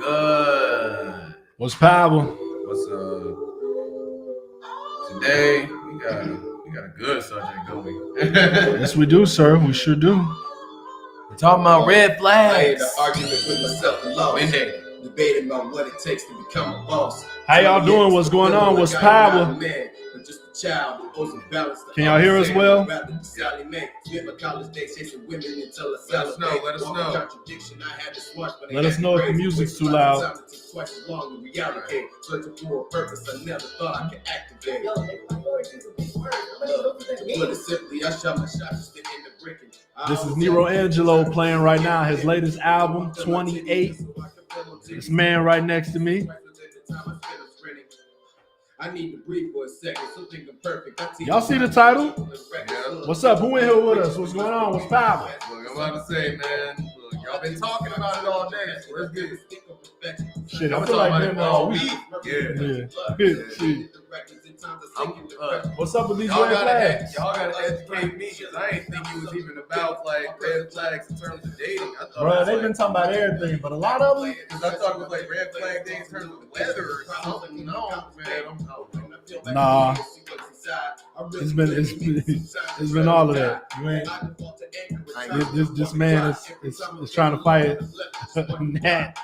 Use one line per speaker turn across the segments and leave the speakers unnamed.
good?
What's power?
What's today we got a good subject, don't we?
Yes, we do, sir. We sure do.
We're talking about red flags.
I had an argument with myself alone. Debating about what it takes to become a boss.
How y'all doing? What's going on? What's power? Can y'all hear us well?
Let
us know if the music's too loud. This is NeRo AnGeLo playing right now his latest album, 28. This man right next to me.
I need to breathe for a second. Something perfect.
Y'all see the title?
Yeah.
What's up? Who in here with us? What's going on? What's power?
Look, I'm about to say, man. Look, y'all been talking about it all day. So let's get it.
Shit, I feel like them all week.
Yeah.
Shit. What's up with these
Y'all
red flags?
gotta educate me, because I ain't think it was even about like red flags in terms of dating. I thought
Bro, they've been talking about everything, but a lot of them.
Because I thought it was like red flag dating in terms of weather or something. No, man.
Nah. It's been all of that. You ain't. This man is trying to fight a gnat.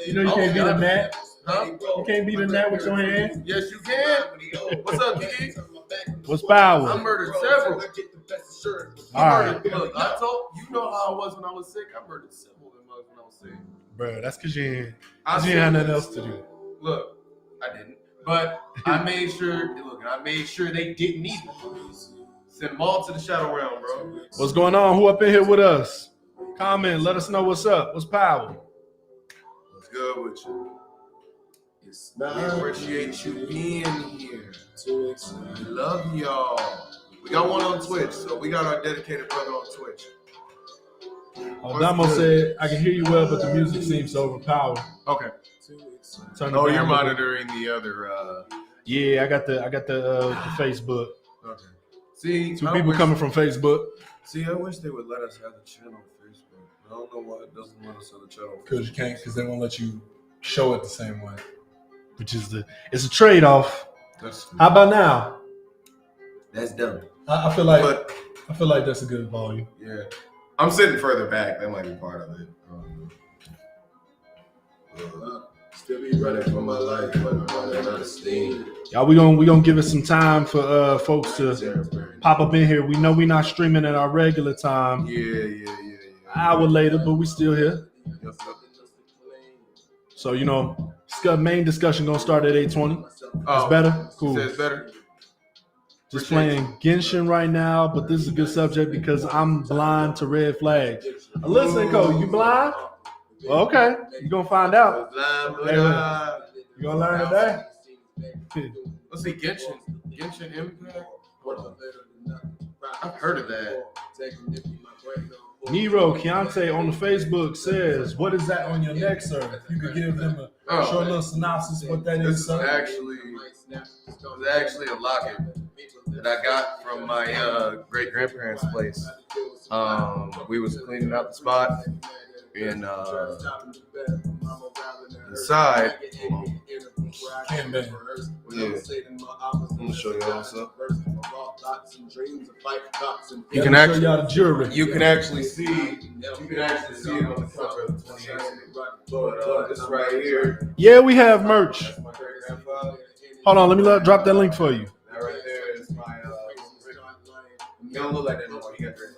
You know you can't beat a gnat.
Huh?
You can't beat a gnat with your hand.
Yes, you can. What's up, Kiki?
What's power?
I murdered several.
All right.
Look, I told you know how I was when I was sick. I murdered several of them when I was sick.
Bro, that's because you ain't had nothing else to do.
Look, I didn't. But I made sure. Look, I made sure they didn't either. Send them all to the shadow realm, bro.
What's going on? Who up in here with us? Comment. Let us know what's up. What's power?
What's good with you? We appreciate you being here. We love y'all. We got one on Twitch, so we got our dedicated brother on Twitch.
Damo said, I can hear you well, but the music seems so overpowered.
Okay.
You're
you're monitoring the other.
Yeah, I got the Facebook.
Okay. See,
Two people coming from Facebook.
See, I wish they would let us have the channel on Facebook. I don't know why it doesn't let us have the channel.
Because you can't, because they won't let you show it the same way. Which is it's a trade-off. How about now?
That's dumb.
I feel like that's a good volume.
Yeah, I'm sitting further back. That might be part of it. Still be running for my life, but I'm running out of steam.
Y'all, we gonna give it some time for folks to pop up in here. We know we're not streaming at our regular time.
Yeah.
An hour later, but we still here. So main discussion gonna start at 8:20. It's better. Cool.
It's better.
Just playing Genshin right now, but this is a good subject because I'm blind to red flags. Listen, Cole, you blind? Well, okay, you're gonna find out. You gonna learn today?
Let's see, Genshin Impact. I've heard of that.
NeRo Keontae on the Facebook says, "What is that on your neck, sir? If you could give them a short little synopsis of what that is, sir."
It's actually a locket that I got from my great grandparents' place. We was cleaning out the spot, and inside. Yeah. I'm gonna show y'all what's up. You can actually see it on the cover of the 28. But this right here.
Yeah, we have merch.
That's my great grandfather.
Hold on, let me drop that link for you.
That right there is my. You don't look like that no more. You got dreads.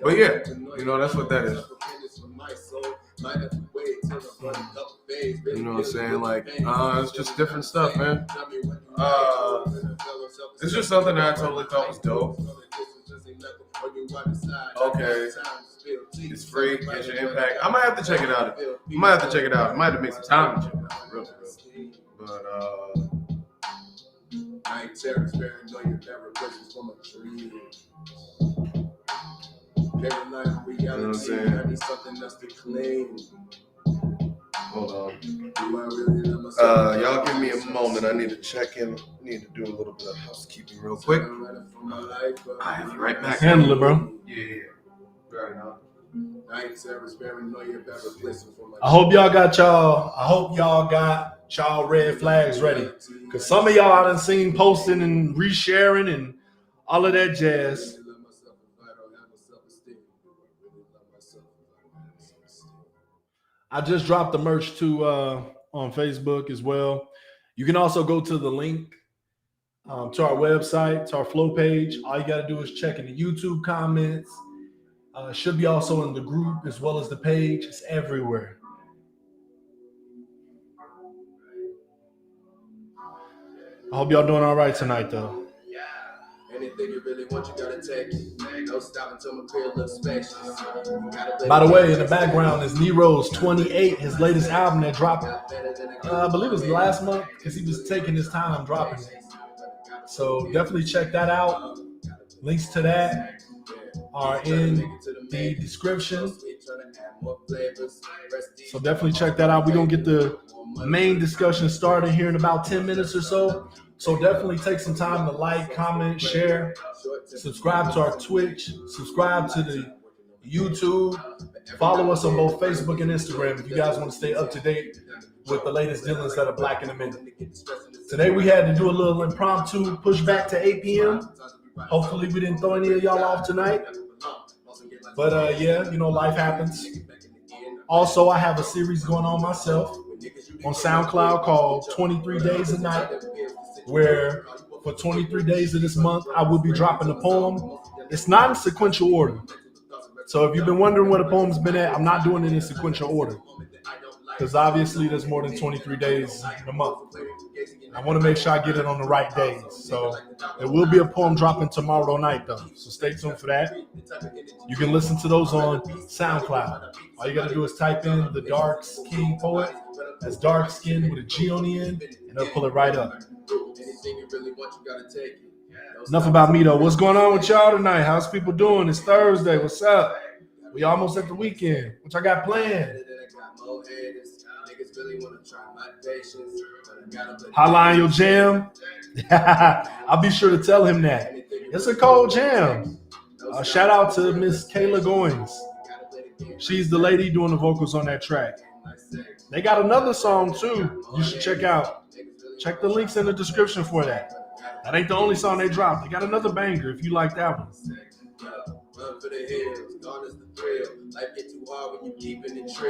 But yeah, that's what that is. You know what I'm saying? Like, it's just different stuff, man. It's just something that I totally thought was dope. Okay. It's free. It's your impact. I might have to check it out. I might have to make some time to check it out. Real. But, I ain't Terrence Berry, know you never places from a tree. Every night reality, I need something else to claim. Hold on. Y'all give me a moment. I need to check in. Need to do a little bit of housekeeping real quick. I'll have you right back.
Handle it, bro.
Yeah. I ain't Sarah's paranoia of ever blissing for my
I hope y'all got y'all red flags ready. Because some of y'all done seen posting and resharing and all of that jazz. I just dropped the merch too on Facebook as well. You can also go to the link to our website, to our flow page. All you got to do is check in the YouTube comments. It should be also in the group as well as the page. It's everywhere. I hope y'all doing all right tonight, though.
Anything you really want, you gotta take it. Don't stop until my crib looks spacious.
By the way, in the background is NeRo's 28, his latest album that dropped, I believe it was last month, because he was taking his time dropping it. So definitely check that out. Links to that are in the description. So definitely check that out. We're going to get the main discussion started here in about 10 minutes or so. So definitely take some time to like, comment, share, subscribe to our Twitch, subscribe to the YouTube, follow us on both Facebook and Instagram if you guys want to stay up to date with the latest dealings that are Black in a Minute. Today we had to do a little impromptu pushback to 8 p.m. Hopefully we didn't throw any of y'all off tonight. But yeah, you know, life happens. Also, I have a series going on myself on SoundCloud called 23 Days a Night, where for 23 days of this month, I will be dropping a poem. It's not in sequential order. So if you've been wondering where the poem's been at, I'm not doing it in sequential order, because obviously there's more than 23 days in a month. I want to make sure I get it on the right days. So there will be a poem dropping tomorrow night, though. So stay tuned for that. You can listen to those on SoundCloud. All you got to do is type in the DarksKing poet. That's DarksKing with a G on the end, and it'll pull it right up. Enough about me, though. What's going on with y'all tonight? How's people doing? It's Thursday. What's up? We almost at the weekend. What y'all got planned? Hotline your jam. I'll be sure to tell him that. It's a cold jam. Shout out to Miss Kayla Goins. She's the lady doing the vocals on that track. They got another song too you should check out. Check the links in the description for that. That ain't the only song they dropped. They got another banger if you like that one.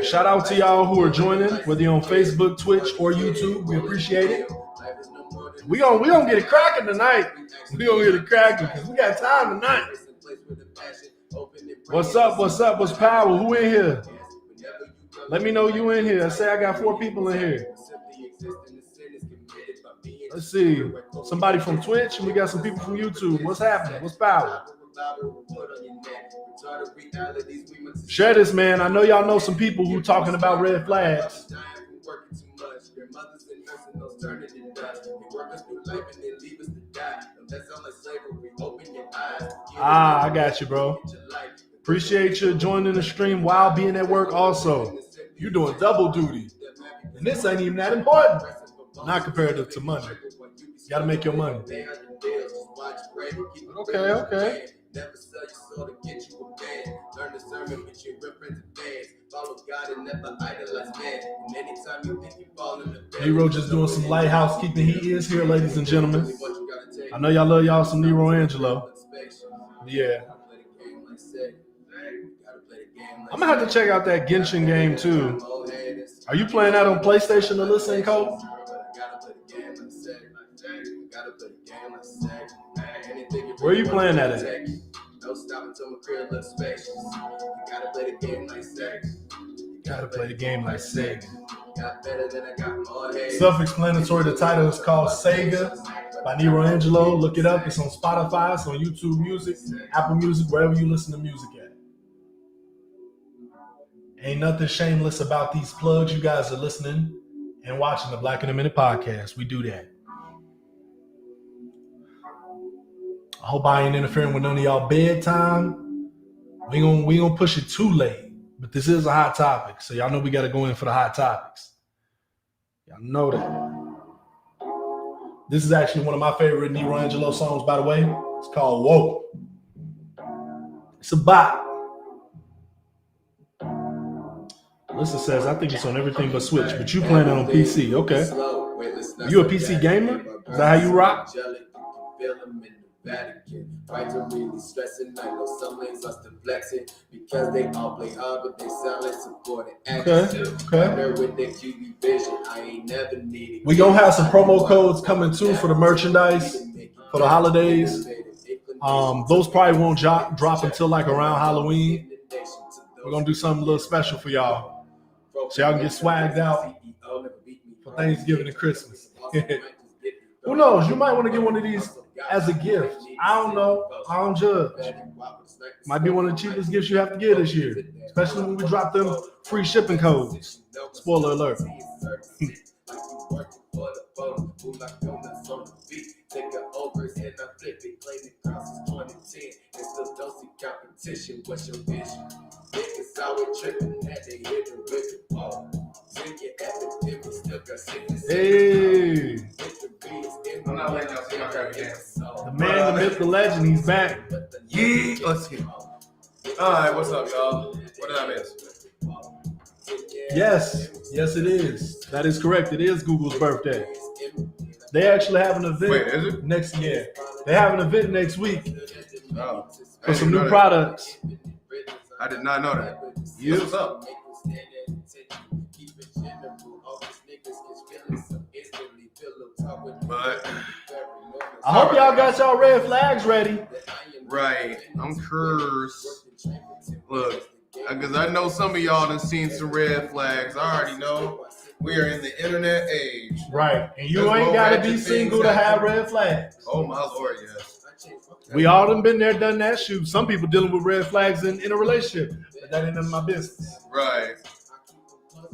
Shout out to y'all who are joining, whether you're on Facebook, Twitch, or YouTube. We appreciate it. We gonna get it cracking tonight. We gonna get it cracking because we got time tonight. What's up? What's power? Who in here? Let me know you in here. I say I got 4 people in here. Let's see. Somebody from Twitch, and we got some people from YouTube. What's happening? What's power? Share this, man. I know y'all know some people who talking about red flags. I got you, bro. Appreciate you joining the stream while being at work also. You're doing double duty. And this ain't even that important. Not comparative to money. You gotta make your money. Okay. NeRo just doing some light housekeeping. He is here, ladies and gentlemen. I know y'all love y'all some NeRo AnGeLo. Yeah. I'm gonna have to check out that Genshin game too. Are you playing that on PlayStation to listen, Cole? Where are you playing that at? Gotta play the game like Sega. Self-explanatory. The title is called Sega by NeRo AnGeLo. Look it up. It's on Spotify. It's on YouTube Music, Apple Music, wherever you listen to music at. Ain't nothing shameless about these plugs. You guys are listening and watching the Black in a Minute podcast. We do that. I hope I ain't interfering with none of y'all bedtime. We gonna push it too late, but this is a hot topic, so y'all know we got to go in for the hot topics. Y'all know that. This is actually one of my favorite NeRo AnGeLo songs, by the way. It's called Whoa. It's a bop. Listen says, I think it's on everything but Switch, but you playing it on PC. Okay. You a PC gamer? Is that how you rock?
Fight to really stressing. I know some lanes are still flexing because they all play hard, but they sound like supporting action.
Okay.
With their QB vision, I ain't never needed.
We gonna have some promo codes coming too for the merchandise for the holidays. Those probably won't drop until like around Halloween. We're gonna do something a little special for y'all, so y'all can get swagged out for Thanksgiving and Christmas. Who knows? You might want to get one of these as a gift. I don't know. I don't judge. Might be one of the cheapest gifts you have to get this year, especially when we drop them free shipping codes. Spoiler alert. Hey. The man, the myth, the legend, he's back.
Yeah, let's get it. All right, what's up, y'all? What did I miss?
Yes, it is. That is correct. It is Google's birthday. They actually have an event.
Wait, is it?
Next year. They have an event next week
Oh,
for some new products.
I did not know that.
Yep.
What's up? But
I hope y'all got y'all red flags ready.
right, I'm cursed. Look, because I know some of y'all done seen some red flags. I already know. We are in the internet age.
Right. And you
There's
ain't
more
got to
ratchet
be
things
single to have
happening.
red flags.
Oh my lord, yes.
We all done been there, done that. Shoot, some people dealing with red flags in a relationship. But that ain't none of my business.
Right.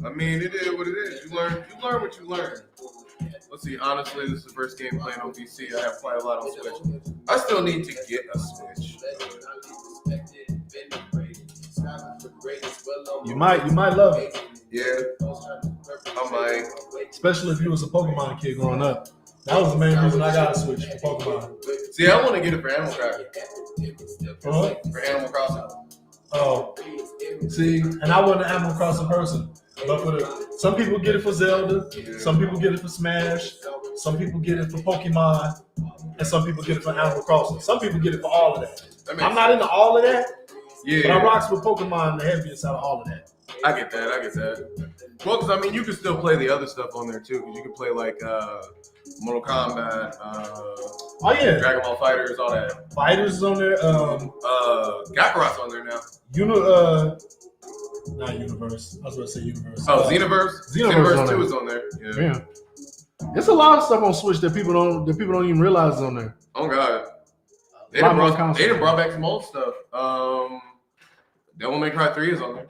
I mean, it is what it is. You learn what you learn. Let's see, honestly, this is the first game playing on PC. I have quite a lot on Switch. I still need to get a Switch.
You might love it.
Yeah, I might.
Especially if you was a Pokemon kid growing up. That was the main reason I got a Switch for Pokemon.
See, I want to get it for Animal Crossing.
Uh-huh.
For Animal Crossing.
Oh, see, and I wasn't an Animal Crossing person, but some people get it for Zelda, some people get it for Smash, some people get it for Pokemon, and some people get it for Animal Crossing. Some people get it for all of that. I'm not into all of that,
Yeah,
but I rocks with Pokemon the heaviest out of all of that.
I get that. Well, because I mean, you can still play the other stuff on there too. Because you can play like Mortal Kombat,
Oh yeah,
Dragon Ball Fighters, all that.
Fighters is on there.
Kakarot's on there now.
Not Universe. I was going to say Universe.
Oh, Xenoverse.
Xenoverse
2 is on there. Yeah.
There's a lot of stuff on Switch that people don't even realize is on there.
Oh God. They
A lot
done
more
brought
consoles.
back some old stuff. Devil May Cry 3 is on there.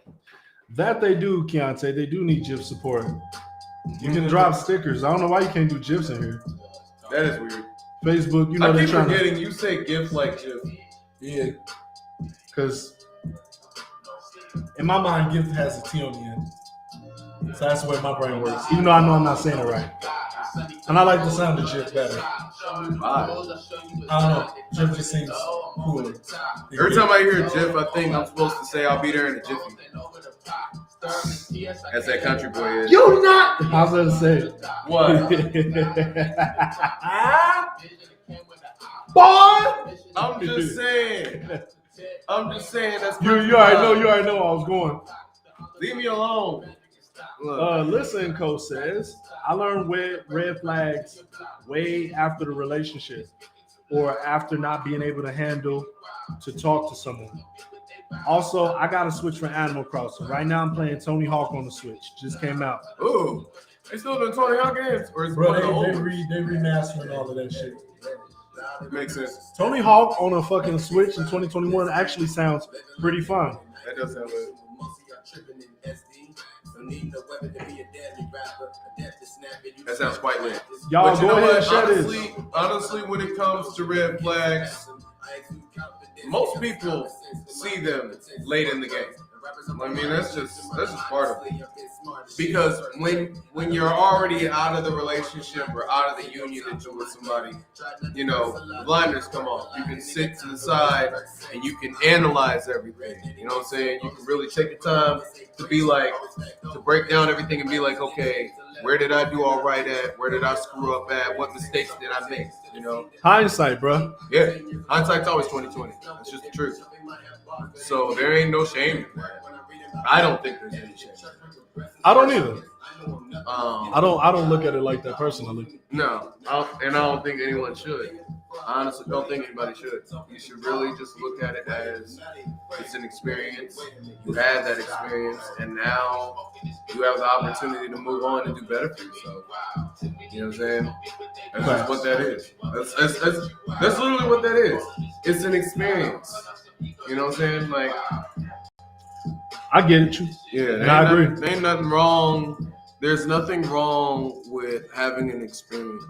That they do, Keontae. They do need GIF support. You can drop stickers. I don't know why you can't do GIFs in here.
That is weird.
Facebook, you know
I
they're
keep
trying
forgetting you say GIF like GIF.
Yeah. Because in my mind, GIF has a T on the end. So that's the way my brain works. Even though I know I'm not saying it right. And I like the sound of GIF better. I don't know. GIF just seems cooler.
Every time I hear GIF, I think I'm supposed to say I'll be there in a jiffy. That's that country boy is.
You not. I was gonna say.
What?
Boy.
I'm just saying. That's
You already know I was going.
Leave me alone.
Listen, Cole says, I learned red flags way after the relationship or after not being able to handle to talk to someone. Also, I got a Switch for Animal Crossing. Right now, I'm playing Tony Hawk on the Switch. Just came out.
Ooh, they still doing Tony Hawk games, or is
Bro,
one of the old ones?
they remastering all of that shit.
Makes sense.
Tony Hawk on a fucking Switch in 2021 actually sounds pretty fun.
That does sound good. That sounds quite lit.
Y'all
But you
go
know
ahead
what?
and share this.
Honestly, when it comes to red flags, most people see them late in the game. I mean, that's just part of it. Because when you're already out of the relationship or out of the union that you're with somebody, you know, the blinders come off. You can sit to the side and you can analyze everything. You know what I'm saying? You can really take the time to be like, to break down everything and be like, okay, where did I do all right at? Where did I screw up at? What mistakes did I make? You know?
Hindsight, bro.
Yeah. Hindsight's always 20/20. That's just the truth. So there ain't no shame in that. I don't think there's any shame.
I don't either.
I
don't look at it like that personally.
No, I don't think anyone should. I honestly don't think anybody should. You should really just look at it as it's an experience. You had that experience, and now you have the opportunity to move on and do better for yourself. You know what I'm saying? That's just what that is. That's literally what that is. It's an experience. You know what I'm saying? Like,
I get it.
yeah,
I agree.
There ain't nothing wrong. There's nothing wrong with having an experience.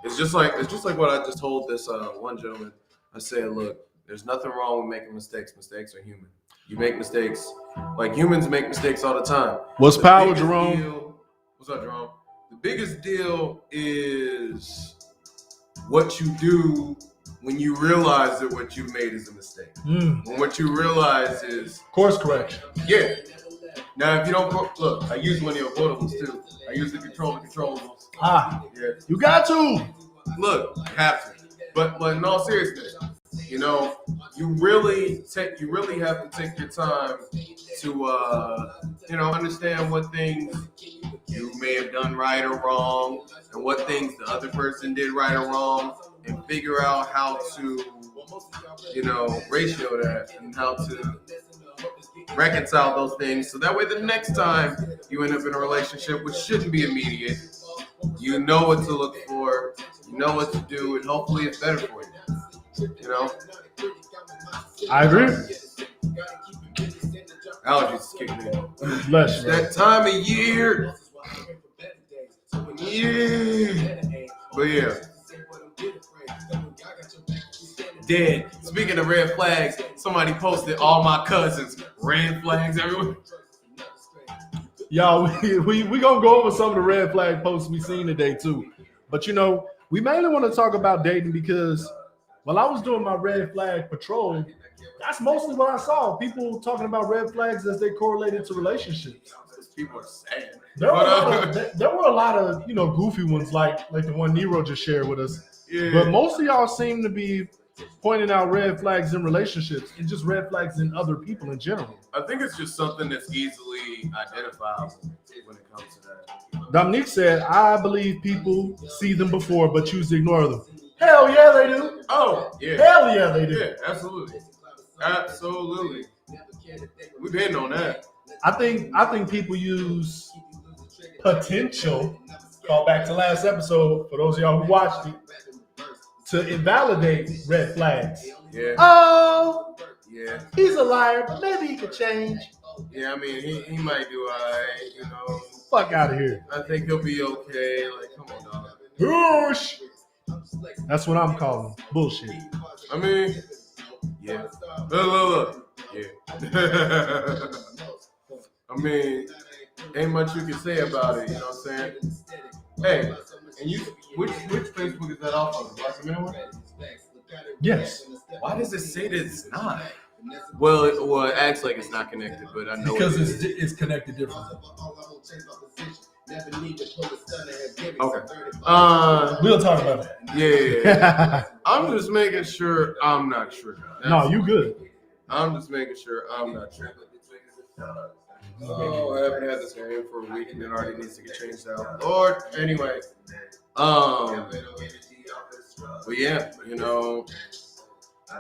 It's just like what I just told this one gentleman. I said, look, there's nothing wrong with making mistakes. Mistakes are human. You make mistakes. Like, humans make mistakes all the time.
What's power, Jerome?
What's up, Jerome? The biggest deal is what you do when you realize that what you made is a mistake. When what you realize is
course correction.
Yeah. Now, if you don't look, I use one of your quotables too. I use the controllables. Yeah.
You got to.
Look, you have to. But in all seriousness, you know, you really have to take your time to understand what things you may have done right or wrong, and what things the other person did right or wrong, and figure out how to, ratio that and how to reconcile those things. So that way the next time you end up in a relationship, which shouldn't be immediate, you know what to look for, you know what to do, and hopefully it's better for you. You know?
I agree.
Allergies is kicking in.
Bless you.
That time of year. Yeah. But yeah. Dead. Speaking of red flags, somebody posted all my cousins. Red flags everywhere.
Y'all, we gonna go over some of the red flag posts we seen today too. But we mainly want to talk about dating because while I was doing my red flag patrol, that's mostly what I saw. People talking about red flags as they correlated to relationships.
People are sad.
There were a lot of goofy ones like the one NeRo just shared with us.
Yeah.
But most of y'all seem to be pointing out red flags in relationships and just red flags in other people in general.
I think it's just something that's easily identifiable when it comes to that.
Dominique said, I believe people see them before but choose to ignore them. Hell yeah, they do.
Oh, yeah.
Hell yeah, they do.
Yeah, absolutely. Absolutely. We've been on that.
I think people use potential, call back to last episode, for those of y'all who watched it, to invalidate red flags.
Yeah.
Oh,
yeah.
He's a liar, but maybe he could change.
Yeah, I mean, he might do all right,
Fuck out of here.
I think he'll be okay. Like, come on, dog.
Bullshit. That's what I'm calling bullshit.
I mean, yeah. Look. Yeah. I mean, ain't much you can say about it, you know what I'm saying? Hey, and which Facebook is that off of? The Black Minute one?
Yes.
Why does it say that it's not? Well, it acts like it's not connected, but I know
because it's connected differently.
Okay.
We'll talk about that.
Yeah. I'm just making sure I'm not tripping.
No, you good.
I'm just making sure I'm not tripping. Oh, I haven't had this game for a week and it already needs to get changed out. Lord, anyway. But yeah,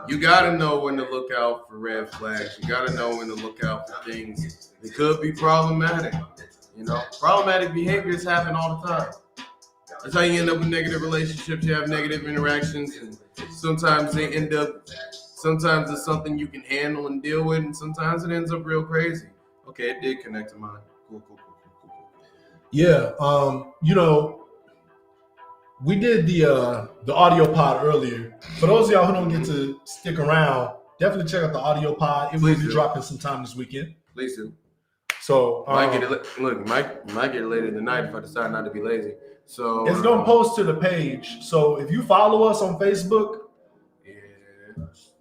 you gotta know when to look out for red flags. You gotta know when to look out for things that could be problematic. Problematic behaviors happen all the time. That's how you end up with negative relationships. You have negative interactions, and sometimes sometimes it's something you can handle and deal with, and sometimes it ends up real crazy. Okay, it did connect to mine. Cool.
Yeah, we did the audio pod earlier. For those of y'all who don't get to stick around, definitely check out the audio pod. It will be dropping sometime this weekend.
Please do.
So
Might get it later tonight if I decide not to be lazy. So
it's gonna post to the page. So if you follow us on Facebook,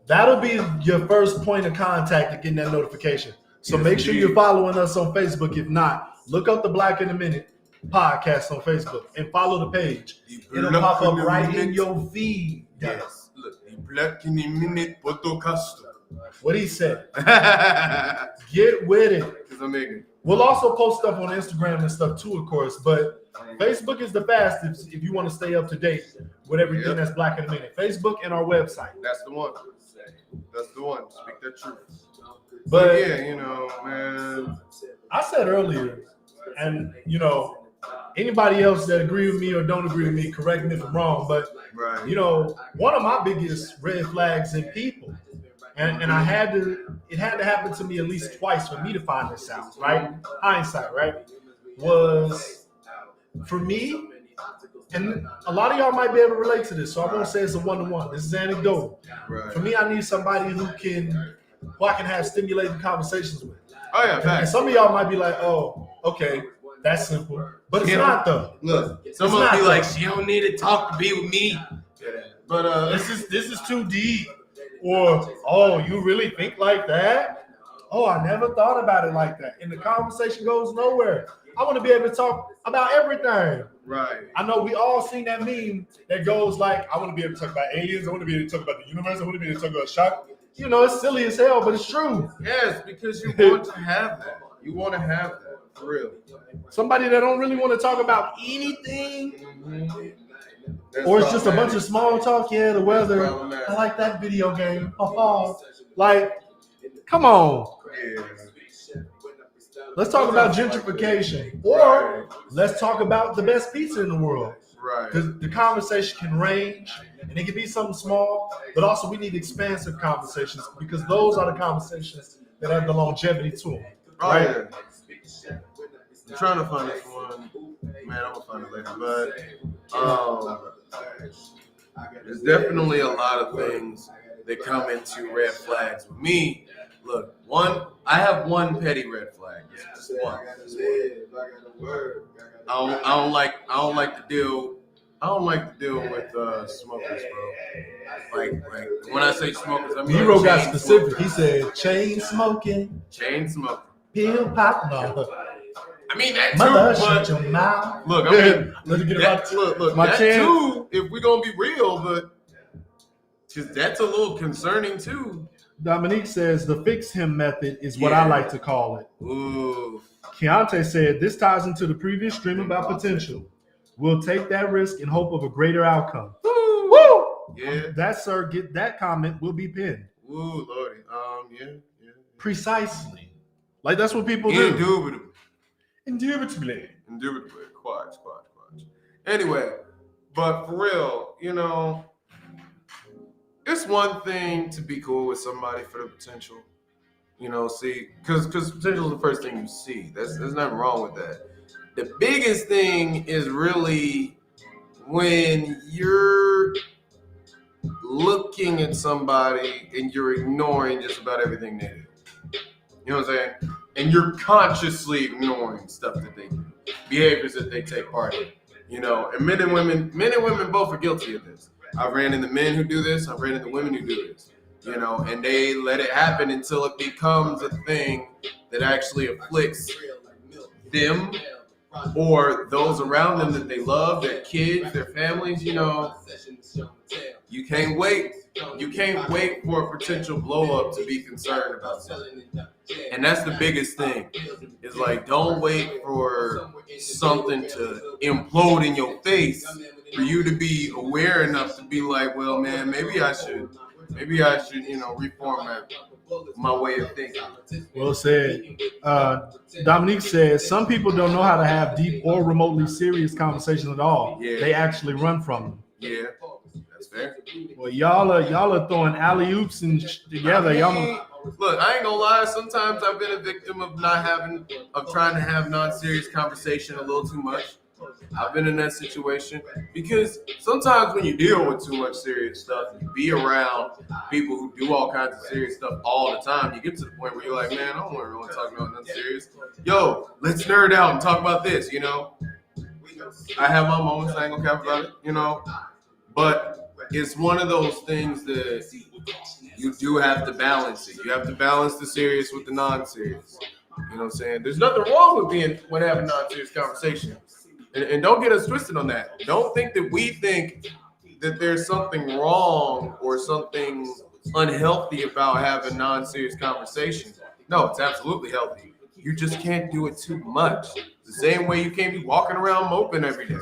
that'll be your first point of contact to getting that notification. So make sure you're following us on Facebook. If not, look up the Black in a Minute podcast on Facebook and follow the page. It'll pop up right in your feed.
Yes. Look, the Black in a Minute podcast.
What he said. Get with it.
Because I'm ignorant.
We'll also post stuff on Instagram and stuff too, of course. But Facebook is the fastest if you want to stay up to date with everything that's Black in a Minute. Facebook and our website.
That's the one. That's the one. Speak the truth.
But
yeah, you know, man.
I said earlier, and you know, anybody else that agree with me or don't agree with me, correct me if I'm wrong. But you know, one of my biggest red flags in people, and it had to happen to me at least twice for me to find this out, right? Hindsight, right? Was for me, and a lot of y'all might be able to relate to this, so I won't say it's a one-to-one. This is anecdotal.
Right.
For me, I need somebody who I can have stimulating conversations with.
Oh yeah, facts.
And some of y'all might be like, "Oh, okay, that's simple," but it's not though.
Look, some will be like, "She don't need to talk to be with me," but
this is too deep. Or, "Oh, you really think like that? Oh, I never thought about it like that." And the conversation goes nowhere. I want to be able to talk about everything.
Right.
I know we all seen that meme that goes like, "I want to be able to talk about aliens. I want to be able to talk about the universe. I want to be able to talk about shock." You know, it's silly as hell, but it's true.
Yes, because you want to have that. You want to have that, for real.
Somebody that don't really want to talk about anything, or it's just a bunch of small talk. Yeah, the weather. I like that video game. Like, come on.
Yeah.
Let's talk about gentrification, or let's talk about the best pizza in the world.
Right.
The conversation can range, and it can be something small, but also we need expansive conversations because those are the conversations that have the longevity to them. Right?
Oh, yeah. I'm trying to find this one. Man, I'm gonna find it later. But there's definitely a lot of things that come into red flags with me. Look, I have one petty red flag. Just one. I don't like to deal with smokers, bro. Like when I say smokers, I mean
NeRo got specific. He said chain smoking, pill pop. No.
I mean that too,
Mother,
but
shut your mouth.
look, I mean,
look,
that too. If we're gonna be real, but because that's a little concerning too.
Dominique says the fix him method is what I like to call it.
Ooh.
Keontae said this ties into the previous stream about potential. We'll take that risk in hope of a greater outcome. Woo!
Yeah.
That comment will be pinned.
Ooh, Lordy. Yeah.
Precisely. Like that's what people do.
Indubitably. Quads. Anyway, but for real, you know, it's one thing to be cool with somebody for the potential. You know, see, because potential is the first thing you see. There's nothing wrong with that. The biggest thing is really when you're looking at somebody and you're ignoring just about everything they do. You know what I'm saying? And you're consciously ignoring stuff that they do, behaviors that they take part in. You know, and men and women both are guilty of this. I've ran into men who do this. I've ran into women who do this. You know, and they let it happen until it becomes a thing that actually afflicts them or those around them that they love, their kids, their families. You know, you can't wait. You can't wait for a potential blow up to be concerned about something. And that's the biggest thing. Is like, don't wait for something to implode in your face for you to be aware enough to be like, well, man, maybe I should, you know, reform my way of thinking.
Well said. Dominique says some people don't know how to have deep or remotely serious conversations at all.
Yeah.
They actually run from them.
Yeah, that's fair.
Well, y'all are throwing alley oops and together.
Look, I ain't gonna lie. Sometimes I've been a victim of trying to have non-serious conversation a little too much. I've been in that situation because sometimes when you deal with too much serious stuff, you be around people who do all kinds of serious stuff all the time. You get to the point where you're like, man, I don't want to really talk about nothing serious. Yo, let's nerd out and talk about this, you know? I have my moments, I ain't gonna cap about it, you know? But it's one of those things that you do have to balance it. You have to balance the serious with the non-serious. You know what I'm saying? There's nothing wrong with having non-serious conversation. And don't get us twisted on that. Don't think that we think that there's something wrong or something unhealthy about having non-serious conversation. No, it's absolutely healthy. You just can't do it too much. The same way you can't be walking around moping every day.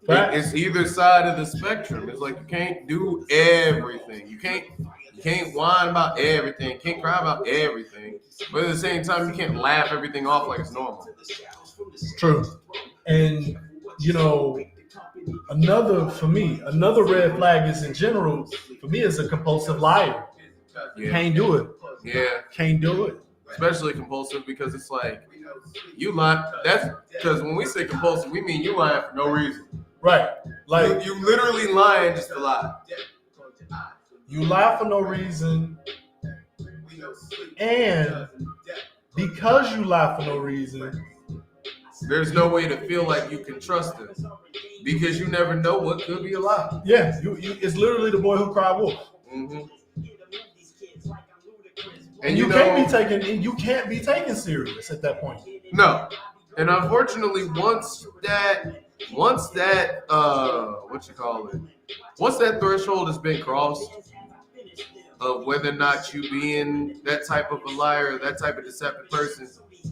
It's either side of the spectrum. It's like you can't do everything. You can't whine about everything. You can't cry about everything. But at the same time, you can't laugh everything off like it's normal.
True. And, you know, another red flag is in general, for me, is a compulsive liar.
Yeah.
Can't do it.
Yeah.
Can't do it.
Especially compulsive because it's like, you lie. That's because when we say compulsive, we mean you lying for no reason.
Right. Like
you literally lying just to lie.
You lie for no reason. And because you lie for no reason,
there's no way to feel like you can trust it because you never know what could be a lie.
Yeah, you it's literally the boy who cried wolf.
Mm-hmm.
And you can't be taken serious at that point.
No. And unfortunately, once that once that threshold has been crossed of whether or not you being that type of a liar, that type of deceptive person,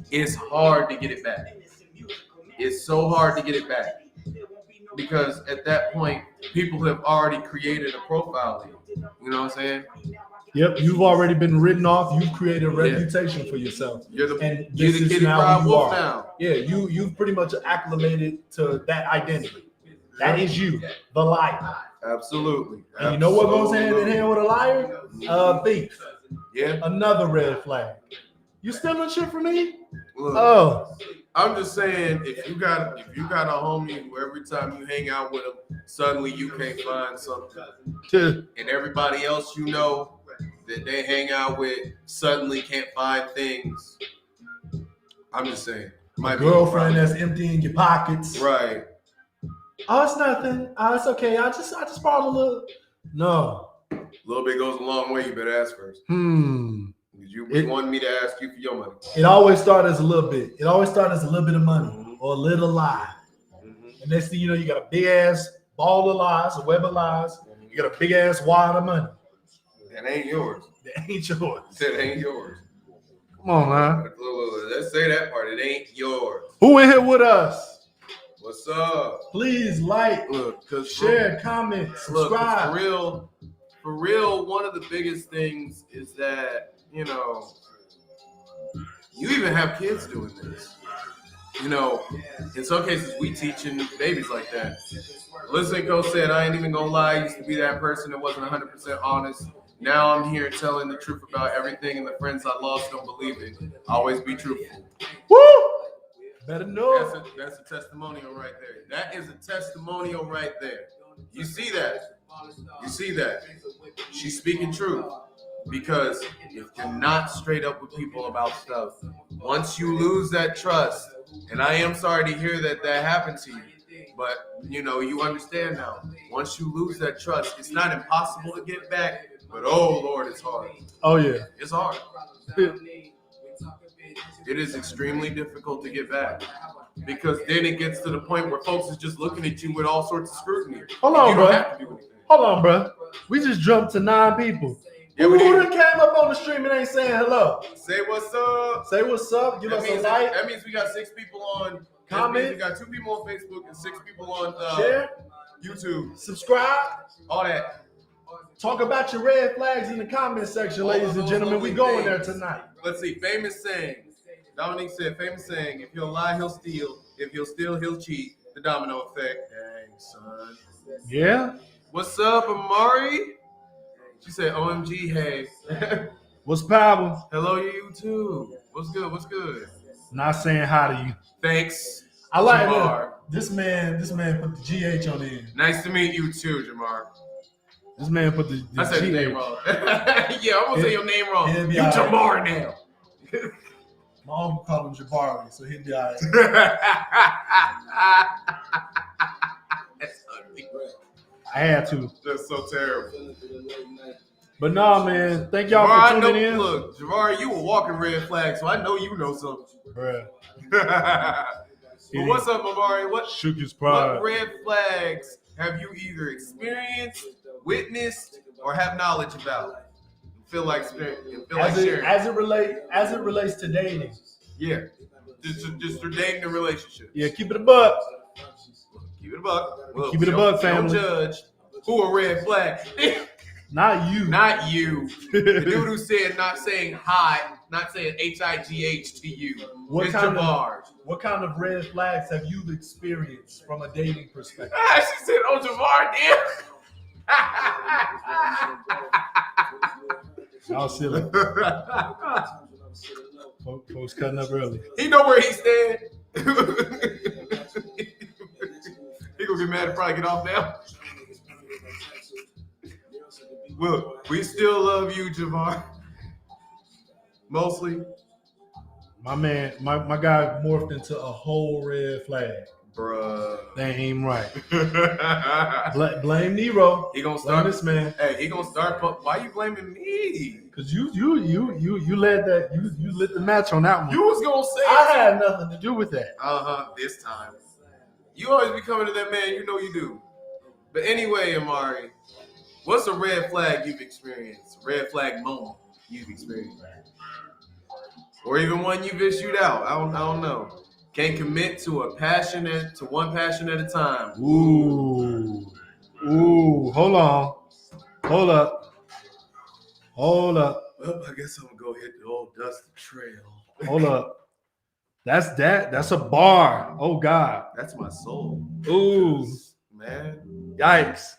it's hard to get it back. It's so hard to get it back because at that point, people have already created a profile of you. You know what I'm saying?
Yep, you've already been written off. You've created a reputation for yourself.
You're the
this
kid
is
who
now
cried
who you
wolf
are.
now.
Yeah, you've pretty much acclimated to that identity. That is you, the liar.
Absolutely.
And you know what goes hand in hand with a liar? Thief.
Yeah.
Another red flag. You stealing shit from me?
Look, I'm just saying, if you got a homie who every time you hang out with him, suddenly you can't find something, and everybody else you know that they hang out with suddenly can't find things. I'm just saying.
My girlfriend that's emptying your pockets.
Right.
Oh, it's nothing. Oh, it's okay. I just borrowed a little. No.
A little bit goes a long way. You better ask first. You wanted me to ask you for your money.
It always started as a little bit. It always started as a little bit of money or a little lie. And next thing you know, you got a big ass ball of lies, a web of lies. You got a big ass wad of money.
That ain't yours.
That ain't yours.
That ain't yours.
Come on, man.
Let's say that part. It ain't yours.
Who in here with us?
What's up?
Please like, share, comment, subscribe.
For real, one of the biggest things is that, you know, you even have kids doing this. You know, in some cases, we teaching babies like that. Listen, Coach said, I ain't even gonna lie. I used to be that person that wasn't 100% honest. Now I'm here telling the truth about everything, and the friends I lost don't believe it. Always be truthful.
Woo! Better know.
That's a testimonial right there. That is a testimonial right there. You see that? You see that? She's speaking truth. Because if you're not straight up with people about stuff, once you lose that trust, and I am sorry to hear that happened to you, but you know, you understand now. Once you lose that trust, it's not impossible to get back, but oh Lord, it's hard.
Oh yeah.
It's hard. It is extremely difficult to get back. Because then it gets to the point where folks is just looking at you with all sorts of scrutiny.
Hold on, bro.
Have to do anything.
Hold on, bro. We just jumped to 9 people.
Yeah,
who done came up on the stream and ain't saying hello?
Say what's up.
Say what's up. Give us a like.
That means we got 6 people on
comment.
We got 2 people on Facebook and 6 people on
share,
YouTube.
Subscribe.
All that.
Talk about your red flags in the comment section, ladies and gentlemen. We going there tonight.
Let's see. Famous saying. Dominique said, famous saying, if he'll lie, he'll steal. If he'll steal, he'll cheat. The domino effect. Dang, son.
Yeah.
What's up, Amari? She said, OMG, hey.
What's power?
Hello, you too. What's good? What's good?
Not saying hi to you.
Thanks.
I like
Jamar.
this man put the GH on the end.
Nice to meet you too, Jamar.
This man put the
I said
GH.
your name wrong. Yeah, I'm gonna say your name wrong.
It'll be
You
all
Jamar
right.
now.
My uncle called him Jabari, so he'd be all right.
That's ugly.
I had to.
That's so terrible.
But nah, man. Thank y'all
Javar,
for tuning in.
Look, Javar, you a walking red flag, so I know you know something.
Bruh.
But what's up, Amari?
Shook his pride.
What red flags have you either experienced, witnessed, or have knowledge about? Feel like sharing.
As it relates to dating.
Yeah. Just for dating a relationship.
Yeah, keep it a buck.
Keep it a buck. Well,
Keep it a buck, family.
Don't judge. Who a red flag?
Not you.
Not you. The dude who said not saying hi, not saying HIGH to you.
What
It's
kind
Javar.
What kind of red flags have you experienced from a dating perspective?
She said, oh, Javar, damn.
Y'all silly. Folks cutting up early.
He know where he stand. He gonna get mad and probably get off now. Look, we still love you, Javar. Mostly.
My man, my guy morphed into a whole red flag.
Bruh.
That ain't right. Blame NeRo.
He gonna start
this man.
Hey, he gonna start. Why you blaming me?
Cause you led that. You lit the match on that one.
You was gonna say
I had nothing to do with that.
This time. You always be coming to that man. You know you do. But anyway, Amari, what's a red flag you've experienced? Red flag moment you've experienced, or even one you've issued out? I don't know. Can't commit to one passion at a time.
Ooh. Hold on. Hold up.
Well, I guess I'm gonna go hit the old dusty trail.
Hold up. That's a bar. Oh God.
That's my soul.
Ooh.
Man.
Yikes.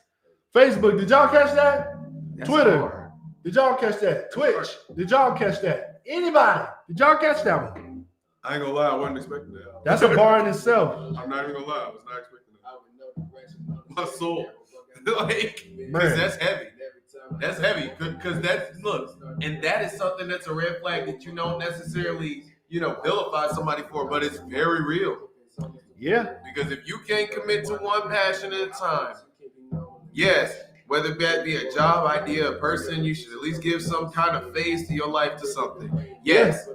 Facebook, did y'all catch that?
That's
Twitter.
hard.
Did y'all catch that? Twitch, did y'all catch that? Anybody? Did y'all catch that one?
I ain't gonna lie, I wasn't expecting that.
That's a bar in itself.
I'm not even gonna lie, I was not expecting that. My soul. Like,
Man.
because that's heavy. That's heavy. Because and that is something that's a red flag that you don't necessarily, vilify somebody for, but it's very real.
Yeah.
Because if you can't commit to one passion at a time, yes, whether that be a job, idea, a person, you should at least give some kind of phase to your life to something. Yes.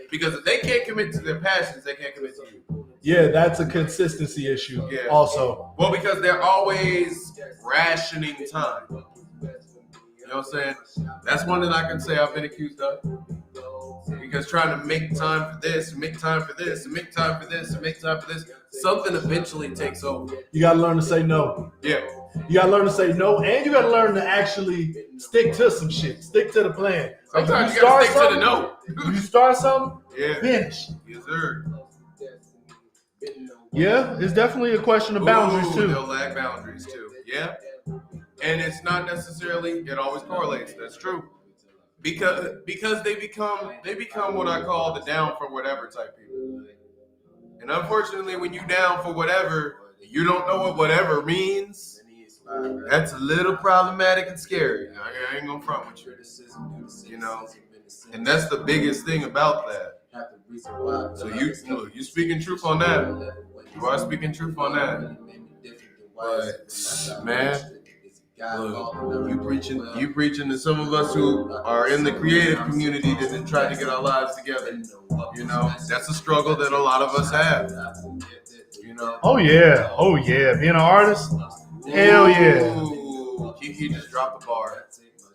Because if they can't commit to their passions, they can't commit to you.
Yeah, that's a consistency issue.
Yeah.
Also.
Well, because they're always rationing time. You know what I'm saying? That's one that I can say I've been accused of. Because trying to make time for this, make time for this, and make time for this, and make time for this, something eventually takes over.
You gotta learn to say no.
Yeah.
You gotta learn to say no, and you gotta learn to actually stick to some shit. Stick to the plan.
Sometimes you gotta stick to the no.
You start something,
Yeah.
finish.
Yes, sir.
Yeah, it's definitely a question of boundaries too.
They'll lack boundaries too. Yeah. And it's not necessarily, it always correlates. That's true. Because they become what I call the down for whatever type people. And unfortunately, when you down for whatever, you don't know what whatever means. That's a little problematic and scary. I ain't gonna front with you. And that's the biggest thing about that. So you speaking truth on that. You are speaking truth on that. But man, look, you preaching to some of us who are in the creative community that have tried to get our lives together. That's a struggle that a lot of us have.
Oh yeah. Being an artist, hell yeah.
Ooh, Kiki just dropped the bar.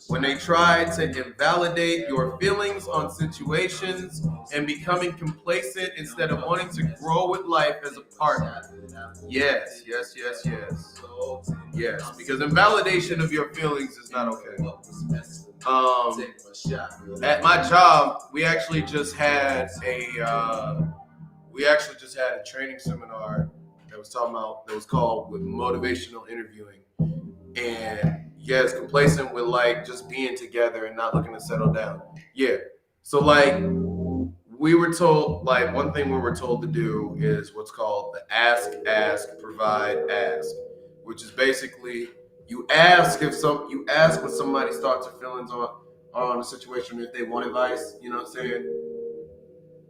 When they try to invalidate your feelings on situations and becoming complacent instead of wanting to grow with life as a partner. Yes. Because invalidation of your feelings is not okay. At my job, we actually just had a training seminar that was called with motivational interviewing. And yes, complacent with like just being together and not looking to settle down. Yeah. So like we were told, like, one thing we were told to do is what's called the ask, provide, ask, which is basically you ask when somebody starts their feelings on a situation, if they want advice, you know what I'm saying?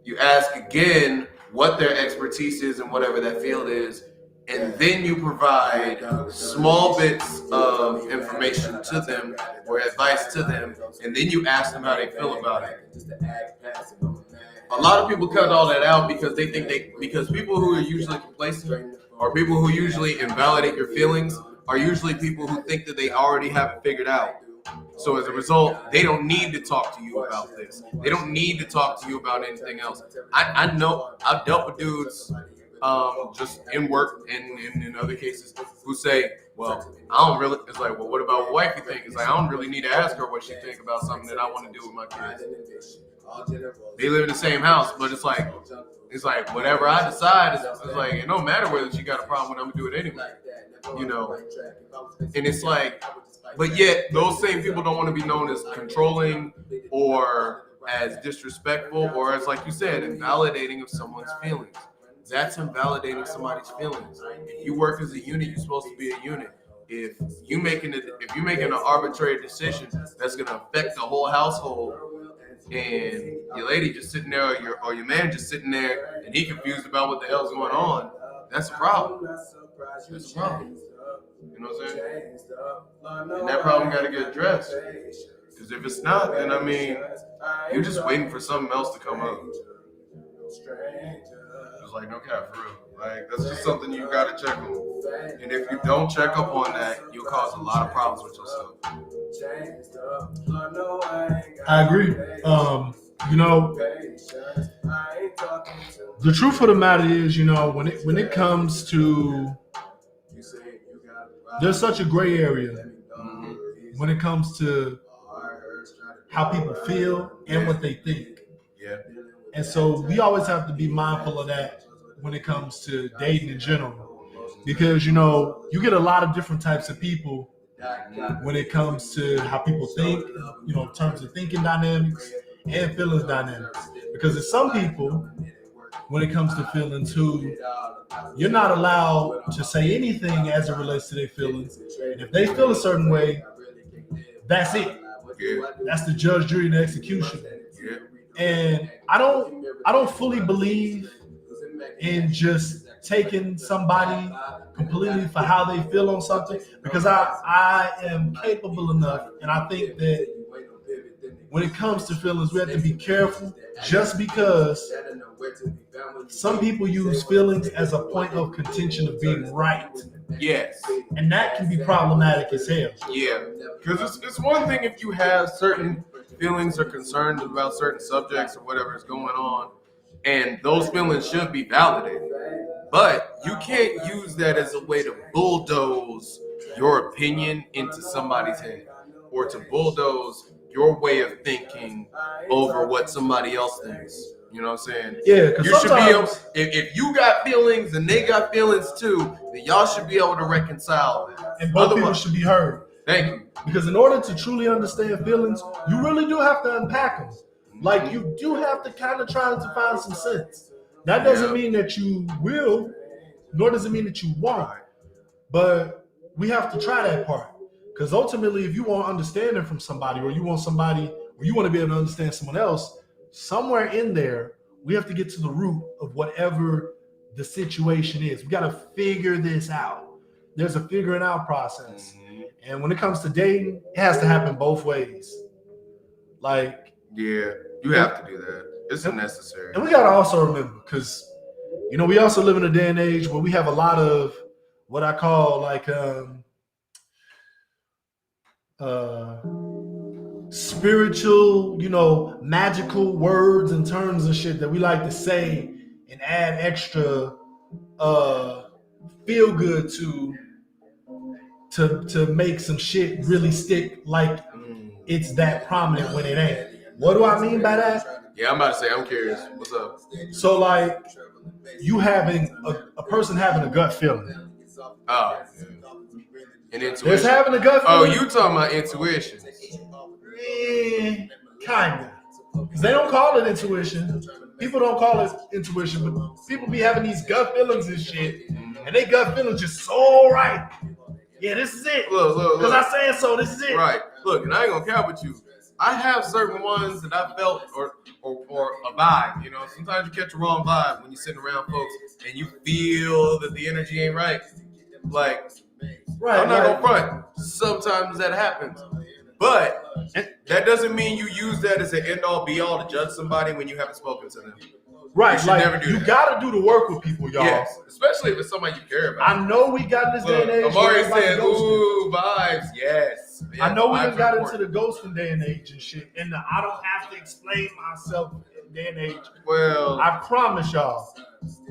You ask again what their expertise is in whatever that field is, and then you provide small bits of information to them or advice to them, and then you ask them how they feel about it. A lot of people cut all that out because they think because people who are usually complacent or people who usually invalidate your feelings are usually people who think that they already have it figured out. So as a result, they don't need to talk to you about this. They don't need to talk to you about anything else. I know I've dealt with dudes just in work and in other cases who say, well, I don't really, it's like, well, what about what wifey think? It's like, I don't really need to ask her what she think about something that I want to do with my kids. They live in the same house, but it's like whatever I decide, it's like, it don't matter whether she got a problem with it, I'm gonna do it anyway. You know, and it's like, but yet those same people don't want to be known as controlling or as disrespectful or as, like you said, invalidating of someone's feelings. That's invalidating somebody's feelings. If you work as a unit, you're supposed to be a unit. If you're making an arbitrary decision that's gonna affect the whole household, and your lady just sitting there or your man just sitting there and he confused about what the hell's going on, that's a problem. That's a problem. You know what I'm saying? And that problem got to get addressed. Because if it's not, then I mean, you're just waiting for something else to come up. It's like, no cap, for real. Like, that's just something you got to check on. And if you don't check up on that, you'll cause a lot of problems with yourself.
I agree. You know, the truth of the matter is, you know, when it comes to, there's such a gray area when it comes to how people feel and what they think.
Yeah.
And so we always have to be mindful of that when it comes to dating in general, because, you know, you get a lot of different types of people when it comes to how people think, you know, in terms of thinking dynamics and feelings dynamics. Because there's some people, when it comes to feelings, who you're not allowed to say anything as it relates to their feelings. And if they feel a certain way, that's it.
Yeah.
That's the judge, jury, and the execution.
Yeah.
And I don't fully believe in just taking somebody completely for how they feel on something, because I am capable enough, and I think that when it comes to feelings, we have to be careful, just because some people use feelings as a point of contention of being right.
Yes.
And that can be problematic as hell.
Yeah. Because it's one thing if you have certain feelings or concerns about certain subjects or whatever is going on, and those feelings should be validated. But you can't use that as a way to bulldoze your opinion into somebody's head, or to bulldoze your way of thinking over what somebody else thinks. You know what I'm saying?
Yeah, because
you should be able, if you got feelings and they got feelings too, then y'all should be able to reconcile that.
And both people should be heard.
Thank you.
Because in order to truly understand feelings, you really do have to unpack them. Like, you do have to kind of try to find some sense. That doesn't mean that you will, nor does it mean that you won't. But we have to try that part. Because ultimately, if you want understanding from somebody, or you want to be able to understand someone else, somewhere in there, we have to get to the root of whatever the situation is. We got to figure this out. There's a figuring out process. Mm-hmm. And when it comes to dating, it has to happen both ways. Like,
yeah, you have to do that. It's necessary.
And we got to also remember, because, you know, we also live in a day and age where we have a lot of what I call like spiritual, you know, magical words and terms and shit that we like to say and add extra feel good to make some shit really stick, like it's that prominent when it ain't. What do I mean by that?
Yeah, I'm about to say, I'm curious. What's up?
So, like, you having a person having a gut feeling.
Oh. And intuition.
There's having a gut feeling.
Oh, you talking about intuition?
Kinda. Because they don't call it intuition. people don't call it intuition, but people be having these gut feelings and shit, and they gut feelings just so right. Yeah, this is it.
Look.
Because I said so, this is it.
Right. Look, and I ain't gonna cap with you. I have certain ones that I felt or a vibe. You know, sometimes you catch a wrong vibe when you're sitting around folks and you feel that the energy ain't right. Like, I'm not gonna front. Sometimes that happens. But that doesn't mean you use that as an end-all, be-all to judge somebody when you haven't spoken to them.
Right,
You should
like
never do
you
that.
gotta do the work with people, y'all.
Yes, especially if it's somebody you care about.
I know we got this day and age.
Amari
where
said,
everybody ghosting.
ooh, vibes, yes.
I know we
vibes
done got
are
into the
important.
ghosting day and age and shit, and I don't have to explain myself in day and age.
Well,
I promise y'all,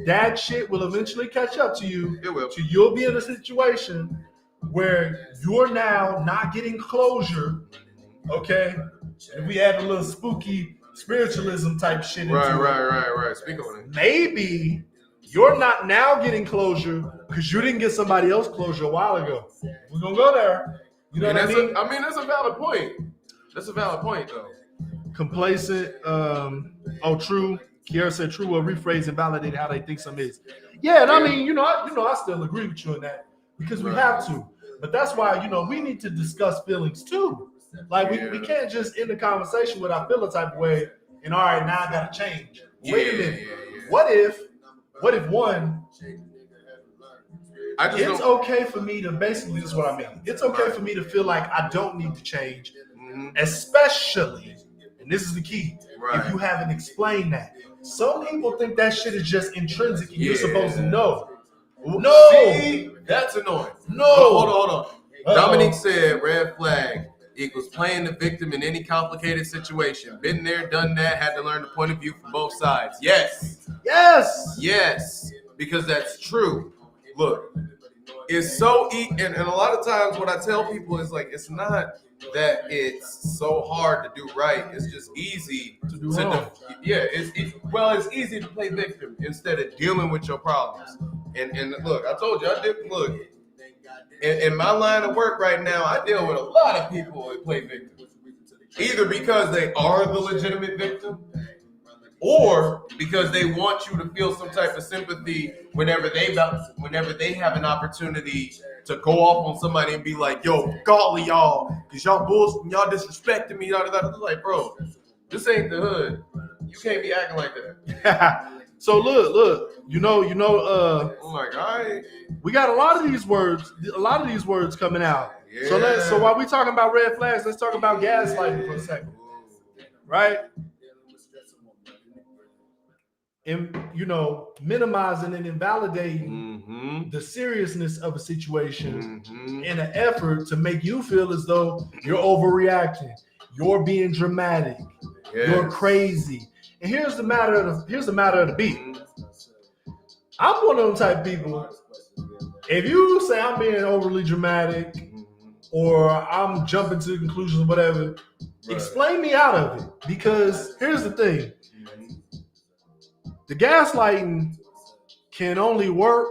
that shit will eventually catch up to you.
it will.
So you'll be in a situation where you're now not getting closure. Okay, if we add a little spooky spiritualism type shit into it.
Right. Speak on it.
Maybe you're not now getting closure because you didn't get somebody else closure a while ago. We're gonna go there. You know what I mean?
That's a valid point. That's a valid point, though.
Complacent. True. Kiara said true will rephrase and validate how they think something is. Yeah, and I mean, I still agree with you on that because we have to. But that's why, we need to discuss feelings too. Like we can't just end the conversation with I feel a type of way and all right, now I gotta change. Wait a minute. What if one, it's okay for me to basically, this is what I mean. It's okay for me to feel like I don't need to change, especially, and this is the key, if you haven't explained that. Some people think that shit is just intrinsic and you're supposed to know. No!
See, that's annoying.
No!
Hold on. Dominique said red flag equals playing the victim in any complicated situation. Been there, done that, had to learn the point of view from both sides. Yes. Because that's true. Look, it's so and a lot of times what I tell people is like, it's not that it's so hard to do right. It's just easy
to do wrong.
It's easy to play victim instead of dealing with your problems. And look, I told you, I did look. In my line of work right now, I deal with a lot of people who play victim. Either because they are the legitimate victim, or because they want you to feel some type of sympathy whenever they have an opportunity to go off on somebody and be like, yo, golly, y'all, because y'all bullshit, y'all disrespecting me, It's like, bro, this ain't the hood. You can't be acting like that.
So look,
I'm like, all right.
We got a lot of these words coming out.
Yeah.
So while we talking about red flags, let's talk about gaslighting for a second. Right? And minimizing and invalidating the seriousness of a situation in an effort to make you feel as though you're overreacting, you're being dramatic, you're crazy. And here's the matter of the beat. I'm one of them type of people. If you say I'm being overly dramatic or I'm jumping to conclusions or whatever, explain me out of it. Because here's the thing. The gaslighting can only work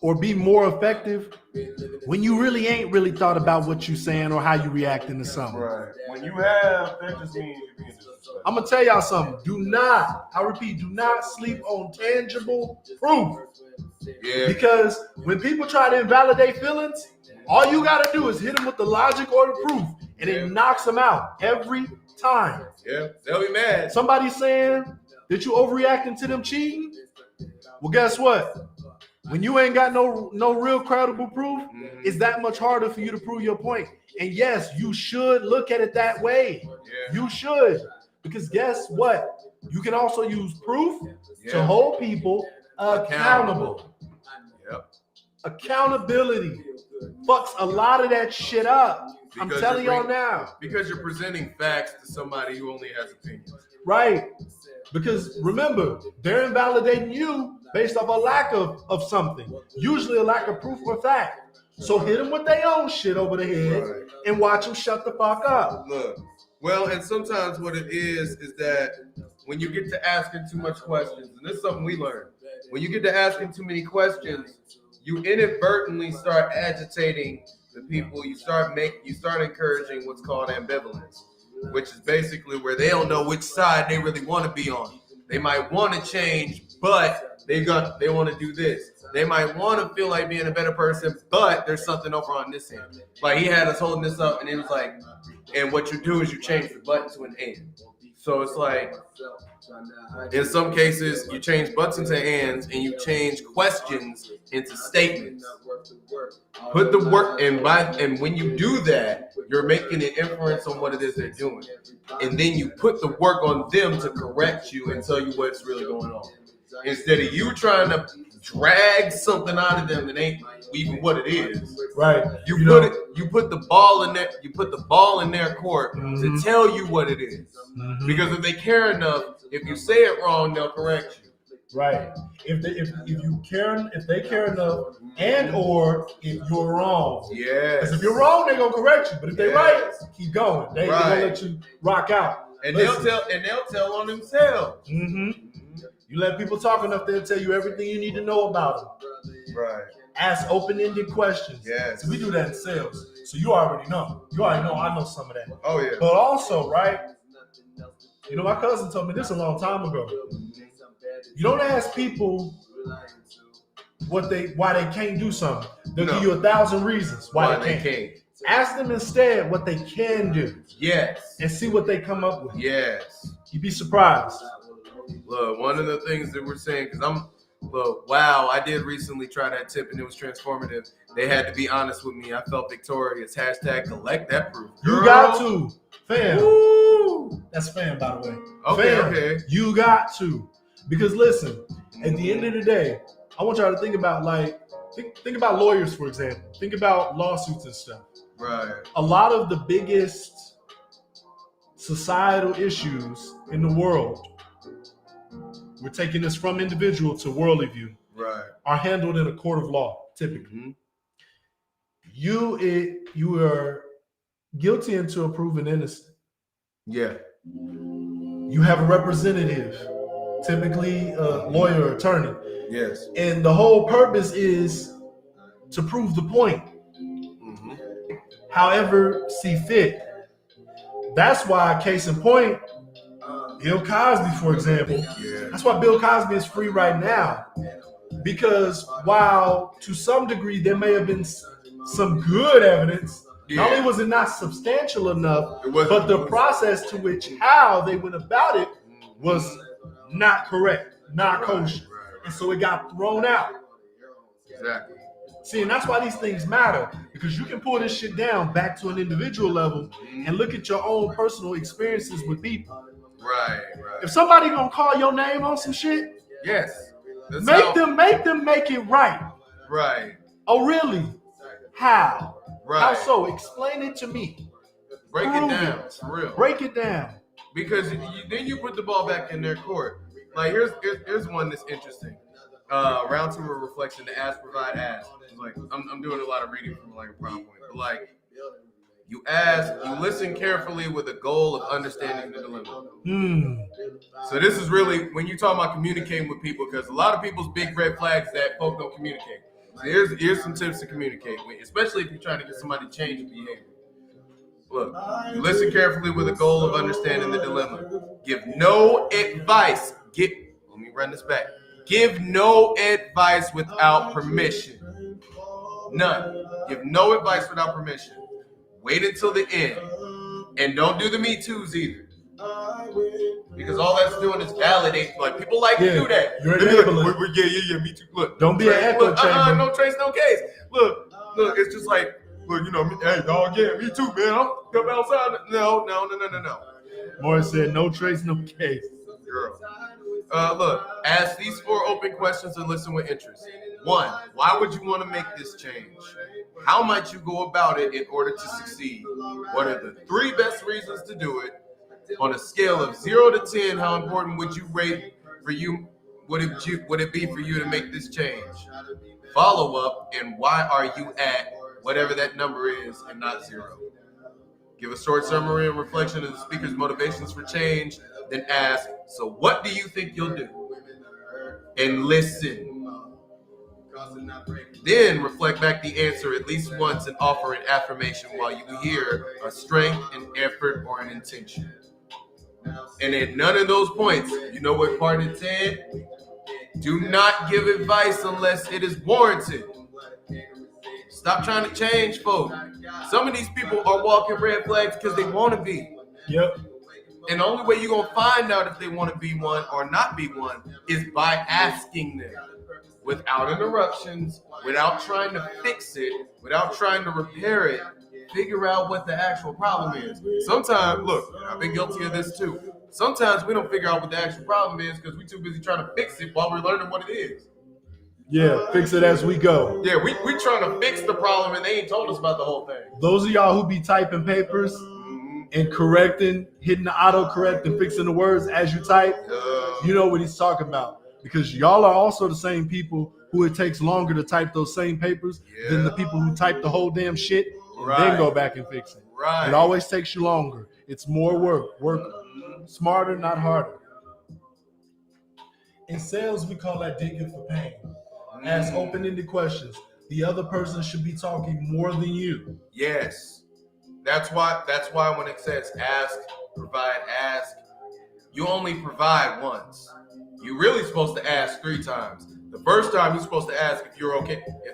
or be more effective when you really ain't really thought about what you're saying or how you reacting to something.
Right. When you have, that just means you're being disrespectful.
I'm going to tell y'all something. Do not sleep on tangible proof.
Yeah.
Because when people try to invalidate feelings, all you got to do is hit them with the logic or the proof, and it knocks them out every time.
Yeah, they'll be mad.
Somebody saying that you overreacting to them cheating, well, guess what? When you ain't got no real credible proof, it's that much harder for you to prove your point. And yes, you should look at it that way. Yeah. You should. Because guess what? You can also use proof to hold people accountable.
Yep.
Accountability fucks a lot of that shit up. I'm telling y'all now.
Because you're presenting facts to somebody who only has opinions.
Right. Because remember, they're invalidating you based off a lack of something. Usually a lack of proof or fact. So hit them with their own shit over the head and watch them shut the fuck up.
Look. Well, and sometimes what it is that when you get to asking too much questions, and this is something we learned, when you get to asking too many questions, you inadvertently start agitating the people. You start encouraging what's called ambivalence. which is basically where they don't know which side they really want to be on. They might want to change, but they want to do this. They might want to feel like being a better person, but there's something over on this end. Like he had us holding this up, and it was like, and what you do is you change the button to an and. So it's like, in some cases, you change buttons into ands, and you change questions into statements. Put the work, and when you do that, you're making an inference on what it is they're doing. And then you put the work on them to correct you and tell you what's really going on. Instead of you trying to drag something out of them that ain't even what it is.
Right.
You put the ball in there. You put the ball in their court to tell you what it is. Because if they care enough, if you say it wrong, they'll correct you.
Right. If they care enough, and or if you're wrong.
Yes.
Because if you're wrong, they're gonna correct you. But if they're right, keep going. They're gonna let you rock out.
And they'll tell on themselves.
You let people talk enough, they'll tell you everything you need to know about them.
Right.
Ask open-ended questions.
Yes.
So we do that in sales. So you already know. I know some of that.
Oh yeah.
But also, right? You know, my cousin told me this a long time ago. You don't ask people why they can't do something. They'll give you 1,000 reasons why they can't. Ask them instead what they can do.
Yes.
And see what they come up with.
Yes.
You'd be surprised.
Look, one of the things that we're saying, because I did recently try that tip and it was transformative. They had to be honest with me. I felt victorious. # collect that proof. Girl.
You got to. Fam. Woo. That's fam, by the way.
Okay.
You got to. Because listen, at the end of the day, I want y'all to think about think about lawyers, for example. Think about lawsuits and stuff.
Right.
A lot of the biggest societal issues in the world, we're taking this from individual to worldly view,
right,
are handled in a court of law, typically. You are guilty until proven innocent.
Yeah.
You have a representative, typically a lawyer or attorney.
Yes.
And the whole purpose is to prove the point. However see fit. That's why, case in point, Bill Cosby, for example. Yeah. That's why Bill Cosby is free right now. Because while to some degree there may have been some good evidence, not only was it not substantial enough, but the process to which how they went about it was not correct, not kosher. And so it got thrown out.
Exactly.
See, and that's why these things matter, because you can pull this shit down back to an individual level and look at your own personal experiences with people.
Right.
If somebody gonna call your name on some shit,
yes,
make them make it right.
Right.
Oh, really? How?
Right.
How so? Explain it to me.
Break it down. It's real.
Break it down.
Because then you put the ball back in their court. Like here's one that's interesting. Round 2 of reflection. The ask, provide, ask. Like I'm doing a lot of reading from like a PowerPoint, but like you ask, you listen carefully with the goal of understanding the dilemma. So this is really when you talk about communicating with people, because a lot of people's big red flags that folk don't communicate. So here's some tips to communicate with, especially if you're trying to get somebody to change your behavior. Look, you listen carefully with the goal of understanding the dilemma. Give no advice. Let me run this back. Give no advice without permission. None. Give no advice without permission. Wait until the end. And don't do the Me Too's either. Because all that's doing is validate. Like, people like to do that.
You're enabling.
Yeah, Me Too. Look.
Don't be an echo chamber.
No trace, no case. Look, it's just like, look, hey, dog, yeah, me too, man. I'm coming outside. No.
Morris said, no trace, no case.
Girl. Look, ask these 4 open questions and listen with interest. 1, why would you want to make this change? How might you go about it in order to succeed? What are the 3 best reasons to do it? On a scale of 0 to 10, how important would you rate for you? Would it be for you to make this change? Follow up, and why are you at whatever that number is and not 0? Give a short summary and reflection of the speaker's motivations for change, then ask, so what do you think you'll do? And listen. Then reflect back the answer at least once and offer an affirmation while you hear a strength, an effort, or an intention. And at none of those points, you know what part it said? Do not give advice unless it is warranted. Stop trying to change folk. Some of these people are walking red flags because they want to be.
Yep.
And the only way you're going to find out if they want to be one or not be one is by asking them. Without interruptions, without trying to fix it, without trying to repair it, figure out what the actual problem is. Sometimes, look, I've been guilty of this too. Sometimes we don't figure out what the actual problem is because we're too busy trying to fix it while we're learning what it is.
Yeah, fix it as we go.
Yeah, we trying to fix the problem and they ain't told us about the whole thing.
Those of y'all who be typing papers and correcting, hitting the autocorrect and fixing the words as you type, you know what he's talking about. Because y'all are also the same people who it takes longer to type those same papers than the people who type the whole damn shit and then go back and fix it.
Right.
It always takes you longer. It's more work. Work smarter, not harder. In sales, we call that digging for pain. Ask open-ended questions. The other person should be talking more than you.
Yes. That's why when it says ask, provide, ask, you only provide once. You're really supposed to ask 3 times. The first time you're supposed to ask if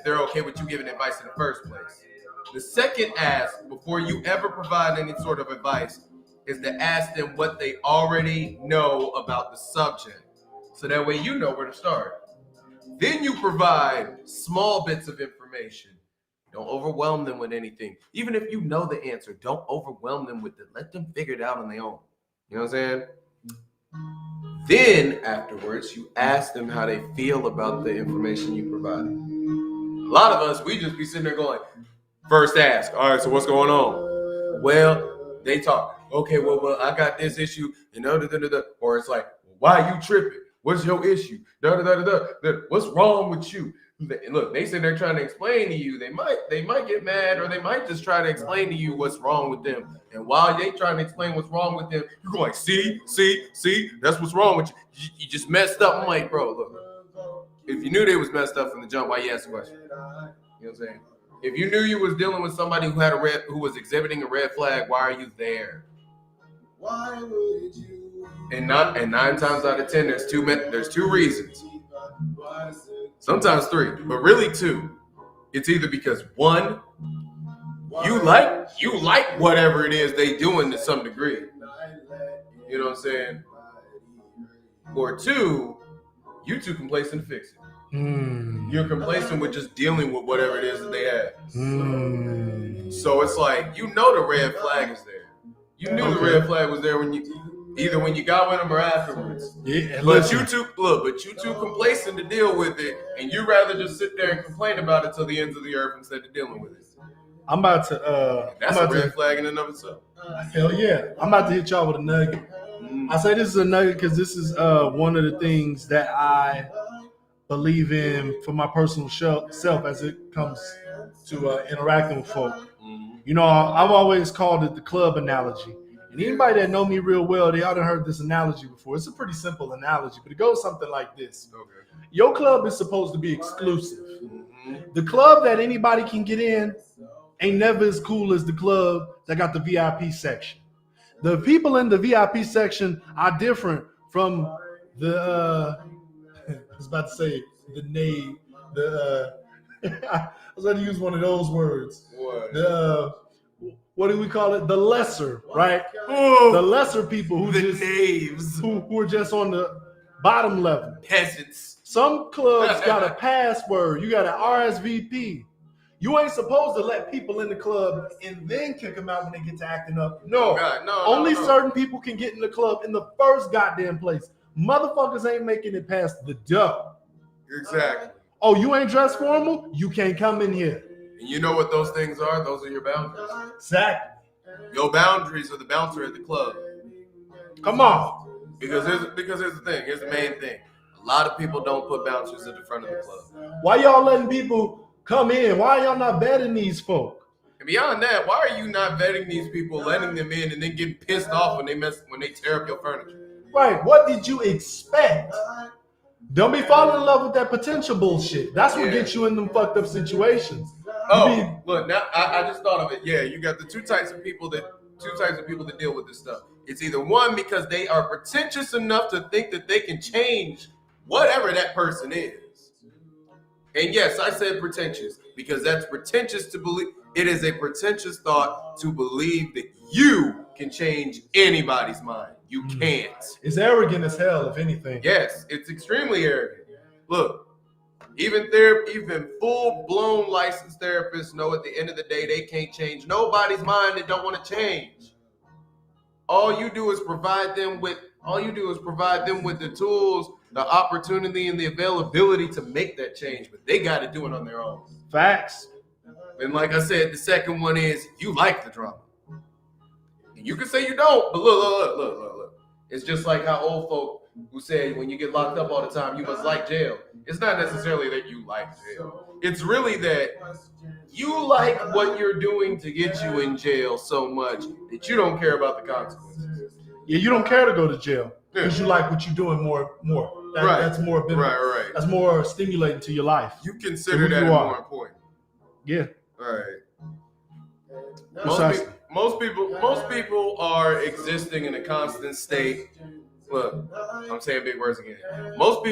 they're okay with you giving advice in the first place. The second ask, before you ever provide any sort of advice, is to ask them what they already know about the subject. So that way you know where to start. Then you provide small bits of information. Don't overwhelm them with anything. Even if you know the answer, don't overwhelm them with it. Let them figure it out on their own. You know what I'm saying? Then afterwards, you ask them how they feel about the information you provided. A lot of us, we just be sitting there going, first ask, all right, so what's going on? Well, they talk, okay, well, I got this issue, and or it's like, why you tripping? What's your issue? What's wrong with you? Look, they sit there trying to explain to you. They might get mad, or they might just try to explain to you what's wrong with them. And while they trying to explain what's wrong with them, you're going, see, that's what's wrong with you. You just messed up. I'm like, bro, look, if you knew they was messed up from the jump, why you ask the question? You know what I'm saying? If you knew you was dealing with somebody who was exhibiting a red flag, why are you there? Why would you? And 9 times out of 10, there's two reasons. Sometimes 3, but really 2. It's either because 1, you like whatever it is they doing to some degree. You know what I'm saying? Or 2, you too complacent to fix it. You're complacent with just dealing with whatever it is that they have. So it's like, you know the red flag is there. You knew the red flag was there when you got with them or afterwards. Yeah, but you too complacent to deal with it, and you rather just sit there and complain about it till the ends of the earth instead of dealing with it.
I'm about to.
That's a red flag in and of itself.
Hell yeah! I'm about to hit y'all with a nugget. I say this is a nugget because this is one of the things that I believe in for my personal self as it comes to interacting with folk. You know, I've always called it the club analogy. And anybody that know me real well, they ought to heard this analogy before. It's a pretty simple analogy, but it goes something like this. Okay. Your club is supposed to be exclusive. The club that anybody can get in ain't never as cool as the club that got the VIP section. The people in the VIP section are different from the, I was about to say the knave, I was going to use one of those words. What? What do we call it? The lesser, right? The lesser people who knaves who are just on the bottom level.
Peasants.
Some clubs got a password. You got an RSVP. You ain't supposed to let people in the club and then kick them out when they get to acting up. No. Only certain people can get in the club in the first goddamn place. Motherfuckers ain't making it past the door.
Exactly.
Oh, you ain't dressed formal? You can't come in here.
And you know what those things are? Those are your boundaries.
Exactly.
Your boundaries are the bouncer at the club.
Come on.
Because here's the thing. Here's the main thing. A lot of people don't put bouncers at the front of the club.
Why y'all letting people come in? Why y'all not vetting these folk?
And beyond that, why are you not vetting these people, letting them in, and then getting pissed off when they tear up your furniture?
Right. What did you expect? Don't be falling in love with that potential bullshit. That's what
Yeah.
gets you in them fucked up situations.
Oh, look, now I just thought of it. Yeah, you got the two types of people that deal with this stuff. It's either one because they are pretentious enough to think that they can change whatever that person is. And yes, I said pretentious because that's pretentious to believe. It is a pretentious thought to believe that you can change anybody's mind. You can't.
It's arrogant as hell, if anything.
Yes, it's extremely arrogant. Look, even full-blown licensed therapists know at the end of the day they can't change nobody's mind that don't want to change. All you do is provide them with the tools, the opportunity, and the availability to make that change, but they got to do it on their own.
Facts.
And like I said, the second one is you like the drama. And you can say you don't, but look. It's just like how old folk who say when you get locked up all the time, you must like jail. It's not necessarily that you like jail. It's really that you like what you're doing to get you in jail so much that you don't care about the consequences.
Yeah, you don't care to go to jail because you like what you're doing more.
Right.
That's more benefit.
Right.
That's more stimulating to your life.
You consider that more important.
Yeah.
All right.
Precisely.
Most people are existing in a constant state. Look, I'm saying big words again. Most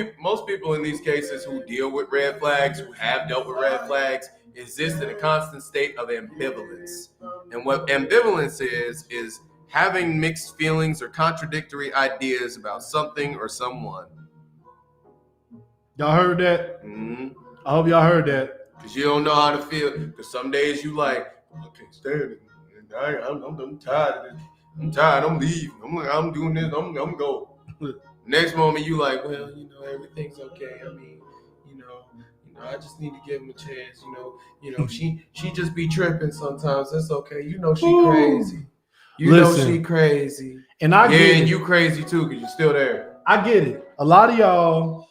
people in these cases who deal with red flags, who have dealt with red flags, exist in a constant state of ambivalence. And what ambivalence is having mixed feelings or contradictory ideas about something or someone.
Y'all heard that?
Mm-hmm.
I hope y'all heard that.
Because you don't know how to feel. Because some days you like, I can't stand it. I'm tired of this. I'm tired. I'm leaving. I'm doing this. I'm going. Next moment you like, well, everything's okay. I mean, I just need to give him a chance. She just be tripping sometimes. That's okay. She crazy. She crazy.
And I get it.
And you crazy too because you're still there.
I get it. A lot of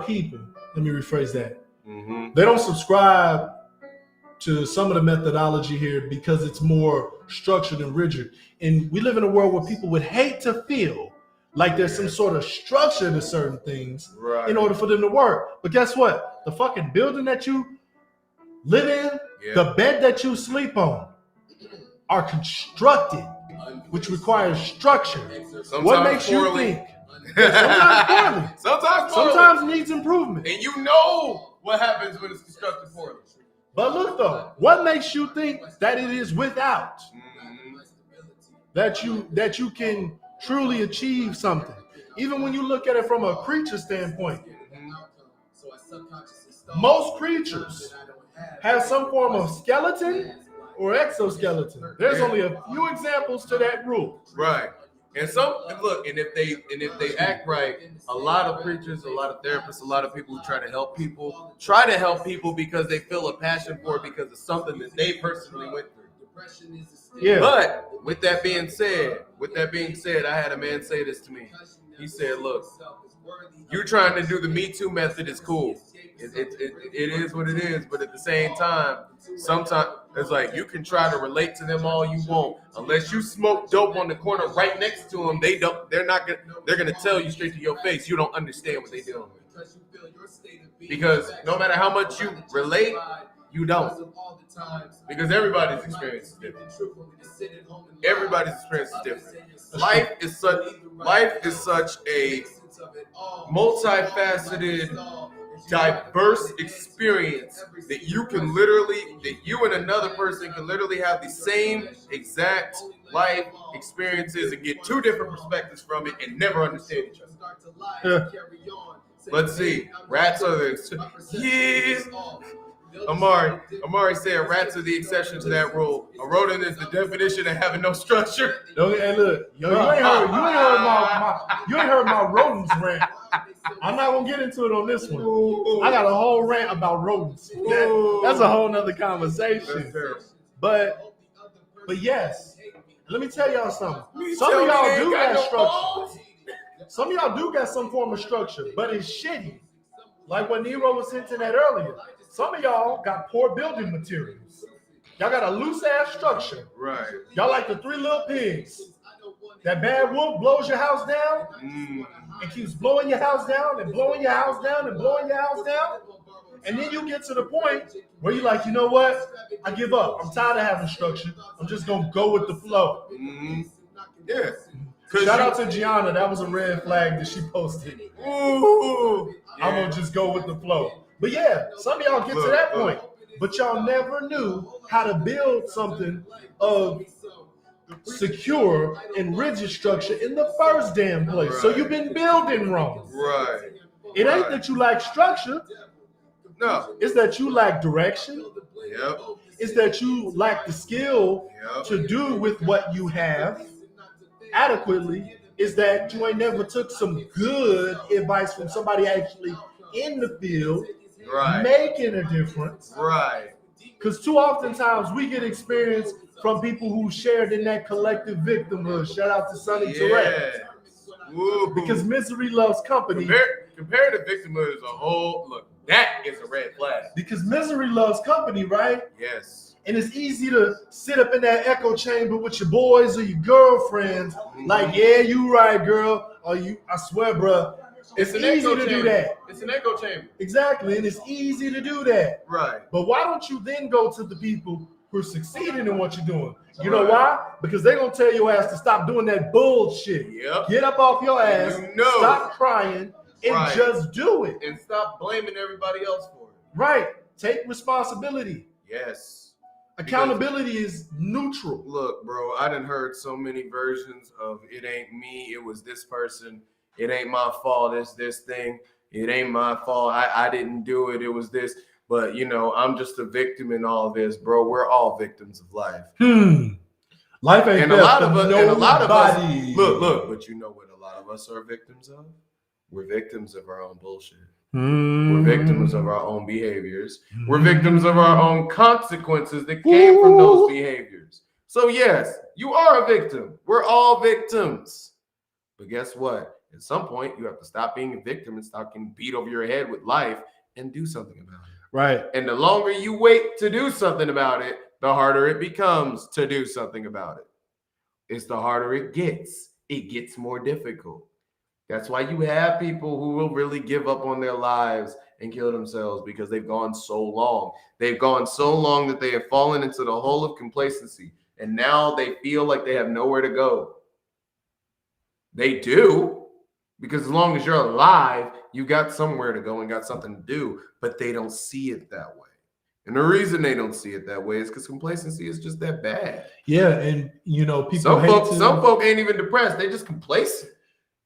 people, let me rephrase that.
Mm-hmm.
They don't subscribe to some of the methodology here because it's more structured and rigid. And we live in a world where people would hate to feel like there's some sort of structure to certain things in order for them to work. But guess what? The fucking building that you live in, the bed that you sleep on, are constructed, which requires structure.
Sometimes
what makes
poorly.
You think? Sometimes poorly. Sometimes needs improvement.
And you know what happens when it's constructed poorly.
But look though, what makes you think that it is without? That you can truly achieve something? Even when you look at it from a creature standpoint. Most creatures have some form of skeleton or exoskeleton. There's only a few examples to that rule.
Right. And if they act right, a lot of preachers, a lot of therapists, a lot of people who try to help people because they feel a passion for it because of something that they personally went through.
Yeah.
But with that being said, I had a man say this to me. He said, "Look, you trying to do the Me Too method is cool. It is what it is, but at the same time, sometimes it's like you can try to relate to them all you want. Unless you smoke dope on the corner right next to them, they're gonna tell you straight to your face you don't understand what they're dealing with. Because no matter how much you relate, you don't. Because everybody's experience is different. Everybody's experience is different. Life is such a multifaceted, diverse experience that you and another person can literally have the same exact life experiences and get two different perspectives from it and never understand each other. Let's see. Rats are Amari said rats are the exception to that rule. A rodent is the definition of having no structure.
Hey, look, you ain't heard my rodents rant. I'm not gonna get into it on this one. I got a whole rant about rodents. That's a whole nother conversation. But yes, let me tell y'all something. Some of y'all do got structure. Some of y'all do got some form of structure, but it's shitty. Like what NeRo was hinting at earlier. Some of y'all got poor building materials. Y'all got a loose ass structure.
Right.
Y'all like the Three Little Pigs. That bad wolf blows your house down and keeps blowing your house down and blowing your house down and blowing your house down. And then you get to the point where you're like, you know what? I give up. I'm tired of having structure. I'm just going to go with the flow.
Yeah.
Shout out to Gianna. That was a red flag that she posted. Ooh. I'm going to just go with the flow. But yeah, some of y'all get to that point. But y'all never knew how to build something of secure and rigid structure in the first damn place. Right. So you've been building wrong.
Right.
It ain't that you lack structure.
No.
It's that you lack direction.
Yep.
It's that you lack the skill to do with what you have adequately. Is that you ain't never took some good advice from somebody actually in the field, making a difference.
Right.
Because too oftentimes we get experience from people who shared in that collective victimhood. Shout out to Sonny Tourette. Because misery loves company.
Comparative victimhood is a whole look. That is a red flag.
Because misery loves company, right?
Yes.
And it's easy to sit up in that echo chamber with your boys or your girlfriends. Like, yeah, you right, girl. Or I swear, bro. It's easy to do that.
It's an echo chamber.
Exactly. And it's easy to do that.
Right.
But why don't you then go to the people who are succeeding in what you're doing? You know why? Because they're going to tell your ass to stop doing that bullshit.
Yep.
Get up off your ass. Stop crying. And just do it.
And stop blaming everybody else for it.
Right. Take responsibility.
Yes.
Accountability is neutral.
Look, bro, I done heard so many versions of it ain't me, it was this person. It ain't my fault, it's this thing. It ain't my fault. I didn't do it. It was this. But, you know, I'm just a victim in all this, bro. We're all victims of life.
Life ain't
and a lot of us, look, but you know what a lot of us are victims of? We're victims of our own bullshit. We're victims of our own behaviors. We're victims of our own consequences that came from those behaviors. So yes, you are a victim. We're all victims. But guess what? At some point, you have to stop being a victim and stop getting beat over your head with life and do something about it.
Right.
And the longer you wait to do something about it, the harder it becomes to do something about it. It's the harder it gets. It gets more difficult. That's why you have people who will really give up on their lives and kill themselves because they've gone so long. They've gone so long that they have fallen into the hole of complacency. And now they feel like they have nowhere to go. They do, because as long as you're alive, you got somewhere to go and got something to do, but they don't see it that way. And the reason they don't see it that way is because complacency is just that bad.
Yeah, and you know, people
some folk ain't even depressed. They just complacent.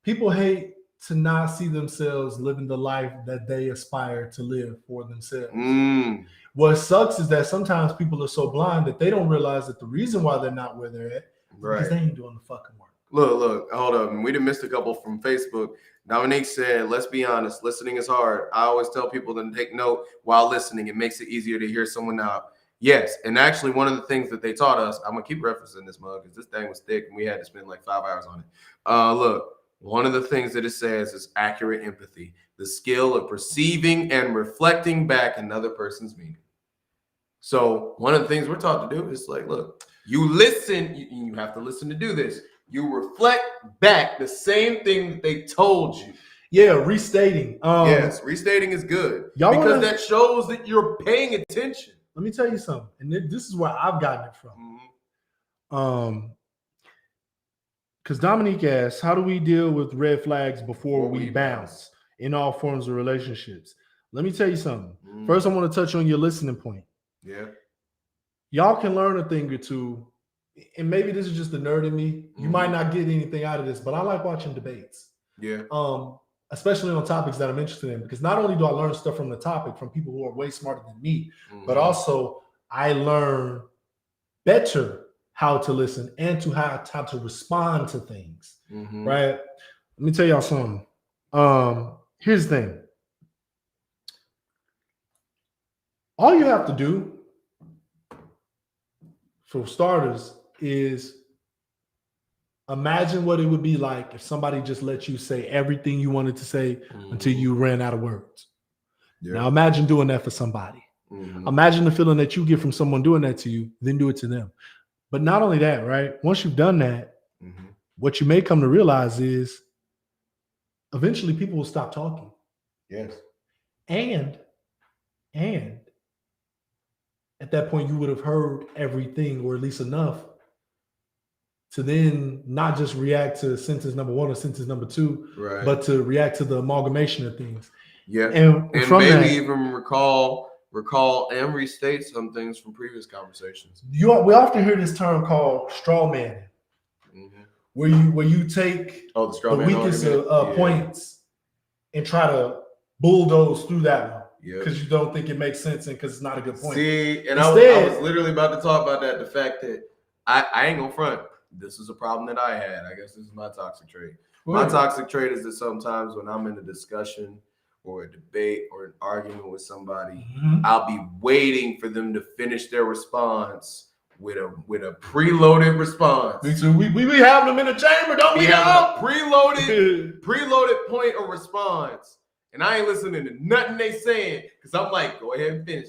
People hate to not see themselves living the life that they aspire to live for themselves. What sucks is that sometimes people are so blind that they don't realize that the reason why they're not where they're at is because they ain't doing the fucking work.
Look, hold up. We done missed a couple from Facebook. Dominique said, let's be honest, listening is hard. I always tell people to take note while listening. It makes it easier to hear someone out. Yes, and actually one of the things that they taught us, I'm going to keep referencing this mug because this thing was thick and we had to spend like 5 hours on it. Look. One of the things that it says is accurate empathy, the skill of perceiving and reflecting back another person's meaning. So one of the things we're taught to do is like, look, you listen, you have to listen to do this. You reflect back the same thing that they told you.
Yeah, restating.
Yes, restating is good because that shows that you're paying attention.
Let me tell you something, and this is where I've gotten it from. Because Dominique asks, how do we deal with red flags before we bounce in all forms of relationships? Let me tell you something. First, I want to touch on your listening point.
Yeah.
Y'all can learn a thing or two, and maybe this is just the nerd in me. You might not get anything out of this, but I like watching debates.
Yeah.
Especially on topics that I'm interested in, because not only do I learn stuff from the topic from people who are way smarter than me, but also I learn better how to listen and to how to respond to things, right? Let me tell y'all something. Here's the thing. All you have to do, for starters, is imagine what it would be like if somebody just let you say everything you wanted to say until you ran out of words. Yeah. Now imagine doing that for somebody. Imagine the feeling that you get from someone doing that to you, then do it to them. But not only that, right? Once you've done that, what you may come to realize is eventually people will stop talking.
Yes.
And at that point, you would have heard everything, or at least enough to then not just react to sentence number 1 or sentence number 2,
Right.
but to react to the amalgamation of things.
Yeah.
And
And
from
maybe
that,
even recall and restate some things from previous conversations.
we often hear this term called straw manning, where you take
the straw
the
man
weakest
argument.
points and try to bulldoze through that one because
Yeah.
you don't think it makes sense and because it's not a good point.
See, and
Instead,
I was literally about to talk about that. The fact that I ain't gonna front. This is a problem that I had. I guess this is my toxic trait. My toxic trait is that sometimes when I'm in a discussion or a debate or an argument with somebody, I'll be waiting for them to finish their response with a preloaded response.
Me too. We be having them in the chamber, don't we?
Have a preloaded point of response. And I ain't listening to nothing they saying because I'm like, go ahead and finish.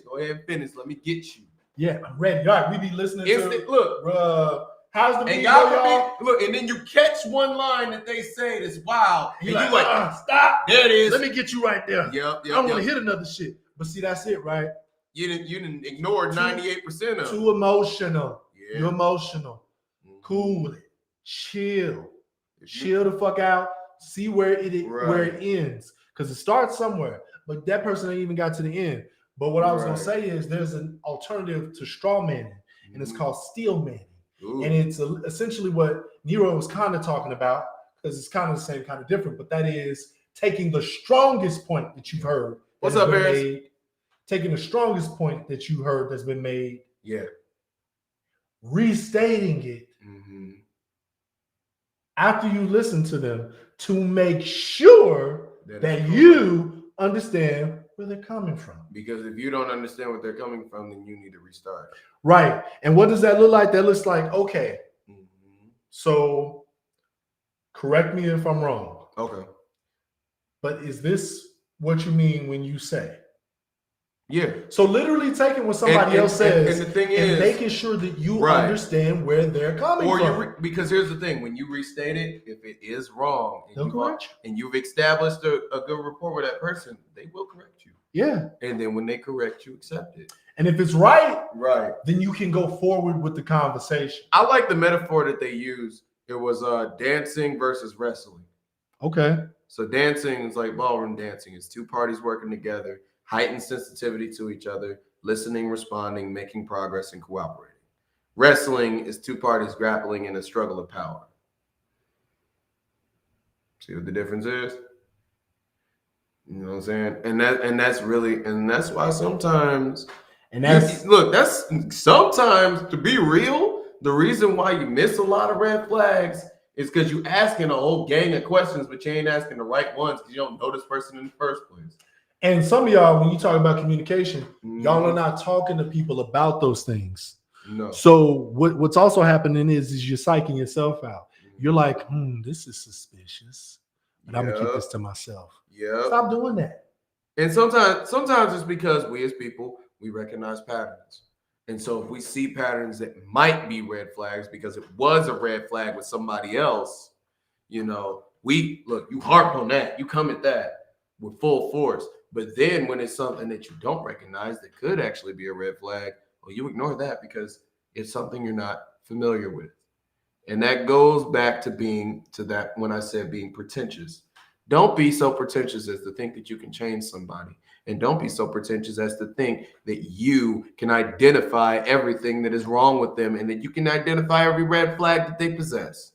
Let me get you.
Yeah, I'm ready. All right, we be listening to how's the
and
y'all?
Look, and then you catch one line that they say that's wild. And you like,
stop.
There it is.
Let me get you right there.
Yep.
I don't want to hit another shit. But see, that's it, right?
You didn't ignore 98% of it.
Too emotional.
Yeah.
You're emotional. Cool it. Chill the fuck out. See where it ends. Because it starts somewhere. But that person ain't even got to the end. But what I was going to say is there's an alternative to straw manning. And it's called steel manning.
Ooh.
And it's essentially what NeRo was kind of talking about, because it's kind of the same, kind of different, but that is taking the strongest point that you've heard.
What's up,
Harris? Taking the strongest point that you heard that's been made.
Yeah.
Restating it after you listen to them to make sure that you understand where they're coming from.
Because if you don't understand where they're coming from, then you need to restart.
Right. And what does that look like? That looks like, okay, so correct me if I'm wrong.
Okay.
But is this what you mean when you say?
Yeah.
So literally taking what somebody else says
and the thing is,
making sure that you understand where they're coming from.
Because here's the thing, when you restate it, if it is wrong and you've established a good rapport with that person, they will correct you.
Yeah.
And then when they correct you, accept it.
And if it's right,
then
you can go forward with the conversation.
I like the metaphor that they use. It was dancing versus wrestling.
Okay.
So dancing is like ballroom dancing. It's two parties working together, heightened sensitivity to each other, listening, responding, making progress, and cooperating. Wrestling is two parties grappling in a struggle of power. See what the difference is? You know what I'm saying? And that's why sometimes, sometimes, to be real, the reason why you miss a lot of red flags is because you asking a whole gang of questions, but you ain't asking the right ones because you don't know this person in the first place.
And some of y'all, when you talk about communication, y'all are not talking to people about those things.
No.
So what's also happening is you're psyching yourself out. You're like, this is suspicious, but I'm gonna keep this to myself.
Yeah.
Stop doing that.
And sometimes it's because we as people, we recognize patterns. And so if we see patterns that might be red flags because it was a red flag with somebody else, you harp on that, you come at that with full force. But then when it's something that you don't recognize that could actually be a red flag, well, you ignore that because it's something you're not familiar with. And that goes back to when I said being pretentious. Don't be so pretentious as to think that you can change somebody. And don't be so pretentious as to think that you can identify everything that is wrong with them and that you can identify every red flag that they possess.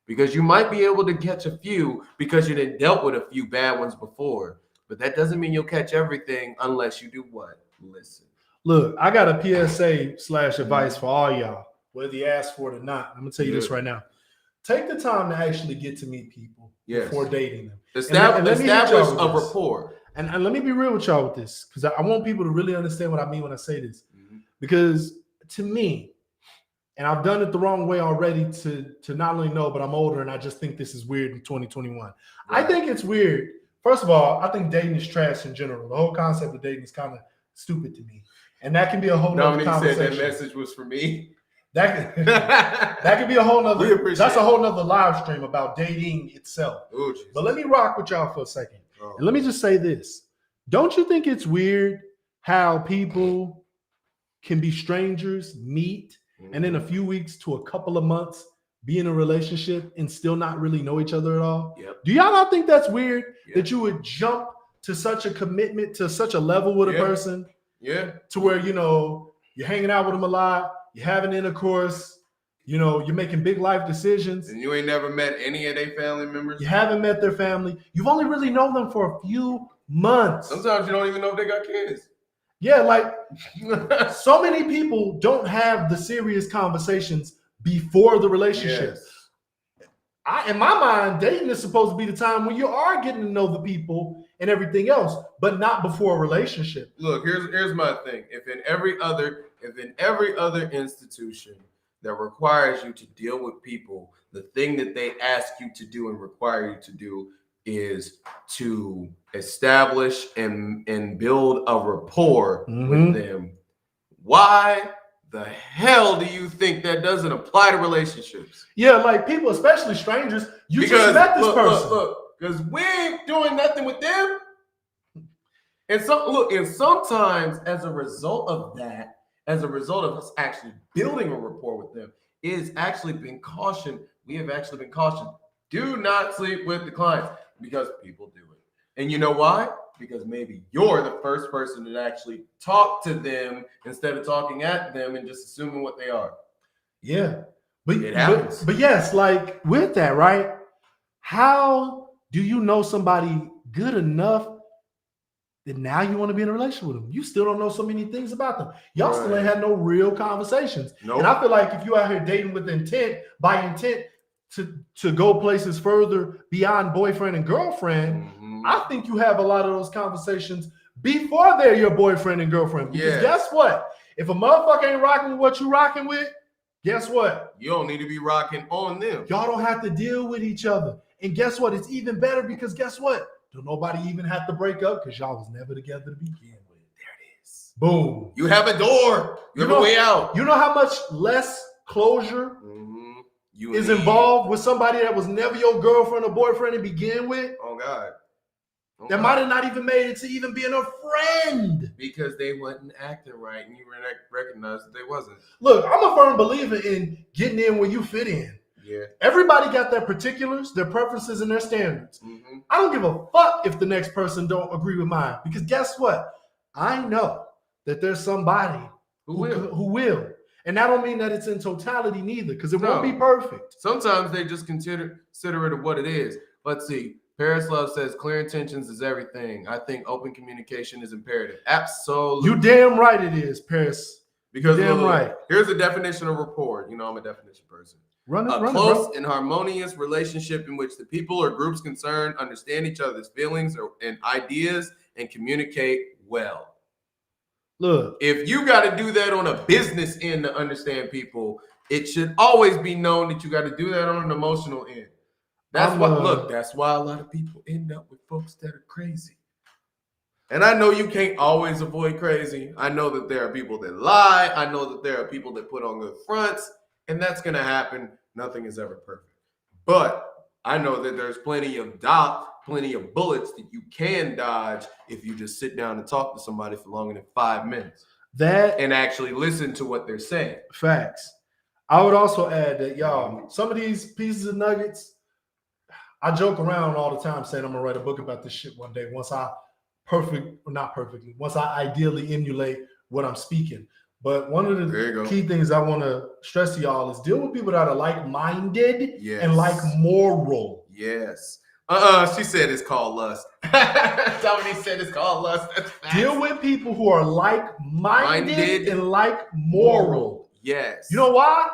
Because you might be able to catch a few because you done dealt with a few bad ones before. But that doesn't mean you'll catch everything unless you do what? Listen.
Look, I got a PSA/advice for all y'all, whether you ask for it or not. I'm going to tell you this right now. Take the time to actually get to meet people before dating them.
Establish a rapport.
And let me be real with y'all with this, because I want people to really understand what I mean when I say this. Because to me, and I've done it the wrong way already to not only know, but I'm older and I just think this is weird in 2021. Right. I think it's weird. First of all, I think dating is trash in general. The whole concept of dating is kind of stupid to me. And that can be a whole nother conversation.
Said that message was for me.
That could be a whole
We
nother.
appreciate
That's a
it.
whole nother live stream about dating itself.
Ooh, Jesus.
But let me rock with y'all for a second.
Oh.
And let me just say this. Don't you think it's weird how people can be strangers, meet, and in a few weeks to a couple of months be in a relationship and still not really know each other at all?
Yep.
Do y'all not think that's weird
Yeah.
that you would jump to such a commitment to such a level with a
Yeah.
person
Yeah.
to where, you know, you're hanging out with them a lot, you're having intercourse, you know, you're making big life decisions.
And you ain't never met any of their family members?
You haven't met their family. You've only really known them for a few months.
Sometimes you don't even know if they got kids.
Yeah, like so many people don't have the serious conversations before the relationship.
Yes.
In my mind, dating is supposed to be the time when you are getting to know the people and everything else, but not before a relationship.
Look, here's my thing. If in every other institution that requires you to deal with people, the thing that they ask you to do and require you to do is to establish and build a rapport with them. Why the hell do you think that doesn't apply to relationships?
Yeah, like people, especially strangers, you
Because
just met this person.
Look, because we ain't doing nothing with them. And sometimes as a result of that, as a result of us actually building a rapport with them, we have actually been cautioned, do not sleep with the clients, because people do it. And you know why? Because maybe you're the first person to actually talk to them instead of talking at them and just assuming what they are.
Yeah. But
It happens.
But yes, like with that, right? How do you know somebody good enough that now you want to be in a relationship with them? You still don't know so many things about them. Y'all still ain't had no real conversations.
Nope.
And I feel like if you out here dating with intent, by intent to go places further beyond boyfriend and girlfriend, I think you have a lot of those conversations before they're your boyfriend and girlfriend. Because guess what? If a motherfucker ain't rocking with what you rocking with, guess what?
You don't need to be rocking on them.
Y'all don't have to deal with each other. And guess what? It's even better because guess what? Don't nobody even have to break up because y'all was never together to begin with.
There it is.
Boom.
You have a door. You have a way out.
You know how much less closure is involved with somebody that was never your girlfriend or boyfriend to begin with?
Oh, God.
That might have not even made it to even being a friend.
Because they wasn't acting right and you recognized that they wasn't.
Look, I'm a firm believer in getting in where you fit in.
Yeah.
Everybody got their particulars, their preferences, and their standards. I don't give a fuck if the next person don't agree with mine. Because guess what? I know that there's somebody who will. And that don't mean that it's in totality neither, because it won't be perfect.
Sometimes they just consider it what it is. Let's see. Paris Love says clear intentions is everything. I think open communication is imperative. Absolutely.
You damn right it is, Paris.
Because
damn right.
Here's a definition of rapport. You know I'm a definition person. A close and harmonious relationship in which the people or groups concerned understand each other's feelings and ideas and communicate well.
Look,
if you got to do that on a business end to understand people, it should always be known that you got to do that on an emotional end. That's why a lot of people end up with folks that are crazy. And I know you can't always avoid crazy. I know that there are people that lie. I know that there are people that put on good fronts, and that's going to happen. Nothing is ever perfect. But I know that there's plenty of bullets that you can dodge if you just sit down and talk to somebody for longer than 5 minutes. And actually listen to what they're saying.
Facts. I would also add that, y'all, some of these pieces of nuggets, I joke around all the time saying I'm going to write a book about this shit one day once I ideally emulate what I'm speaking. But one of the key things I want to stress to y'all is deal with people that are like-minded and like-moral.
Yes. She said it's called lust. Somebody said it's called lust.
Deal with people who are like-minded and like-moral.
Yes.
You know why?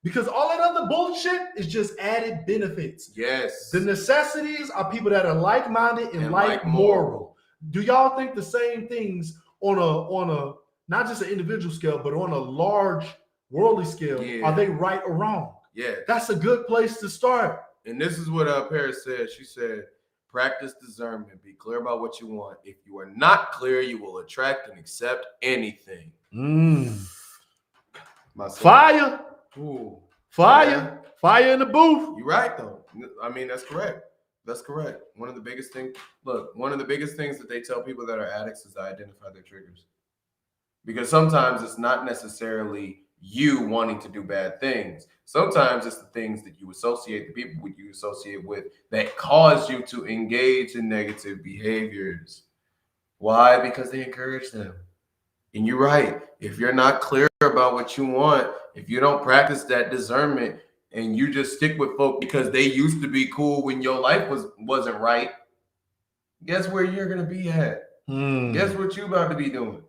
Because all that other bullshit is just added benefits.
Yes.
The necessities are people that are like-minded and like-moral. Do y'all think the same things on a not just an individual scale, but on a large worldly scale?
Yeah.
Are they right or wrong?
Yeah.
That's a good place to start.
And this is what Paris said. She said, practice discernment. Be clear about what you want. If you are not clear, you will attract and accept anything.
Fire.
Ooh.
Fire. Fire in the booth.
You're right, though. I mean, that's correct. That's correct. One of the biggest things that they tell people that are addicts is to identify their triggers. Because sometimes it's not necessarily you wanting to do bad things. Sometimes it's the things that you associate, the people you associate with, that cause you to engage in negative behaviors. Why? Because they encourage them. And you're right. If you're not clear about what you want, if you don't practice that discernment, and you just stick with folk because they used to be cool when your life wasn't right, guess where you're gonna be at? Guess what you about to be doing?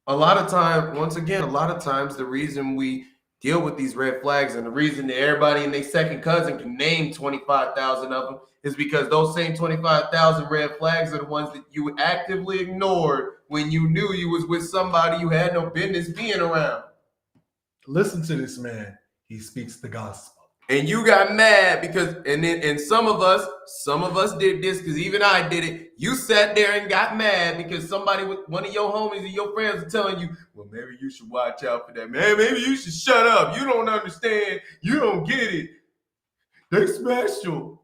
A lot of times, the reason we deal with these red flags and the reason that everybody and their second cousin can name 25,000 of them is because those same 25,000 red flags are the ones that you actively ignored when you knew you was with somebody you had no business being around.
Listen to this man. He speaks the gospel.
And you got mad because, and some of us did this because even I did it. You sat there and got mad because somebody, one of your homies or your friends, are telling you, well, maybe you should watch out for that, man. Maybe you should shut up. You don't understand. You don't get it. They special.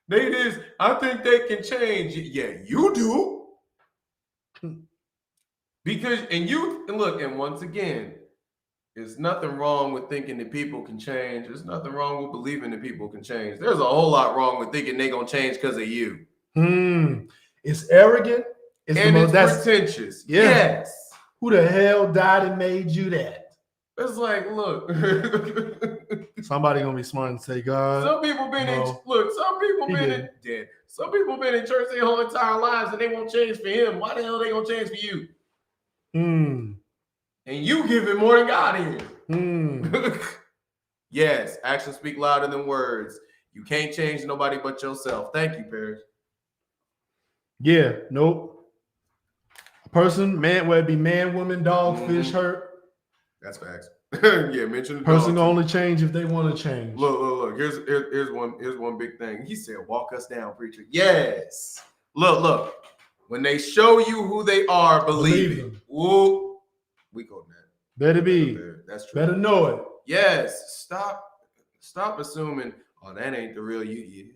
They this. I think they can change. Yeah, you do. Because, and once again, there's nothing wrong with thinking that people can change. There's nothing wrong with believing that people can change. There's a whole lot wrong with thinking they're going to change because of you.
It's arrogant.
It's pretentious.
Yeah.
Yes.
Who the hell died and made you that?
It's like, look.
Somebody going to be smart and say, God.
Some people been in church their whole entire lives and they won't change for him. Why the hell are they going to change for you? And you give it more than God is. Yes, actions speak louder than words. You can't change nobody but yourself. Thank you, Parrish.
Yeah, nope. A person, man, whether it be man, woman, dog, fish, hurt.
That's facts. Yeah, mention the
person gonna only change if they want to change.
Look. Here's one big thing. He said, "Walk us down, preacher." Yes. Look. When they show you who they are, believe it. Whoop. We go there.
Better be.
That's true.
Better know it.
Yes. Stop assuming, oh, that ain't the real you.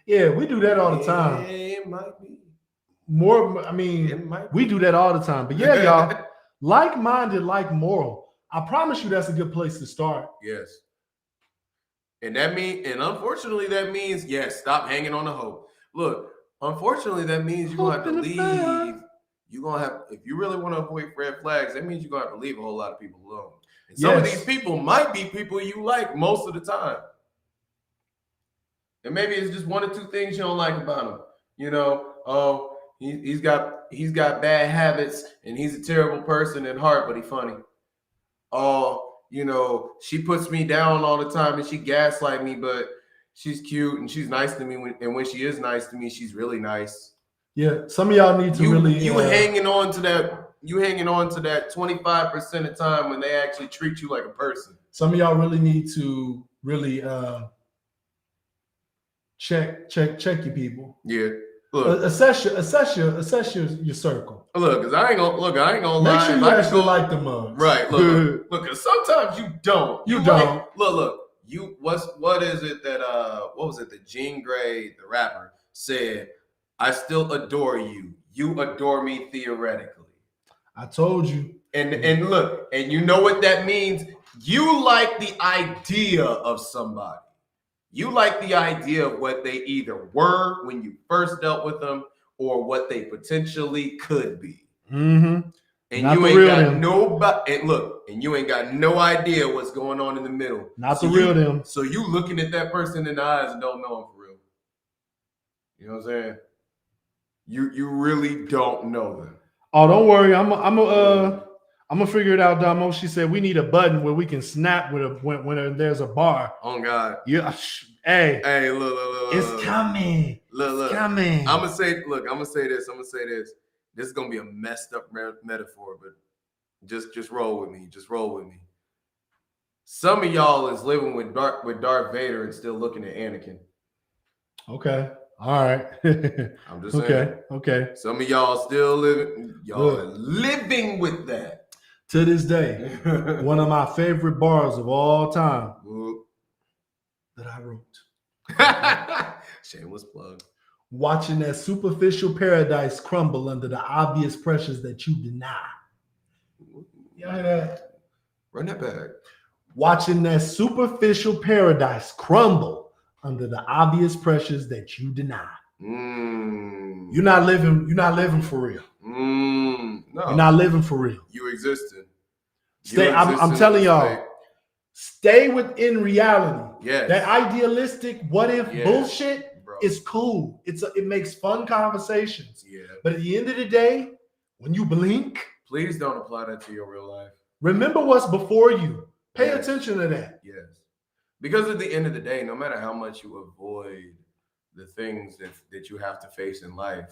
Yeah, we do that all the time.
It might be.
We do that all the time. But yeah, y'all, like-minded, like moral. I promise you that's a good place to start.
Yes. And unfortunately, that means, yes, stop hanging on the hope. Look, unfortunately, that means you're gonna have to leave. If you really want to avoid red flags, that means you're gonna have to leave a whole lot of people alone. And some of these people might be people you like most of the time. And maybe it's just one or two things you don't like about him. You know, oh, he's got bad habits and he's a terrible person at heart, but he's funny. Oh, you know, she puts me down all the time and she gaslights me, but she's cute and she's nice to me. When she is nice to me, she's really nice.
Yeah, some of y'all need to
hanging on to that 25% of time when they actually treat you like a person.
Some of y'all really need to check your people.
Yeah. Look,
assess your circle.
Look, because I ain't gonna lie.
Make sure you actually like the mugs.
Right. Look, because sometimes you don't.
You don't.
Like, look. What is it that what was it that Jean Grey, the rapper, said? I still adore you. You adore me theoretically.
I told you.
And look, and you know what that means? You like the idea of somebody. You like the idea of what they either were when you first dealt with them or what they potentially could be.
Mm-hmm.
And you ain't got nobody. And look, and you ain't got no idea what's going on in the middle.
Not the real them.
So you looking at that person in the eyes and don't know them for real. You know what I'm saying? You really don't know them.
Oh, don't worry. I'm gonna figure it out, Damo. She said we need a button where we can snap when there's a bar.
Oh God.
Yeah. Hey,
look.
It's coming.
Look.
It's coming.
I'm gonna say this. This is gonna be a messed up metaphor, but just roll with me. Just roll with me. Some of y'all is living with Darth Vader and still looking at Anakin.
Okay. All right.
I'm just saying.
Okay.
Some of y'all still living. Y'all are living with that.
To this day, one of my favorite bars of all time that I wrote.
Shameless plug.
Watching that superficial paradise crumble under the obvious pressures that you deny. You hear that?
Run that back.
Watching that superficial paradise crumble under the obvious pressures that you deny. You're not living for real.
No.
You're not living for real.
You existed.
I'm telling y'all, stay within reality.
Yes.
That idealistic what if bullshit
bro.
is cool. It makes fun conversations.
Yeah.
But at the end of the day, when you blink,
please don't apply that to your real life.
Remember what's before you. Pay attention to that.
Yes. Because at the end of the day, no matter how much you avoid the things that you have to face in life,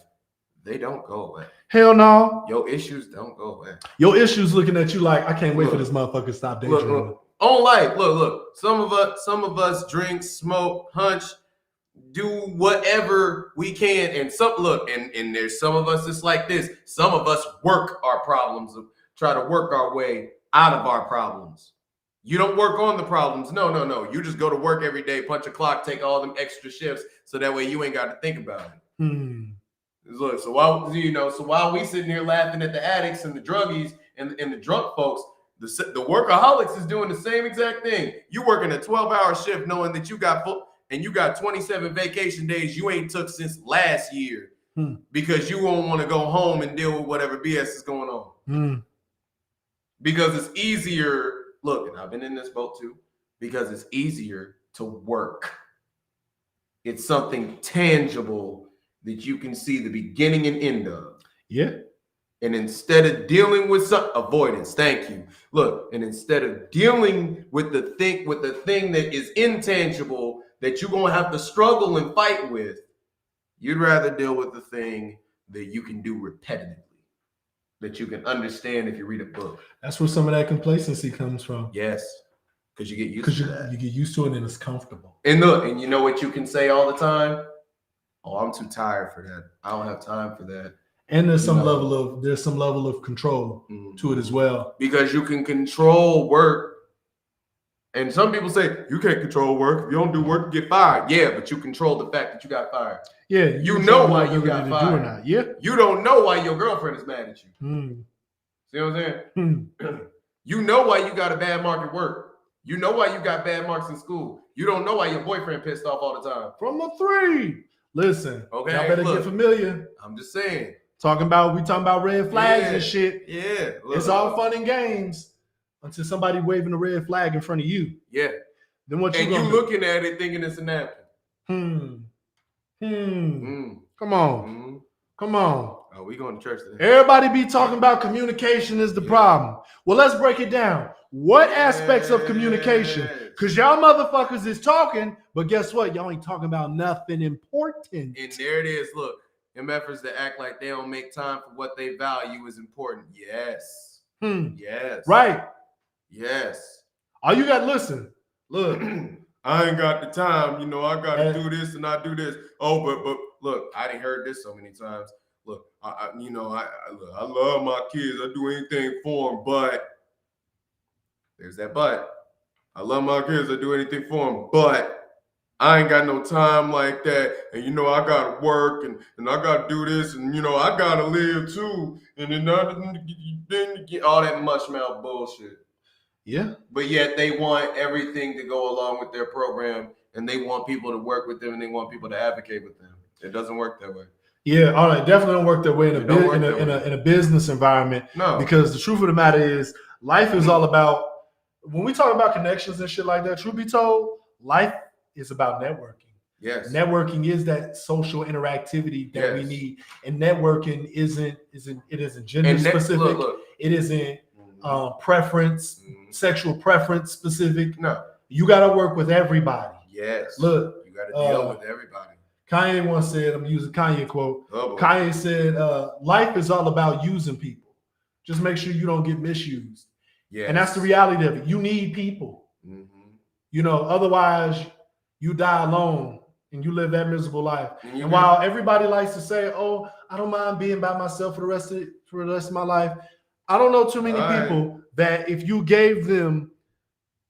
they don't go away.
Hell no.
Your issues don't go away.
Your issues looking at you like, I can't wait for this motherfucker to stop daydreaming.
Look. On life, look. Some of us drink, smoke, hunch, do whatever we can, and and there's some of us that's like this. Some of us work our problems, try to work our way out of our problems. You don't work on the problems. No. You just go to work every day, punch a clock, take all them extra shifts, so that way you ain't got to think about it. Look, so while we sitting here laughing at the addicts and the druggies and the drunk folks, the workaholics is doing the same exact thing. You working a 12-hour shift knowing that you got 27 vacation days you ain't took since last year because you won't want to go home and deal with whatever BS is going on. Because it's easier, look, and I've been in this boat too, because it's easier to work. It's something tangible that you can see the beginning and end of. Yeah. And instead of dealing with avoidance, thank you. Look, and instead of dealing with the thing that is intangible that you're gonna have to struggle and fight with, you'd rather deal with the thing that you can do repetitively, that you can understand if you read a book.
That's where some of that complacency comes from.
Yes. Because you get used to that.
You get used to it and it's comfortable.
And look, and you know what you can say all the time? Oh, I'm too tired for that. I don't have time for that.
And there's some level of control to it as well.
Because you can control work. And some people say, you can't control work. If you don't do work, you get fired. Yeah, but you control the fact that you got fired.
Yeah.
You know why you got fired. Or not.
Yeah.
You don't know why your girlfriend is mad at you. See what I'm saying? You know why you got a bad mark at work. You know why you got bad marks in school. You don't know why your boyfriend pissed off all the time.
From the 3. Listen,
okay,
y'all better get familiar.
I'm just saying.
We talking about red flags and shit.
Yeah.
It's all fun and games until somebody waving a red flag in front of you.
Yeah.
Then what you
and you looking at it thinking it's a napkin.
Come on. Come on.
Oh, we going to church today.
Everybody be talking about communication is the problem. Well, let's break it down. What aspects of communication? Because y'all motherfuckers is talking, but guess what? Y'all ain't talking about nothing important.
And there it is. Look, them efforts to act like they don't make time for what they value is important. Yes. Yes.
Right.
Yes.
All you got to listen. Look.
I ain't got the time. I got to do this and I do this. Oh, but look, I done heard this so many times. Look, I love my kids. I do anything for them, but there's that but. I love my kids. I do anything for them, but I ain't got no time like that. And I gotta work and I gotta do this and I gotta live too. And then all that mush mouth bullshit.
Yeah.
But yet they want everything to go along with their program, and they want people to work with them, and they want people to advocate with them. It doesn't work that way.
Yeah, all right. Definitely don't work that way in a business environment.
No.
Because the truth of the matter is, life is all about, when we talk about connections and shit like that, truth be told, life is about networking.
Yes.
Networking is that social interactivity that we need. And networking isn't gender specific.
Look.
It isn't preference, sexual preference specific.
No.
You got to work with everybody.
Yes.
Look.
You got to deal with everybody.
Kanye once said, I'm using Kanye quote.
Oh,
Kanye said, life is all about using people. Just make sure you don't get misused.
Yeah.
And that's the reality of it. You need people. Otherwise you die alone and you live that miserable life. And while everybody likes to say, oh, I don't mind being by myself for the rest of my life, I don't know too many people that if you gave them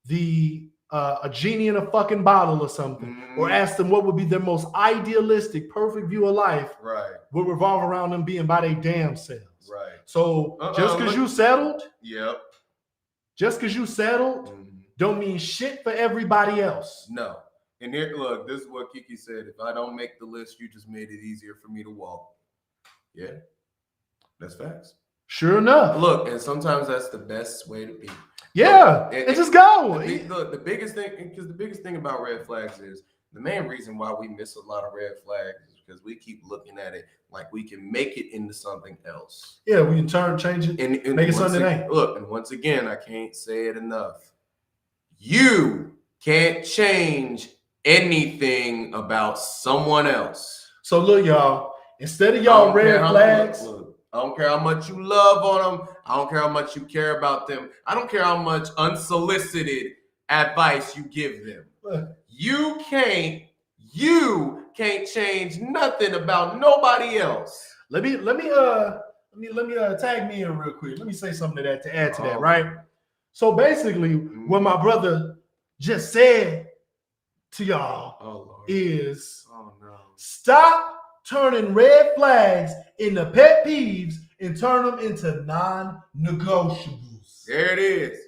a genie in a fucking bottle or something, or asked them what would be their most idealistic, perfect view of life,
right,
would revolve around them being by their damn selves.
right.
So just because you settled,
yep.
Just because you settled, don't mean shit for everybody else.
No. And here, look, this is what Kiki said. If I don't make the list, you just made it easier for me to walk. Yeah, that's facts.
Sure enough.
Look, and sometimes that's the best way to be.
Yeah, look, and just go.
The biggest thing about red flags is the main reason why we miss a lot of red flags is because we keep looking at it like we can make it into something else.
Yeah, we can change it, and make it something that ain't.
Look, and once again, I can't say it enough. You can't change anything about someone else.
So look, y'all, instead of y'all red flags,
look, I don't care how much you love on them. I don't care how much you care about them. I don't care how much unsolicited advice you give them.
Look,
you can't change nothing about nobody else.
Let me tag me in real quick. Let me say something to add to that, right? So basically, what my brother just said to y'all is stop turning red flags into pet peeves and turn them into non-negotiables.
There it is.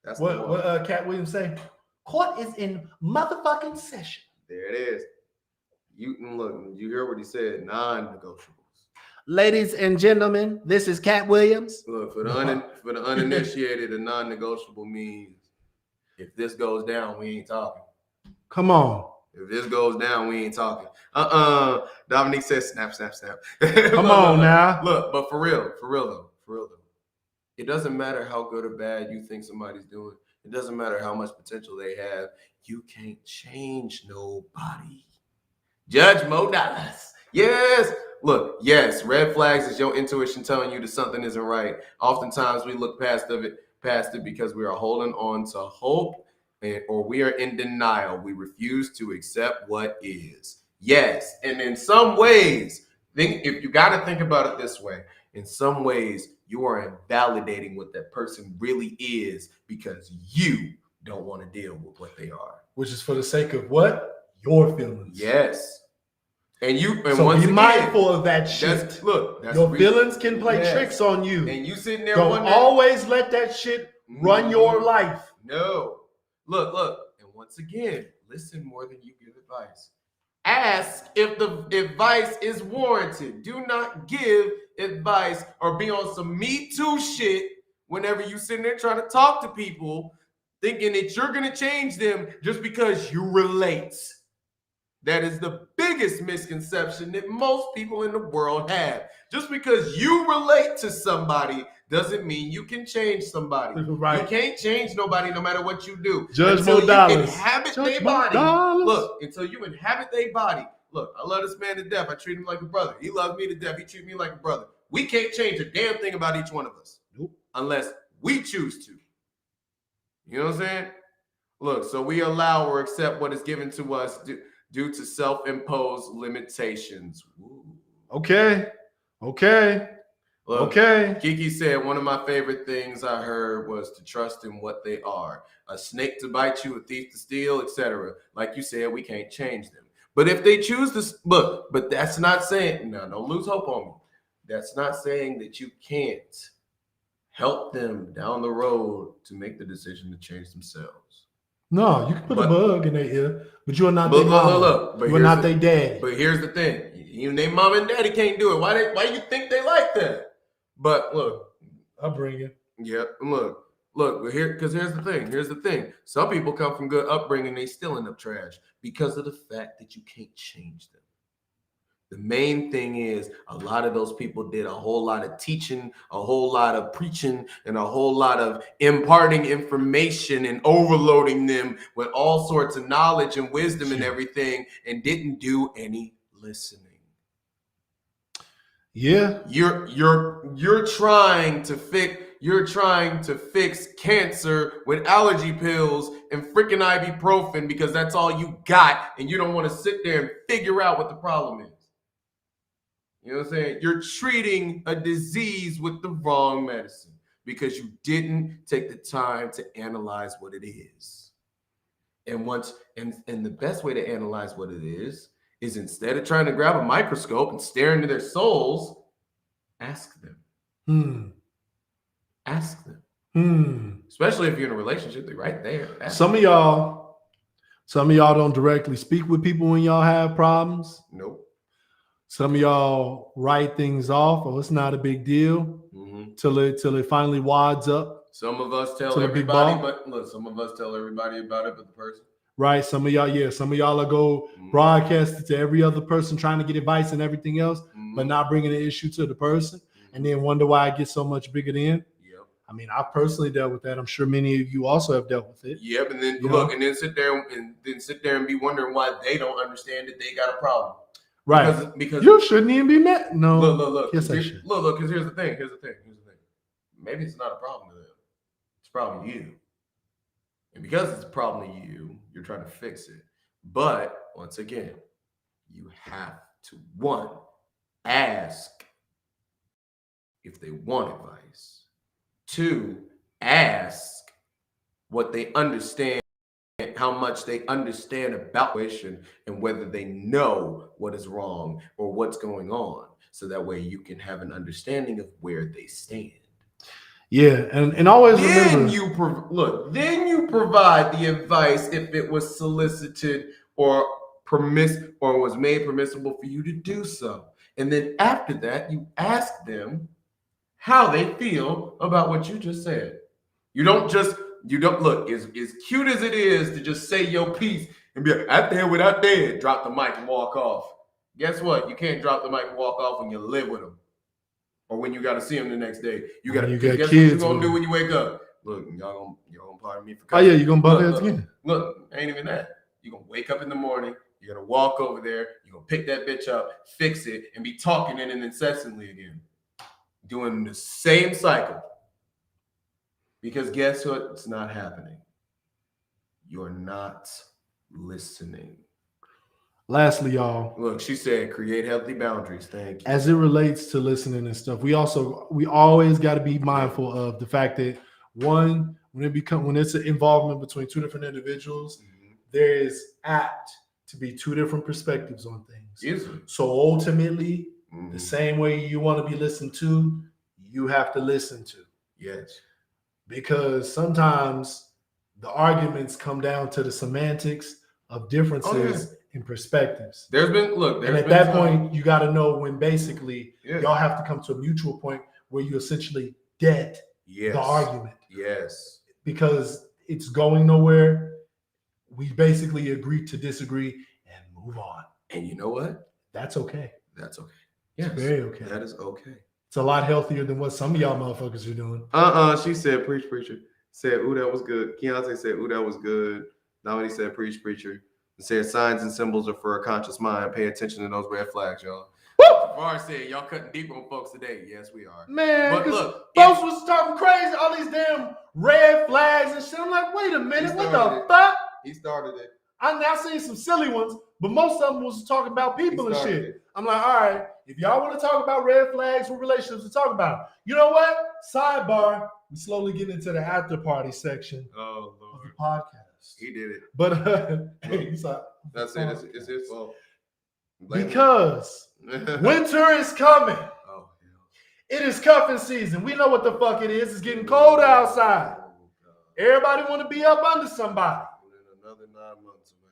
That's
what Cat Williams say. Court is in motherfucking session.
There it is. You hear what he said, non-negotiables.
Ladies and gentlemen, this is Cat Williams.
Look, for the uninitiated, a non-negotiable means if this goes down, we ain't talking.
Come on.
If this goes down, we ain't talking. Dominique says snap.
Come on now.
Look, but for real though. It doesn't matter how good or bad you think somebody's doing. It doesn't matter how much potential they have. You can't change nobody. Judge Mo Dallas. Yes. Look, yes, red flags is your intuition telling you that something isn't right. Oftentimes we look past it because we are holding on to hope or we are in denial. We refuse to accept what is. Yes. And in some ways, if you got to think about it this way, in some ways, you are invalidating what that person really is because you don't want to deal with what they are.
Which is for the sake of what? Your feelings.
Yes. And
so once be mindful of that shit. Your feelings can play tricks on you.
And you sitting there
don't always let that shit run your life.
No. Look. And once again, listen more than you give advice. Ask if the advice is warranted. Do not give advice or be on some Me Too shit whenever you sitting there trying to talk to people thinking that you're going to change them just because you relate. That is the biggest misconception that most people in the world have. Just because you relate to somebody doesn't mean you can change somebody.
Right.
You can't change nobody no matter what you do.
Judge Mo Dallas.
Inhabit their body. Look, until you inhabit their body. Look, I love this man to death. I treat him like a brother. He loves me to death. He treats me like a brother. We can't change a damn thing about each one of us.
Nope.
Unless we choose to. You know what I'm saying? Look, so we allow or accept what is given to us due to self-imposed limitations. Ooh.
Okay.
Look, Kiki said, one of my favorite things I heard was to trust in what they are. A snake to bite you, a thief to steal, etc. Like you said, we can't change them. But if they choose to, look, but that's not saying, no, don't lose hope on me. That's not saying that you can't help them down the road to make the decision to change themselves.
No, you can put a bug in their ear, but you are not their mama. You are not their dad.
But here's the thing. Even their mom and daddy can't do it. Why you think they like that? But look.
I'll bring it.
Yeah, look, here's the thing. Some people come from good upbringing, they still end up trash because of the fact that you can't change them. The main thing is a lot of those people did a whole lot of teaching, a whole lot of preaching, and a whole lot of imparting information and overloading them with all sorts of knowledge and wisdom and everything, and didn't do any listening.
Yeah.
You're trying to fix cancer with allergy pills and freaking ibuprofen because that's all you got, and you don't want to sit there and figure out what the problem is. You know what I'm saying? You're treating a disease with the wrong medicine because you didn't take the time to analyze what it is. And the best way to analyze what it is instead of trying to grab a microscope and stare into their souls, ask them. Ask them. Especially if you're in a relationship, they're right there.
Some of y'all don't directly speak with people when y'all have problems.
Nope.
Some of y'all write things off, or it's not a big deal till it finally wads up.
Some of us tell everybody, but look, some of us tell everybody about it, but the person.
Right. Some of y'all will go broadcast it to every other person trying to get advice and everything else, but not bringing the issue to the person, and then wonder why it gets so much bigger then.
Yep.
I mean, I personally dealt with that. I'm sure many of you also have dealt with it.
Yep. And then and then sit there and be wondering why they don't understand that they got a problem.
Right.
Because
you shouldn't even be met. No.
Look.
Yes, I should.
Look, because here's the thing. Maybe it's not a problem to them. It's a problem to you. And because it's a problem to you, you're trying to fix it. But once again, you have to, one, ask if they want advice. Two, ask what they understand, how much they understand about it, and whether they know what is wrong or what's going on. So that way you can have an understanding of where they stand.
Yeah, and always
then
remember.
Then you provide the advice if it was solicited or was made permissible for you to do so. And then after that, you ask them how they feel about what you just said. You don't look as cute as it is to just say your piece and be like, out there without dead, drop the mic and walk off. Guess what? You can't drop the mic and walk off when you live with them. Or when you got to see them the next day. You got
guess
what
kids
you gonna do when you wake up? Look, y'all gonna pardon me for
cussing. Oh yeah, you gonna bump heads again.
Look, ain't even that. You're gonna wake up in the morning, you're gonna walk over there, you're gonna pick that bitch up, fix it, and be talking in it incessantly again. Doing the same cycle. Because guess what? It's not happening. You're not listening.
Lastly, y'all.
Look, she said, create healthy boundaries. Thank you.
As it relates to listening and stuff, we always got to be mindful of the fact that one, when it's an involvement between two different individuals, there is apt to be two different perspectives on things.
Easily.
So ultimately, the same way you want to be listened to, you have to listen to.
Yes.
Because sometimes the arguments come down to the semantics of differences in perspectives.
And
at that point, you got to know when basically y'all have to come to a mutual point where you essentially dead the argument.
Yes.
Because it's going nowhere. We basically agreed to disagree and move on.
And you know what?
That's okay.
That's okay.
Yes. It's very okay.
That is okay.
It's a lot healthier than what some of y'all motherfuckers are doing.
She said, preach, preacher. Said, ooh, that was good. Keontae said, ooh, that was good. Dominique said, preach, preacher. It said, signs and symbols are for a conscious mind. Pay attention to those red flags, y'all. Jafar said, y'all cutting deep on folks today. Yes, we are.
Man, but look, folks was talking crazy, all these damn red flags and shit. I'm like, wait a minute, what the fuck?
He started it.
I now seen some silly ones, but most of them was talking about people and shit. I'm like, all right, if y'all want to talk about red flags for relationships, to talk about it. You know what? Sidebar, we slowly get into the after party section of the podcast.
He did it.
But hey,
that's it. It's his fault.
Because winter is coming.
Oh,
it is cuffing season. We know what the fuck it is. It's getting cold outside. Everybody want to be up under somebody.
In another 9 months, we'll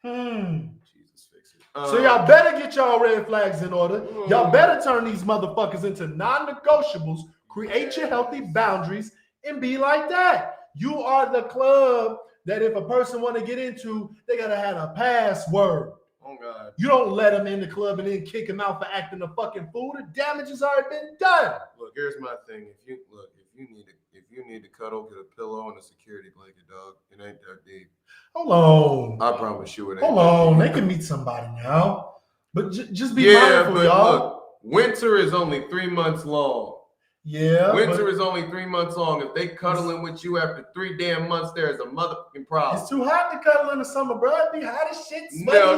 have more clients. Jesus, fix it.
So y'all better get y'all red flags in order. Y'all better turn these motherfuckers into non-negotiables. Create your healthy boundaries and be like that. You are the club that if a person want to get into, they gotta have a password.
Oh God!
You don't let them in the club and then kick them out for acting a fucking fool. The damage has already been done.
Look, here's my thing. If you need to cuddle, get a pillow and a security blanket, dog. It ain't that deep.
Hold on.
I promise you it ain't.
Hold on. They can meet somebody now, but just be mindful, y'all.
Look, winter is only 3 months long.
Yeah.
Winter is only 3 months long. If they cuddling with you after 3 damn months, there is a motherfucking problem.
It's too hot to cuddle in the summer, bro. It'd be hot as shit.
No.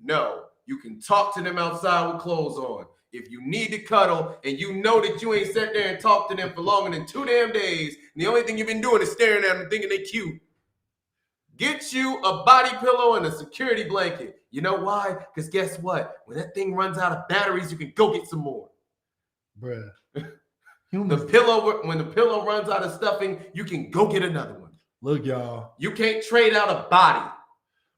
No. You can talk to them outside with clothes on. If you need to cuddle and you know that you ain't sat there and talked to them for longer than 2 damn days, and the only thing you've been doing is staring at them and thinking they cute, get you a body pillow and a security blanket. You know why? Because guess what? When that thing runs out of batteries, you can go get some more.
Bruh.
When the pillow runs out of stuffing, you can go get another one.
Look, y'all.
You can't trade out a body.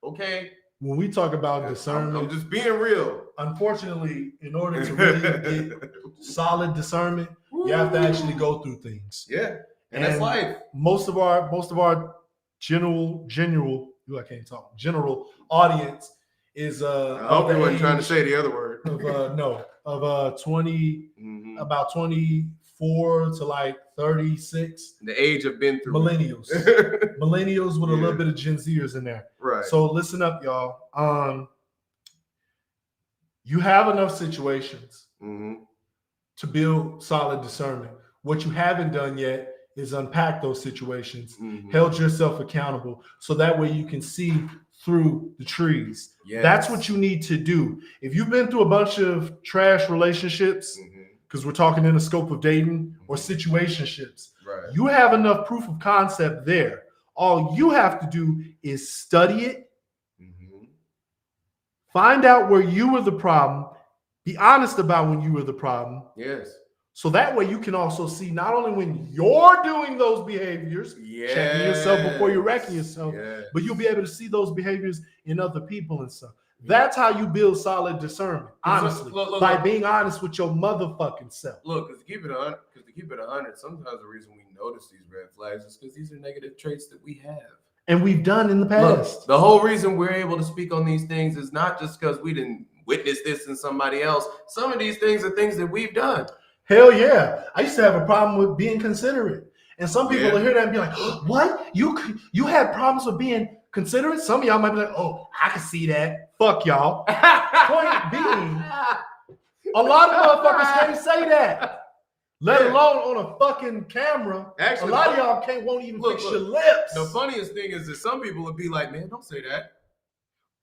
Okay?
When we talk about discernment,
I'm just being real.
Unfortunately, in order to really get solid discernment, you have to actually go through things.
Yeah. And that's life.
Most of our general audience is
I hope you weren't trying to say the other word.
Of 20 about 24 to like 36.
The age of been through
millennials. Millennials with a little bit of Gen Zers in there.
Right.
So listen up, y'all. You have enough situations to build solid discernment. What you haven't done yet is unpack those situations, held yourself accountable, so that way you can see through the trees. Yes. That's what you need to do. If you've been through a bunch of trash relationships, because we're talking in the scope of dating or situationships, right, you have enough proof of concept there. All you have to do is study it, find out where you were the problem, be honest about when you were the problem.
Yes.
So that way you can also see not only when you're doing those behaviors, checking yourself before you're wrecking yourself, but you'll be able to see those behaviors in other people and stuff. That's how you build solid discernment, honestly, by being honest with your motherfucking self.
Look, because to keep it 100, sometimes the reason we notice these red flags is because these are negative traits that we have.
And we've done in the past.
Look, the whole reason we're able to speak on these things is not just because we didn't witness this in somebody else. Some of these things are things that we've done.
Hell yeah. I used to have a problem with being considerate. And some people will hear that and be like, what? You had problems with being considerate? Some of y'all might be like, oh, I can see that. Fuck y'all. Point being, a lot of motherfuckers can't say that. Let alone on a fucking camera. Actually, a lot of y'all won't even fix your lips.
The funniest thing is that some people would be like, man, don't say that.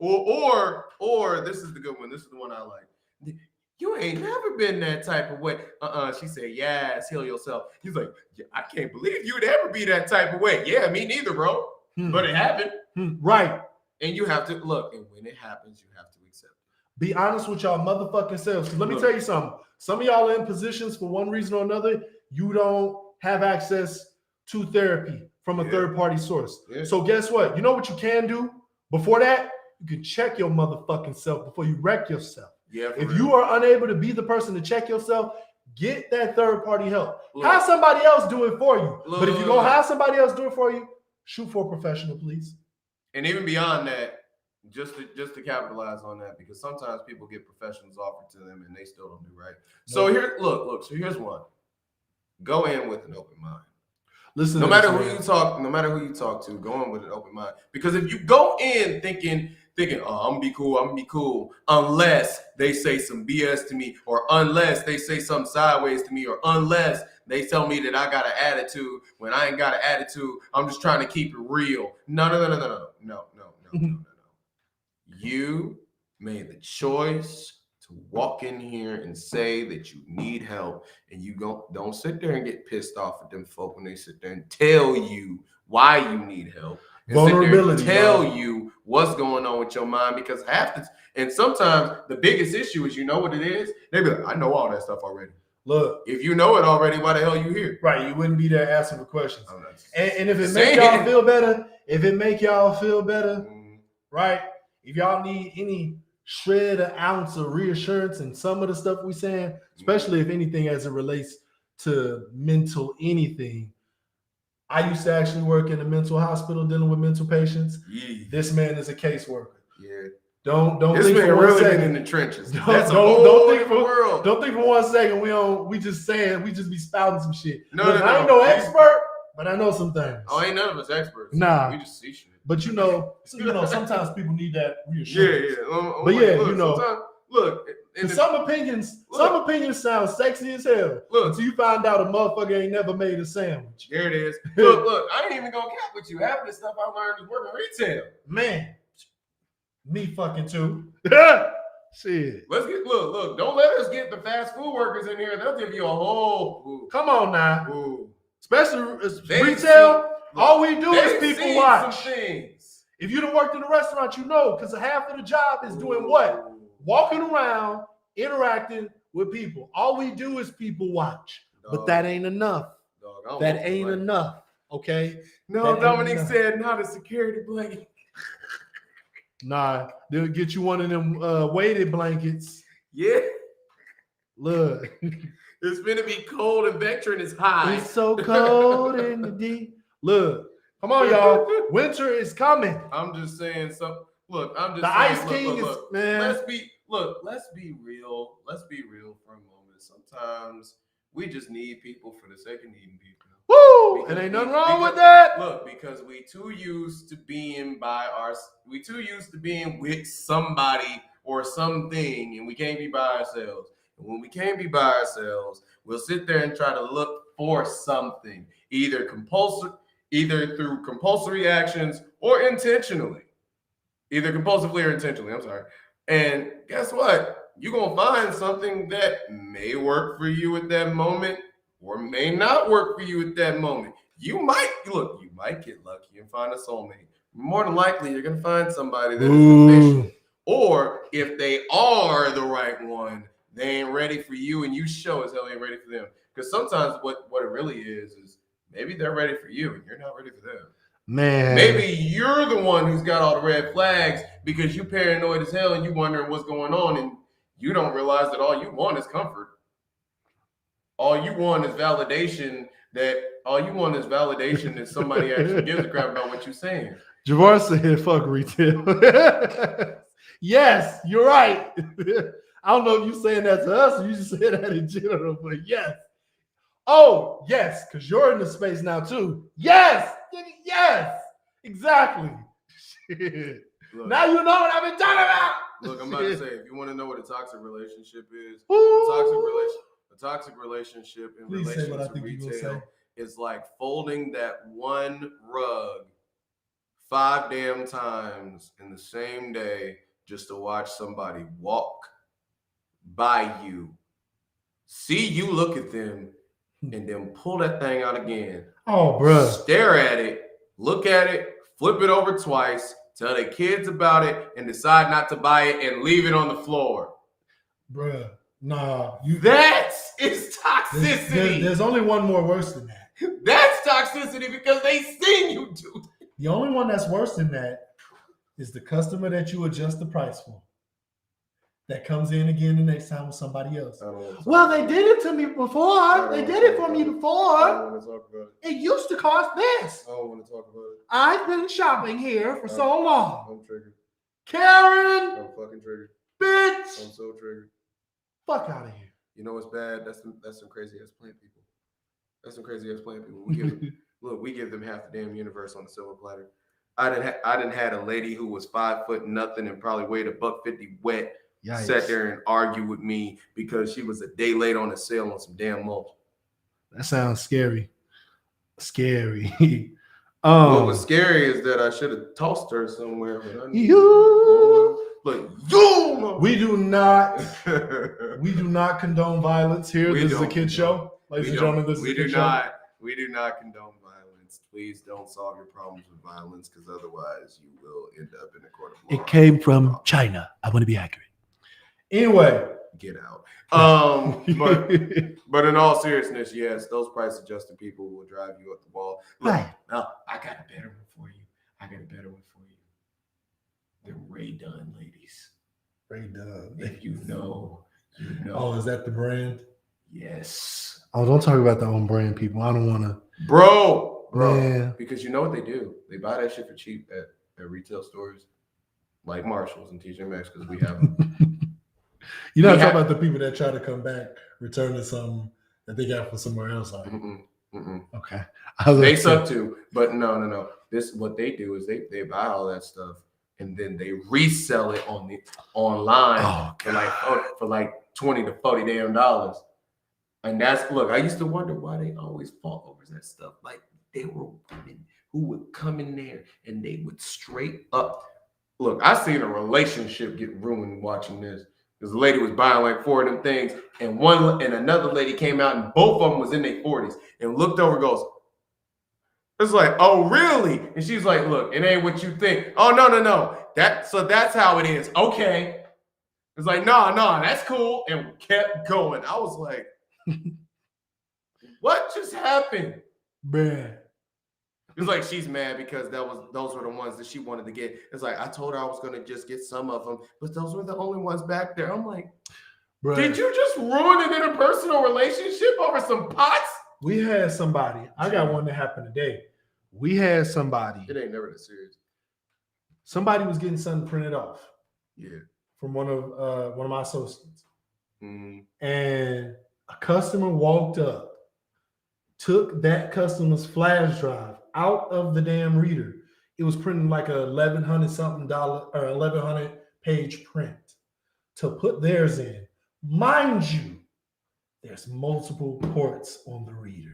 Or this is the good one. This is the one I like. You ain't never been that type of way. She said, yes, heal yourself. He's like, I can't believe you'd ever be that type of way. Yeah, me neither, bro. But it happened.
Right.
And you have to look, and when it happens, you have to accept it.
Be honest with y'all motherfucking selves. Let me tell you something. Some of y'all are in positions for one reason or another, you don't have access to therapy from a third-party source. Yeah. So guess what? You know what you can do before that? You can check your motherfucking self before you wreck yourself. Yeah, if you are unable to be the person to check yourself, get that third-party help. Have somebody else do it for you. But if you're going to have somebody else do it for you, shoot for a professional, please.
And even beyond that, just to capitalize on that, because sometimes people get professionals offered to them and they still don't do right. So so here's one. Go in with an open mind. Listen, no matter who you talk to, go in with an open mind. Because if you go in thinking, oh, I'm gonna be cool, unless they say some BS to me, or unless they say something sideways to me, or unless they tell me that I got an attitude when I ain't got an attitude, I'm just trying to keep it real. No. You made the choice to walk in here and say that you need help, and you don't sit there and get pissed off at them folk when they sit there and tell you why you need help. And vulnerability. Tell you what's going on with your mind, because and sometimes the biggest issue is, you know what it is? They be like, I know all that stuff already.
Look,
if you know it already, why the hell you here?
Right, you wouldn't be there asking for questions. And if it make y'all feel better, right? If y'all need any shred or ounce of reassurance in some of the stuff we saying, especially if anything as it relates to mental anything. I used to actually work in a mental hospital dealing with mental patients. Yeah. This man is a caseworker. Yeah. Don't this think man for really been in the trenches. Don't think for 1 second we just be spouting some shit. I ain't no expert, but I know some things.
Oh, ain't none of us experts.
Nah.
We just see shit.
But sometimes people need that reassurance.
Yeah.
Some opinions sound sexy as hell. Until you find out a motherfucker ain't never made a sandwich.
There it is. Look, I ain't even gonna cap with you. Half of the stuff I learned is working retail.
Man. Me fucking too. Shit.
Let's get look. Don't let us get the fast food workers in here. They'll give you a whole.
Come on now.
Ooh.
Especially
They
retail.
see-
all we do is
They've
people
seen
watch.
some things.
If you done worked in a restaurant, you know, because half of the job is doing what? Walking around, interacting with people. All we do is people watch. But that ain't enough. That ain't enough. Okay?
No,
That
Dominique
ain't enough.
said not a security blanket.
Nah, they'll get you one of them weighted blankets.
Yeah.
Look.
It's gonna be cold and Vectrin is high.
It's so cold in the deep. Look. Come on, y'all. Winter is coming.
I'm just saying look, I'm just
The
saying,
Ice King is, man.
Let's be real. Let's be real for a moment. Sometimes we just need people for the sake of needing people.
Woo! And ain't nothing wrong with that.
Look, because we too used to being with somebody or something, and we can't be by ourselves. And when we can't be by ourselves, we'll sit there and try to look for something, either through compulsory actions or intentionally. Either compulsively or intentionally, I'm sorry. And guess what? You're going to find something that may work for you at that moment or may not work for you at that moment. You might get lucky and find a soulmate. More than likely, you're going to find somebody that is deficient. Or if they are the right one, they ain't ready for you and you show as hell ain't ready for them. Because sometimes what it really is maybe they're ready for you and you're not ready for them.
Man.
Maybe you're the one who's got all the red flags because you paranoid as hell and you wondering what's going on and you don't realize that all you want is comfort. All you want is validation that somebody actually gives a crap about what you're saying.
Javar said, fuck retail. Yes, you're right. I don't know if you're saying that to us or you just said that in general, but yes. Oh, yes, because you're in the space now too. Yes, exactly. Shit.
Look,
now you know what I've been talking about.
Look, I'm about to say, if you want to know what a toxic relationship is, a toxic relationship in
Please
relation
say what I
to
think you're
retail
gonna say.
is like folding that one rug 5 damn times in the same day just to watch somebody walk by you, see you look at them, and then pull that thing out again.
Oh, bro.
Stare at it, look at it, flip it over twice, tell their kids about it, and decide not to buy it and leave it on the floor.
Bruh, nah.
That is toxicity.
There's only one more worse than that.
That's toxicity because they seen you do it.
The only one that's worse than that is the customer that you adjust the price for. That comes in again the next time with somebody else. Well, they did it to me before. They did it for me before.
I don't want to talk about it.
It used to cost this.
I don't want to talk about it.
I've been shopping here for so long.
I'm triggered.
Karen!
I'm fucking triggered.
Bitch!
I'm so triggered.
Fuck out of here.
You know what's bad? That's some crazy ass plant people. That's some crazy ass plant people. We give them half the damn universe on a silver platter. I didn't had a lady who was 5 foot nothing and probably weighed $150 wet.
Yikes.
Sat there and argued with me because she was a day late on a sale on some damn mulch.
That sounds scary. Scary.
What was scary is that I should have tossed her somewhere. But we
do not condone violence here. This is a kid show. Ladies and gentlemen, this is a kid show.
We do not condone violence. Please don't solve your problems with violence because otherwise you will end up in a court of law.
It came from China. I want to be accurate. Anyway,
get out. But in all seriousness, yes, those price adjusted people will drive you up the wall. Look,
right.
Now I got a better one for you. The Ray Dunn ladies.
Ray Dunn.
If you know, you know.
Oh, is that the brand?
Yes.
Oh, don't talk about the own brand people. I don't want to.
Bro.
Man.
Because you know what they do? They buy that shit for cheap at retail stores like Marshalls and TJ Maxx because we have them.
You're not talking about the people that try to come back returning something that they got from somewhere else. Like. Okay.
They suck too, but no. This what they do is they buy all that stuff and then they resell it online for like $20 to $40 damn. And look, I used to wonder why they always fought over that stuff. Like there were women who would come in there and they would straight up Look, I seen a relationship get ruined watching this. Because the lady was buying like 4 of them things, and another lady came out, and both of them was in their 40s, and looked over, and goes, it's like, oh really? And she's like, look, it ain't what you think. Oh no. That's how it is. Okay. It's like, no, that's cool, and kept going. I was like, what just happened?
Bruh.
It's like she's mad because those were the ones that she wanted to get. It's like I told her I was gonna just get some of them, but those were the only ones back there. I'm like, bruh, did you just ruin an interpersonal relationship over some pots?
We had somebody. I got one that happened today. We had somebody.
It ain't never that serious.
Somebody was getting something printed off.
Yeah.
From one of my associates,
mm-hmm.
And a customer walked up, took that customer's flash drive out of the damn reader. It was printing like a $1,100 page print to put theirs in. Mind you, there's multiple ports on the reader.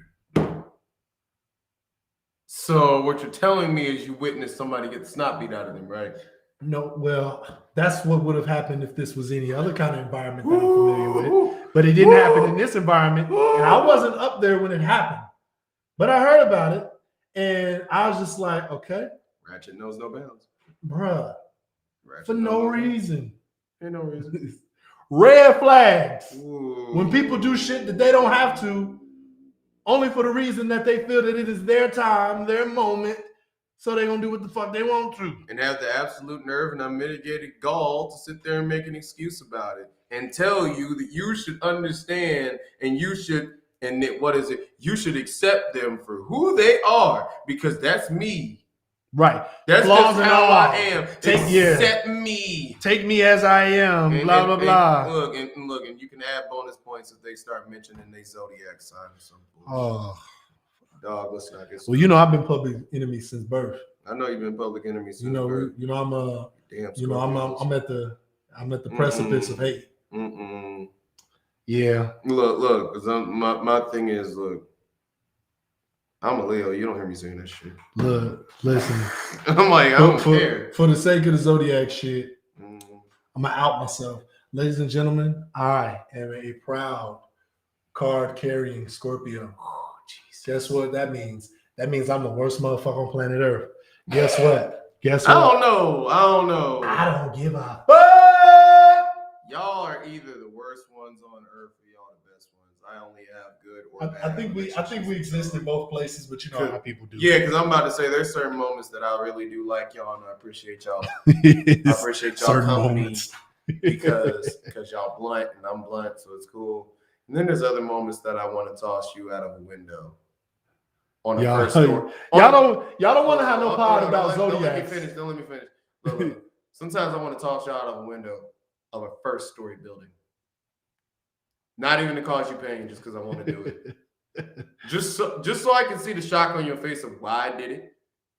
So what you're telling me is you witnessed somebody get the snot beat out of them, right?
No, well, that's what would have happened if this was any other kind of environment that I'm familiar with. But it didn't happen in this environment, and I wasn't up there when it happened. But I heard about it, and I was just like, okay.
Ratchet knows no bounds.
Bruh.
Ratchet
for no reason.
Ain't no reason.
Red flags.
Ooh.
When people do shit that they don't have to, only for the reason that they feel that it is their time, their moment, so they're going to do what the fuck they want to.
And have the absolute nerve and unmitigated gall to sit there and make an excuse about it and tell you that you should understand and you should, and what is it? You should accept them for who they are because that's me.
Right.
That's
flaws
just how I am.
Accept
me.
Take me as I am. And, blah, blah, blah.
And look, and you can add bonus points if they start mentioning their zodiac sign or something.
Oh.
Dog, let's not get started.
Well, you know, I've been public enemy since birth.
I know you've been public enemy since birth.
I'm at the precipice of hate.
Mm-mm.
Yeah.
Look, because my thing is, look, I'm a Leo. You don't hear me saying that shit.
Look, listen.
I'm like, I don't care.
For the sake of the zodiac shit, I'm gonna out myself. Ladies and gentlemen, I am a proud card-carrying Scorpio. Oh, jeez. Guess what that means? That means I'm the worst motherfucker on planet Earth. Guess what?
I don't know.
I don't give a fuck.
Y'all are either the worst ones on Earth or y'all the best ones. I only have good or bad.
I think we exist in both places, but you know how people do.
Yeah, because I'm about to say there's certain moments that I really do like y'all, and I appreciate y'all. I appreciate y'all company because y'all blunt and I'm blunt, so it's cool. And then there's other moments that I want to toss you out of a window. On the first story. Y'all don't want to have no pod about zodiacs. Don't let me finish. Look. Sometimes I want to toss you out of a window of a first story building. Not even to cause you pain, just because I want to do it. just so I can see the shock on your face of why I did it,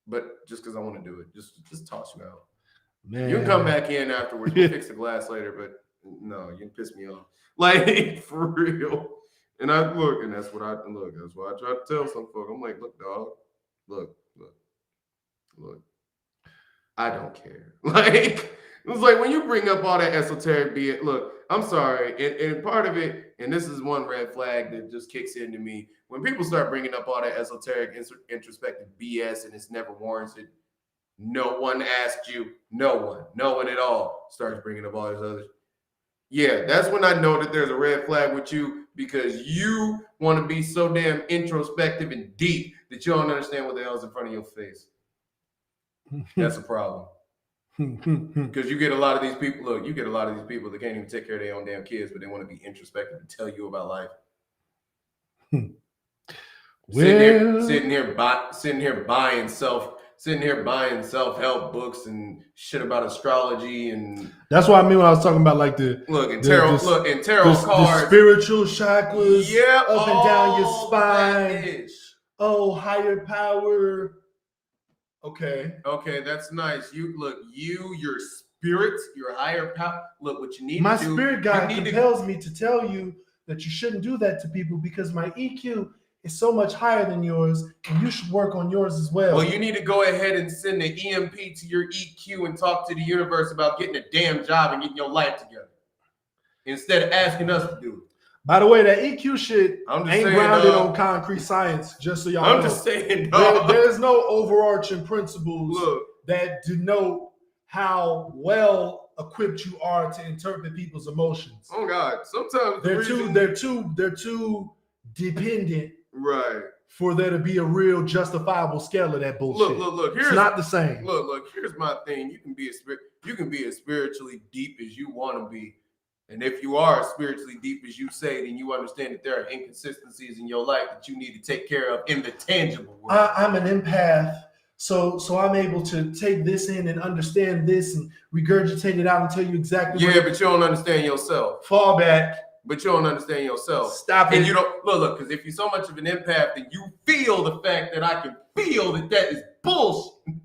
but just because I want to do it. Just toss you out. Man. You can come back in afterwards. We'll fix the glass later, but no, you can piss me off. Like, for real. And I look, and that's why I try to tell some folk. I'm like, look, dog, look. I don't care. Like, it's like when you bring up all that esoteric look, I'm sorry. And part of it, and this is one red flag that just kicks into me, when people start bringing up all that esoteric, introspective BS and it's never warranted, no one asked you, no one at all starts bringing up all this other. Yeah, that's when I know that there's a red flag with you because you want to be so damn introspective and deep that you don't understand what the hell's in front of your face. That's a problem. Because you get a lot of these people that can't even take care of their own damn kids, but they want to be introspective and tell you about life. Sitting here buying self-help books and shit about astrology, and
that's what I mean when I was talking about like tarot
cards,
the spiritual chakras, up and down your spine. Oh, higher power. Okay, that's nice. Your spirit, your higher power. Look, what you need to do. My spirit guide compels me to tell you that you shouldn't do that to people because my EQ is so much higher than yours, and you should work on yours as well.
Well, you need to go ahead and send the EMP to your EQ and talk to the universe about getting a damn job and getting your life together instead of asking us to do it.
By the way, that EQ shit
I'm just
ain't
saying,
grounded on concrete science, just so y'all know.
I'm just saying, dog.
There's no overarching principles
Look,
that denote how well equipped you are to interpret people's emotions.
oh God, sometimes
They're too dependent
right
for there to be a real justifiable scale of that bullshit.
Look.
It's not the same.
Look. Here's my thing. You can be as spiritually deep as you want to be, and if you are as spiritually deep as you say, then you understand that there are inconsistencies in your life that you need to take care of in the tangible world.
I'm an empath, so I'm able to take this in and understand this and regurgitate it out and tell you exactly.
Yeah, but you don't understand yourself.
Fall back.
But you don't understand yourself.
Stop it.
And you don't look, because if you're so much of an empath, then you feel the fact that I can feel that is bullshit.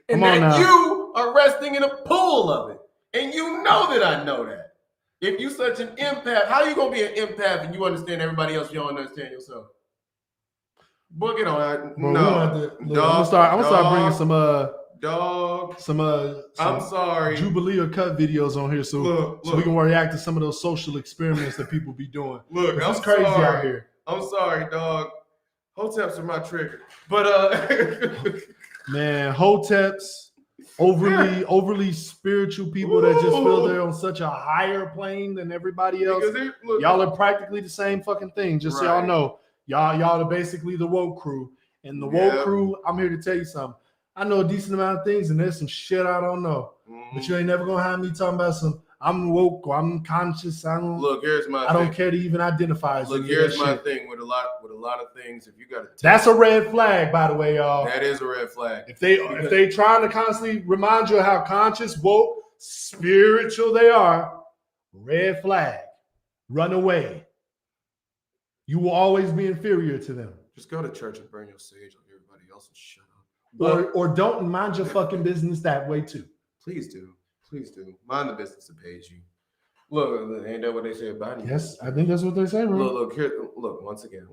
And that you are resting in a pool of it. And you know that I know that. If you're such an empath, how are you gonna be an empath and you understand everybody else, you don't understand yourself? Book it on.
Bro,
no.
I'm gonna start bringing some
I'm sorry.
Jubilee or cut videos on here so we can react to some of those social experiments that people be doing.
Look,
it's crazy out here.
I'm sorry, dog. Hoteps are my trigger. But
man, Hoteps, overly spiritual people that just feel they're on such a higher plane than everybody else. Y'all are practically the same fucking thing, just so y'all know. Y'all are basically the woke crew. And the woke crew, I'm here to tell you something. I know a decent amount of things, and there's some shit I don't know. Mm-hmm. But you ain't never gonna have me talking about some I'm woke or I'm conscious. I don't care to even identify.
Look, here's my thing with a lot of things. If you got
that's a red flag, by the way, y'all.
That is a red flag.
If they trying to constantly remind you of how conscious, woke, spiritual they are, red flag. Run away. You will always be inferior to them.
Just go to church and burn your sage like everybody else and shut up.
Or don't mind your fucking business that way too.
Please do. Mind the business that pays you. Look, ain't that what they say about you?
Yes, I think that's what they say, bro.
Look, once again,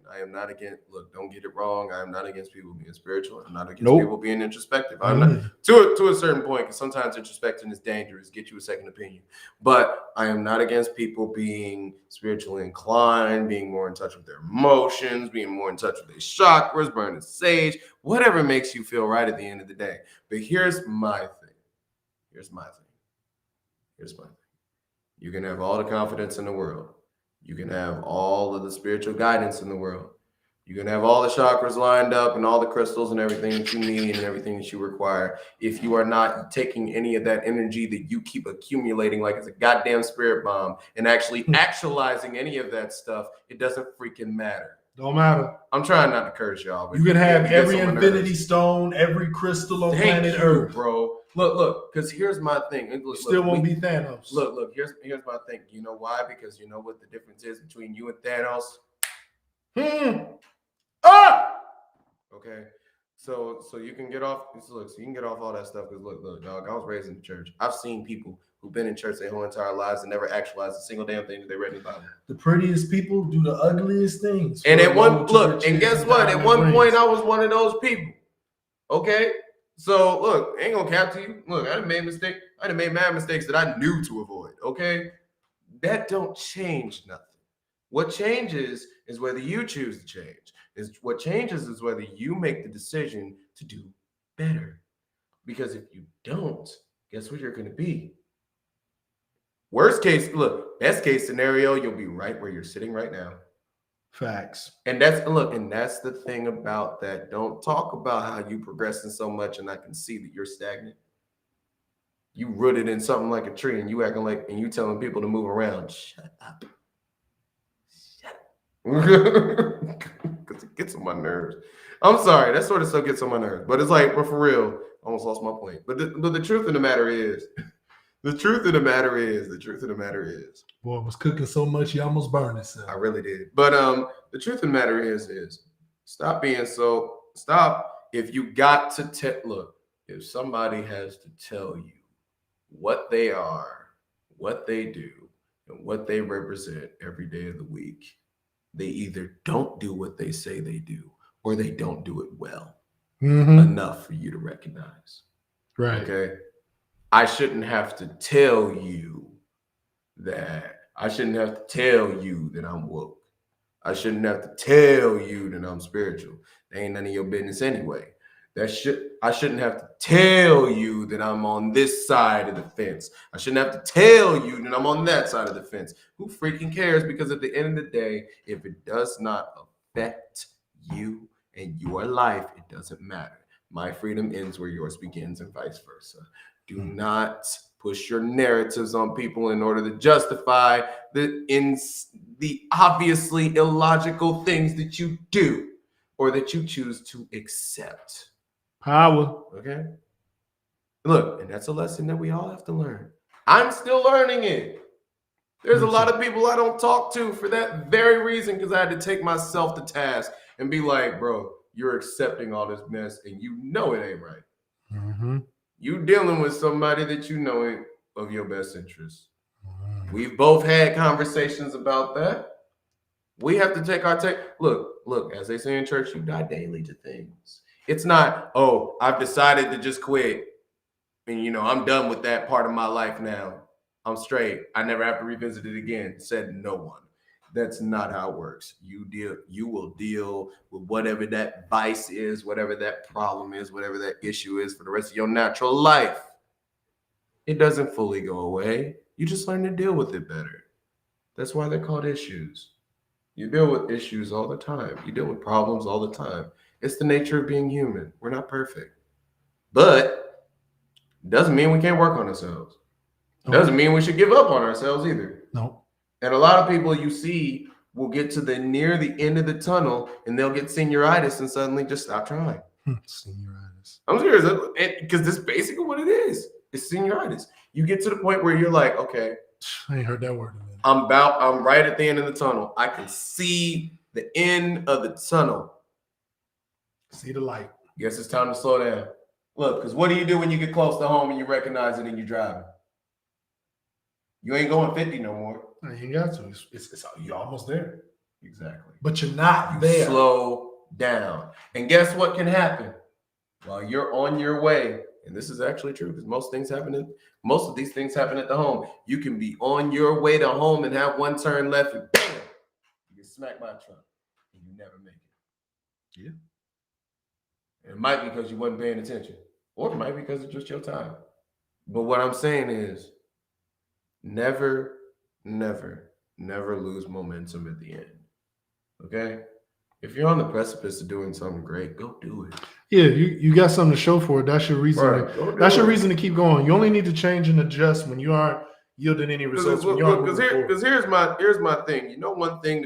I am not against, don't get it wrong. I am not against people being spiritual. I'm not against people being introspective. I'm not to a certain point, because sometimes introspection is dangerous, get you a second opinion. But I am not against people being spiritually inclined, being more in touch with their emotions, being more in touch with their chakras, burning sage, whatever makes you feel right at the end of the day. But here's my thing. You can have all the confidence in the world. You can have all of the spiritual guidance in the world. You can have all the chakras lined up and all the crystals and everything that you need and everything that you require. If you are not taking any of that energy that you keep accumulating like it's a goddamn spirit bomb and actually actualizing any of that stuff, it doesn't freaking matter.
Don't matter.
I'm trying not to curse y'all. But
you can have every infinity stone, every crystal on planet Earth,
bro. Look, because here's my thing.
Won't be Thanos.
Look, here's my thing. You know why? Because you know what the difference is between you and Thanos? Okay. So you can get off. So you can get off all that stuff. Because look, dog. I was raised in the church. I've seen people who've been in church their whole entire lives and never actualized a single damn thing that they read in the Bible.
The prettiest people do the ugliest things.
And guess what? At one point, I was one of those people. Okay. So look, I ain't gonna cap to you. Look, I done made mad mistakes that I knew to avoid. Okay, that don't change nothing. What changes is whether you choose to change. What changes is whether you make the decision to do better. Because if you don't, guess what you're gonna be? Best case scenario, you'll be right where you're sitting right now.
Facts.
And that's the thing about that. Don't talk about how you progressing so much and I can see that you're stagnant. You rooted in something like a tree and you acting like, and you telling people to move around. Shut up. Because it gets on my nerves. I'm sorry, that sort of stuff gets on my nerves. But it's like, but for real, I almost lost my point. But the truth of the matter is,
boy, I was cooking so much, you almost burned yourself.
I really did. But the truth of the matter is stop being so. If you got to look, if somebody has to tell you what they are, what they do, and what they represent every day of the week, they either don't do what they say they do, or they don't do it well
enough
for you to recognize.
Right.
Okay. I shouldn't have to tell you that. I shouldn't have to tell you that I'm woke. I shouldn't have to tell you that I'm spiritual. That ain't none of your business anyway. I shouldn't have to tell you that I'm on this side of the fence. I shouldn't have to tell you that I'm on that side of the fence. Who freaking cares? Because at the end of the day, if it does not affect you and your life, it doesn't matter. My freedom ends where yours begins and vice versa. Do not push your narratives on people in order to justify the obviously illogical things that you do or that you choose to accept.
Power.
Okay? Look, and that's a lesson that we all have to learn. I'm still learning it. There's a lot of people I don't talk to for that very reason, because I had to take myself to task and be like, bro, you're accepting all this mess and you know it ain't right. You dealing with somebody that you know ain't of your best interest. We've both had conversations about that. We have to take our take. Look, as they say in church, you die daily to things. It's not, oh, I've decided to just quit. And, I'm done with that part of my life now. I'm straight. I never have to revisit it again. Said no one. That's not how it works. You will deal with whatever that vice is, whatever that problem is, whatever that issue is for the rest of your natural life. It doesn't fully go away. You just learn to deal with it better. That's why they're called issues. You deal with issues all the time. You deal with problems all the time. It's the nature of being human. We're not perfect. But it doesn't mean we can't work on ourselves. It doesn't mean we should give up on ourselves either.
No.
And a lot of people you see will get to near the end of the tunnel and they'll get senioritis and suddenly just stop trying.
Senioritis.
I'm serious, because this is basically what it is. It's senioritis. You get to the point where you're like, okay,
I ain't heard that word in a minute.
I'm right at the end of the tunnel. I can see the end of the tunnel.
See the light.
Guess it's time to slow down. Look, because what do you do when you get close to home and you recognize it and you're driving? You ain't going 50 no more.
You ain't got to. It's you're almost there.
Exactly.
But you're not
You
there.
slow down. And guess what can happen? While you're on your way, and this is actually true because most of these things happen at the home. You can be on your way to home and have one turn left and bam, you get smacked by a truck and you never make it.
Yeah.
And it might be because you wasn't paying attention, or it might be because it's just your time. But what I'm saying is never lose momentum at the end. Okay? If you're on the precipice of doing something great, go do it.
Yeah, you got something to show for it. That's your reason.
Right,
that's your reason to keep going. You only need to change and adjust when you aren't yielding any results.
Because here's my thing. You know one thing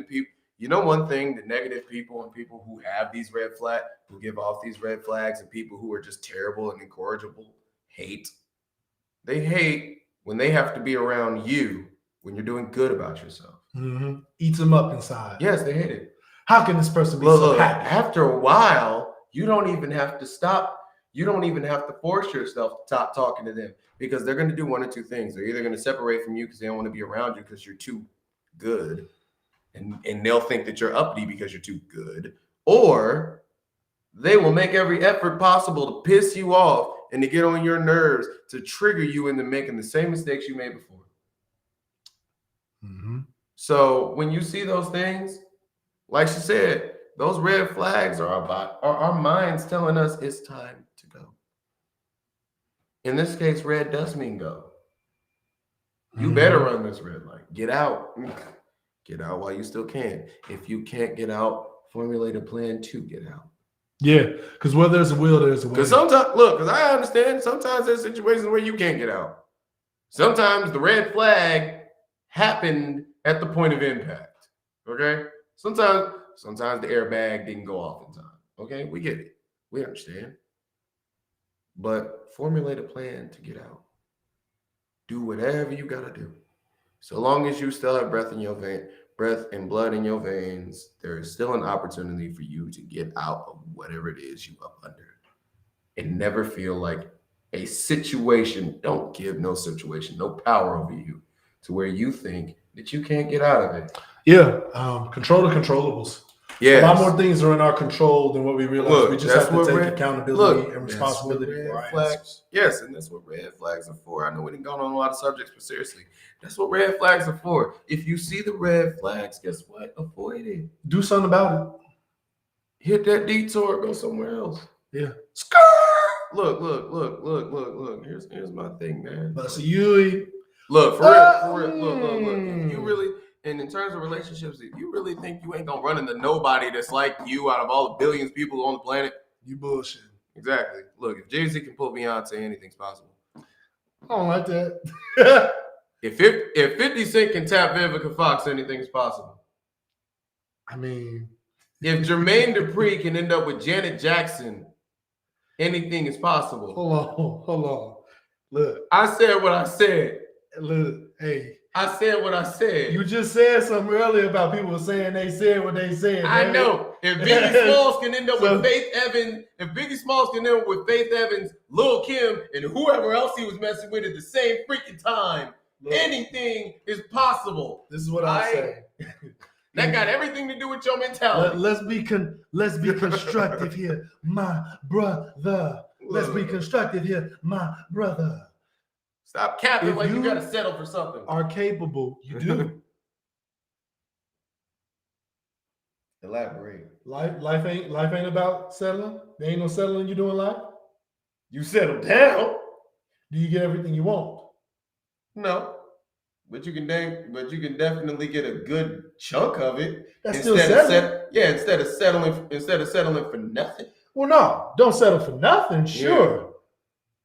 the negative people and people who have these red flags, who give off these red flags, and people who are just terrible and incorrigible hate. They hate when they have to be around you when you're doing good about yourself.
Eats them up inside.
Yes, they hate it.
How can this person be so happy?
After a while, you don't even have to stop. You don't even have to force yourself to stop talking to them, because they're going to do one or two things. They're either going to separate from you because they don't want to be around you because you're too good, and they'll think that you're uppity because you're too good, or they will make every effort possible to piss you off and to get on your nerves to trigger you into making the same mistakes you made before. So when you see those things, like she said, those red flags are our minds telling us it's time to go. In this case, red does mean go. You better run this red light. Get out. Get out while you still can. If you can't get out, formulate a plan to get out.
Yeah, because where there's a will, there's a way.
Because because I understand, sometimes there's situations where you can't get out. Sometimes the red flag happened at the point of impact. Okay? Sometimes the airbag didn't go off in time. Okay? We get it. We understand. But formulate a plan to get out. Do whatever you got to do. So long as you still have breath and blood in your veins, there is still an opportunity for you to get out of whatever it is you up under. And never feel like a situation, don't give no situation no power over you to where you think that you can't get out of it.
Yeah, control the controllables.
Yeah,
A lot more things are in our control than what we realize.
Look,
we just
that's
have to
what
take
red-
accountability and
that's
responsibility
what
for
red
our
flags.
answers.
Yes, and that's what red flags are for. I know we didn't go on a lot of subjects, but seriously, that's what red flags are for. If you see the red flags, guess what? Avoid it.
Do something about
Hit that detour. Go somewhere else.
it. Yeah.
Skirt. Look. Here's my thing, man.
But so you
Look, for real. Look. If you really, and in terms of relationships, if you really think you ain't gonna run into nobody that's like you out of all the billions of people on the planet,
you bullshit.
exactly. Look, if Jay-Z can pull Beyonce, anything's possible.
I don't like that.
If 50 Cent can tap Vivica Fox, anything's possible.
I mean,
if Jermaine Dupri can end up with Janet Jackson, anything is possible.
Hold on. Look,
I said what I said.
Look, hey.
I said what I said.
You just said something earlier about people saying they said what they said.
I know. If Biggie Smalls can end up with Faith Evans, if Biggie Smalls can end up with Faith Evans, Lil' Kim, and whoever else he was messing with at the same freaking time, anything is possible.
This is what I say.
That got everything to do with your mentality.
Let's be constructive here, my brother. Let's be constructive here, my brother.
Stop capping like you gotta settle for something.
Are capable, you do.
Elaborate.
Life ain't about settling. There ain't no settling you do in life.
You settle down.
Do you get everything you want?
No. But you can definitely get a good chunk of it.
That's still settling.
Instead of settling for nothing.
Well, no, don't settle for nothing, sure. Yeah.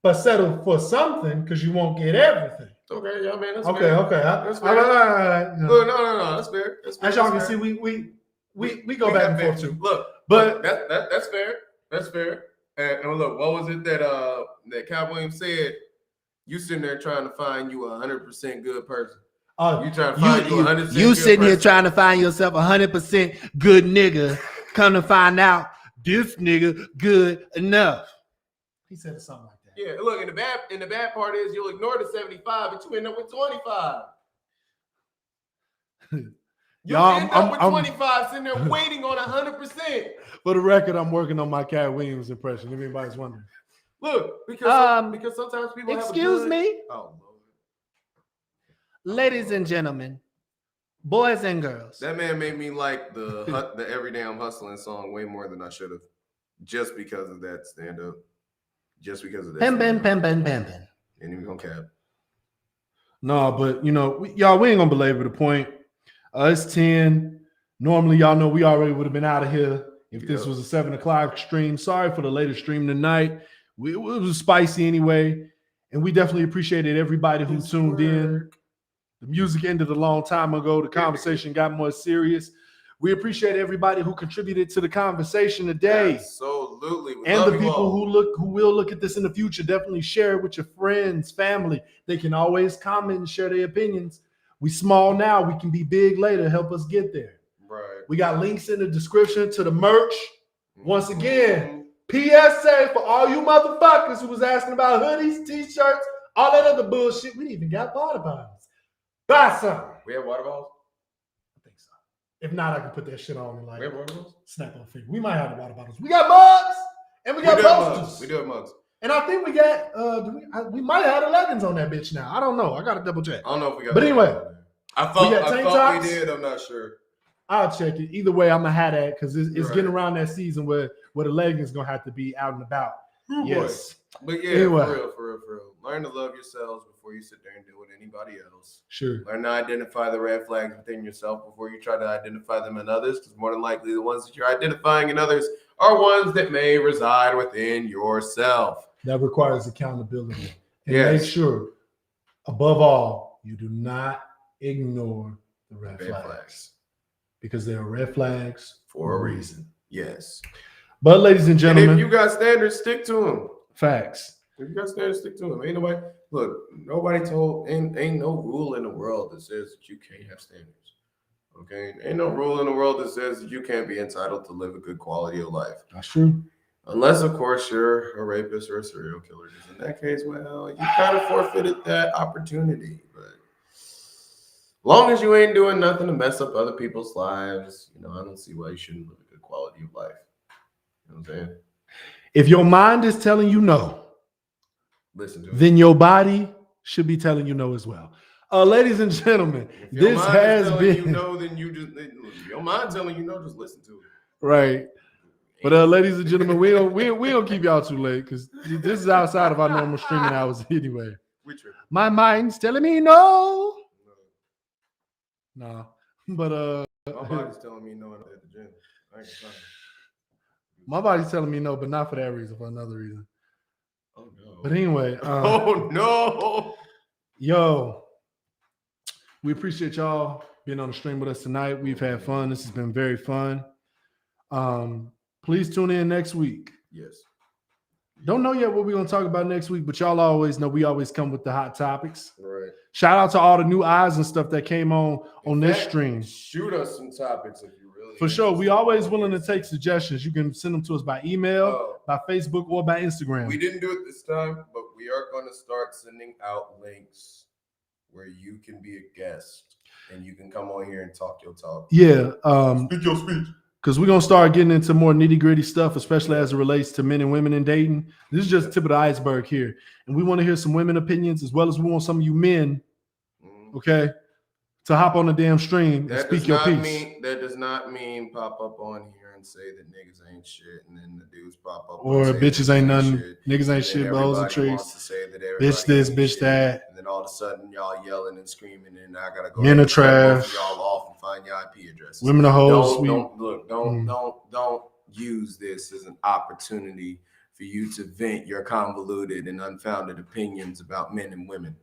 But settle for something because you won't get everything.
Okay, yeah, man. That's
okay,
fair.
Okay.
That's fair.
All right.
No, that's fair.
As y'all can see, we go back and forth too.
Look, that's fair. That's fair. And look, what was it that Cat Williams said? You sitting there trying to find you 100% good person. You trying to find you 100%.
You sitting here trying to find yourself 100% good nigga. Come to find out, this nigga good enough.
He said something like that.
Yeah, look, and the bad part is you'll ignore the 75, but you end up with 25. You end up with 25 sitting there waiting on 100%.
For the record, I'm working on my Cat Williams impression. If anybody's wondering.
Look, because sometimes people
excuse
have
me.
Oh,
ladies and gentlemen, boys and girls.
That man made me like the Every Day I'm Hustling song way more than I should have, just because of that stand up. Just because of that.
Pimpin'.
Ain't even gonna cap.
No, but we ain't gonna belabor the point. It's 10. Normally, y'all know we already would have been out of here if this was a 7:00 stream. Sorry for the later stream tonight. It was spicy anyway, and we definitely appreciated everybody who tuned in. The music ended a long time ago. The conversation got more serious. We appreciate everybody who contributed to the conversation today.
Absolutely.
And the people who will look at this in the future, definitely share it with your friends, family. They can always comment and share their opinions. We small now, we can be big later. Help us get there.
Right.
We got links in the description to the merch. Once again, PSA for all you motherfuckers who was asking about hoodies, t-shirts, all that other bullshit. We even got water bottles. Buy some.
We have water bottles?
I think so. If not, I can put that shit on and
we have water bottles?
Snap on the finger. We might have the water bottles. We got mugs and we got posters.
We do have mugs.
And I think we got we might have the leggings on that bitch now. I don't know. I gotta double check.
I don't know if we got.
But anyway,
I thought we did. I'm not sure.
I'll check it. Either way, I'm gonna have that because it's getting around that season where the leggings gonna have to be out and about. Yes.
But yeah, anyway. For real. Learn to love yourselves before you sit there and deal with anybody else.
Sure.
Learn to identify the red flags within yourself before you try to identify them in others, because more than likely the ones that you're identifying in others are ones that may reside within yourself.
That requires accountability. And make sure, above all, you do not ignore the red flags. Because they are red flags
for a reason. Yes.
But ladies and gentlemen,
and if you got standards, stick to them.
Facts.
If you got standards, stick to them. Ain't nobody ain't no rule in the world that says that you can't have standards. Okay? Ain't no rule in the world that says that you can't be entitled to live a good quality of life.
That's true.
Unless, of course, you're a rapist or a serial killer. In that case, well, you kind of forfeited that opportunity. But Long as you ain't doing nothing to mess up other people's lives, I don't see why you shouldn't live a good quality of life. You know what I'm saying?
If your mind is telling you no,
listen to it.
Then your body should be telling you no as well. Ladies and gentlemen, this has been.
You know, then you just your mind telling you no, just listen to it.
Right. But ladies and gentlemen, we don't keep y'all too late because this is outside of our normal streaming hours anyway. My mind's telling me no. No. But
my body's telling me no at the gym. I ain't gonna
my body's telling me no, but not for that reason, for another reason.
Oh no.
But anyway.
Oh no.
Yo, we appreciate y'all being on the stream with us tonight. We've had fun. This has been very fun. Please tune in next week.
Yes.
Don't know yet what we're going to talk about next week, but y'all always know we always come with the hot topics.
Right.
Shout out to all the new eyes and stuff that came on this stream.
Shoot us some topics if you really.
For sure. We always willing to take suggestions. You can send them to us by email, by Facebook, or by Instagram.
We didn't do it this time, but we are going to start sending out links where you can be a guest and you can come on here and talk your talk.
Yeah.
Speak your speech.
Because we're going to start getting into more nitty-gritty stuff, especially as it relates to men and women in dating. This is just the tip of the iceberg here. And we want to hear some women opinions as well as we want some of you men, okay, to hop on the damn stream and speak your piece.
That does not mean pop up on here and say that niggas ain't shit, and then the dudes pop up.
Or bitches ain't nothing. Niggas ain't shit, but hoes and trees. Bitch this, bitch that.
And then all of a sudden, y'all yelling and screaming, and I gotta go.
Men are trash.
Y'all off and find your IP addresses.
Women are hoes.
Don't use this as an opportunity for you to vent your convoluted and unfounded opinions about men and women.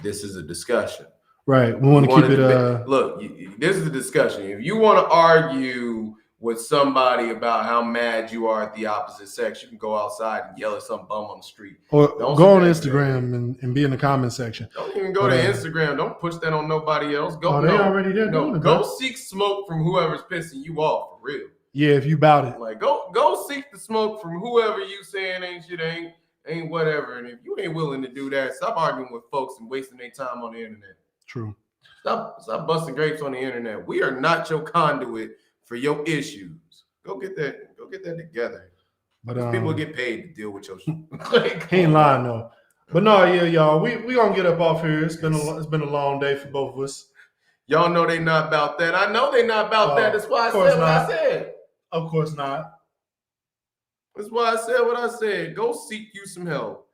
This is a discussion.
Right. We want to keep it.
Look, this is a discussion. If you want to argue with somebody about how mad you are at the opposite sex, you can go outside and yell at some bum on the street.
Or go on Instagram and be in the comment section.
Don't even go to Instagram. Don't push that on nobody else. Go.
They already did.
No, go seek smoke from whoever's pissing you off for real.
Yeah, if you bout it.
Like go seek the smoke from whoever you saying ain't shit, ain't whatever. And if you ain't willing to do that, stop arguing with folks and wasting their time on the internet.
True.
Stop busting grapes on the internet. We are not your conduit for your issues. Go get that together. But people get paid to deal with your shit.
He ain't lying though. But no, yeah, y'all. We gonna get up off here. It's been a long day for both of us.
Y'all know they not about that. I know they not about that. That's why I said what I said.
Of course not.
That's why I said what I said. Go seek you some help.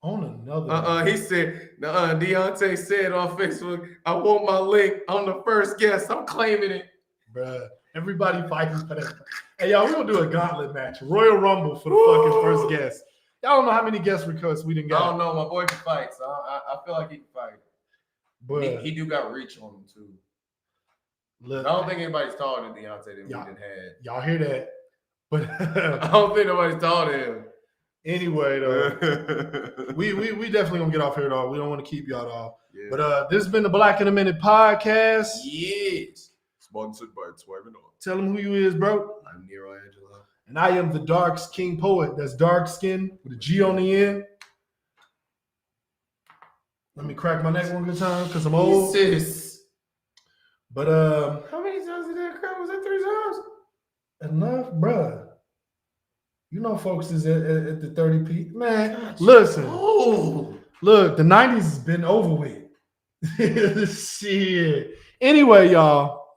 On another.
He said, Deontay said on Facebook, I want my link on the first guest. I'm claiming it.
Bruh. Everybody fighting for that. Hey, y'all, we're going to do a gauntlet match. Royal Rumble for the fucking first guest. Y'all don't know how many guest requests we didn't get.
I don't know. My boy can fight, so I feel like he can fight. But he do got reach on him, too. Look, I don't think anybody's taller than Deontay that we didn't have.
Y'all hear that? But
I don't think nobody's taller than him.
Anyway, though, we definitely gonna get off here, though. We don't want to keep y'all off. Yeah. But this has been the Black in a Minute podcast.
Yes. Sponsored by Swiping On.
Tell them who you is, bro.
I'm NeRo AnGeLo.
And I am the DarksKing poet. That's dark skin with a G on the end. Let me crack my neck one good time because I'm old.
Sis.
But
how many times did that crack? Was that 3 times?
Enough, bruh. You know, folks is at the 30p. Man, listen.
Oh.
Look, the 90s has been over with. Shit. Anyway, y'all,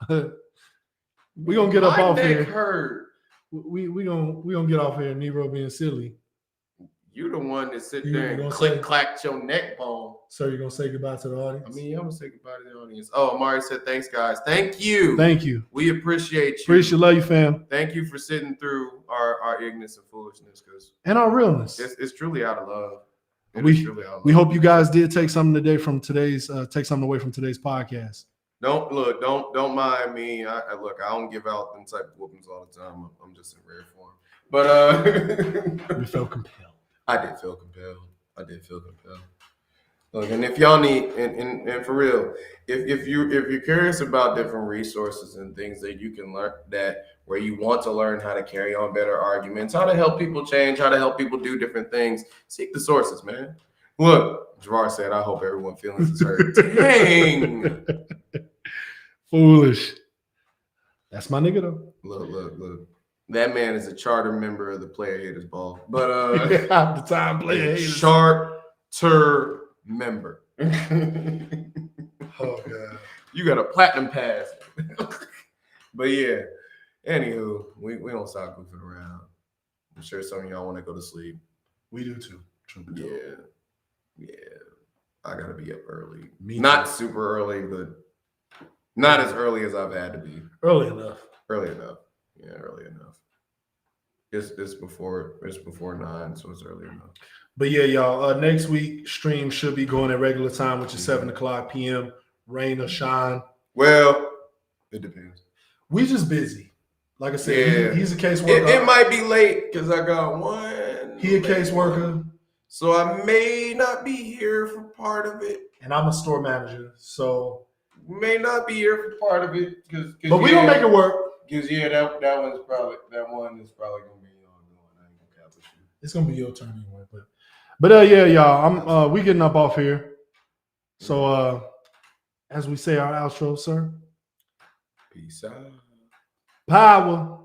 we gonna get up off here.
Hurt.
We gonna get off here. NeRo being silly.
You the one that sit there and clacked your neck bone.
So you're gonna say goodbye to the audience?
I mean, I'm gonna say goodbye to the audience. Oh, Amari said thanks, guys. Thank you.
Thank you.
We appreciate you.
Appreciate, love you, fam.
Thank you for sitting through our ignorance and foolishness,
and our realness.
It's truly out of love.
We hope you guys did take something today from today's take something away from today's podcast.
Don't mind me. I don't give out them type of whoopings all the time. I'm just in rare form. But
we felt compelled.
I did feel compelled. Look, and if y'all need, and for real, if you're curious about different resources and things that you can learn, that where you want to learn how to carry on better arguments, how to help people change, how to help people do different things, seek the sources, man. Look, Gerard said, I hope everyone's feelings is hurt. Dang.
Foolish. That's my nigga though.
Look. That man is a charter member of the Player Haters Ball. But
half the time Player Haters.
Charter member.
Oh god.
You got a platinum pass. But yeah. Anywho, we don't stop goofing around. I'm sure some of y'all want to go to sleep.
We do too.
Yeah. I gotta be up early.
Not
super early, but not as early as I've had to be.
Early enough.
Yeah, early enough. It's before 9, so it's early enough.
But yeah, y'all. Next week stream should be going at regular time, which is 7:00 p.m. Rain or shine.
Well, it depends.
We just busy. Like I said, he's a caseworker.
It might be late because I got one.
He a caseworker.
So I may not be here for part of it.
And I'm a store manager, so
may not be here for part of it.
But we gonna make it work.
Because that one is probably gonna be ongoing. I ain't gonna cap with you.
It's gonna be your turn anyway. But yeah, y'all. We getting up off here. So as we say our outro, sir.
Peace out.
Power.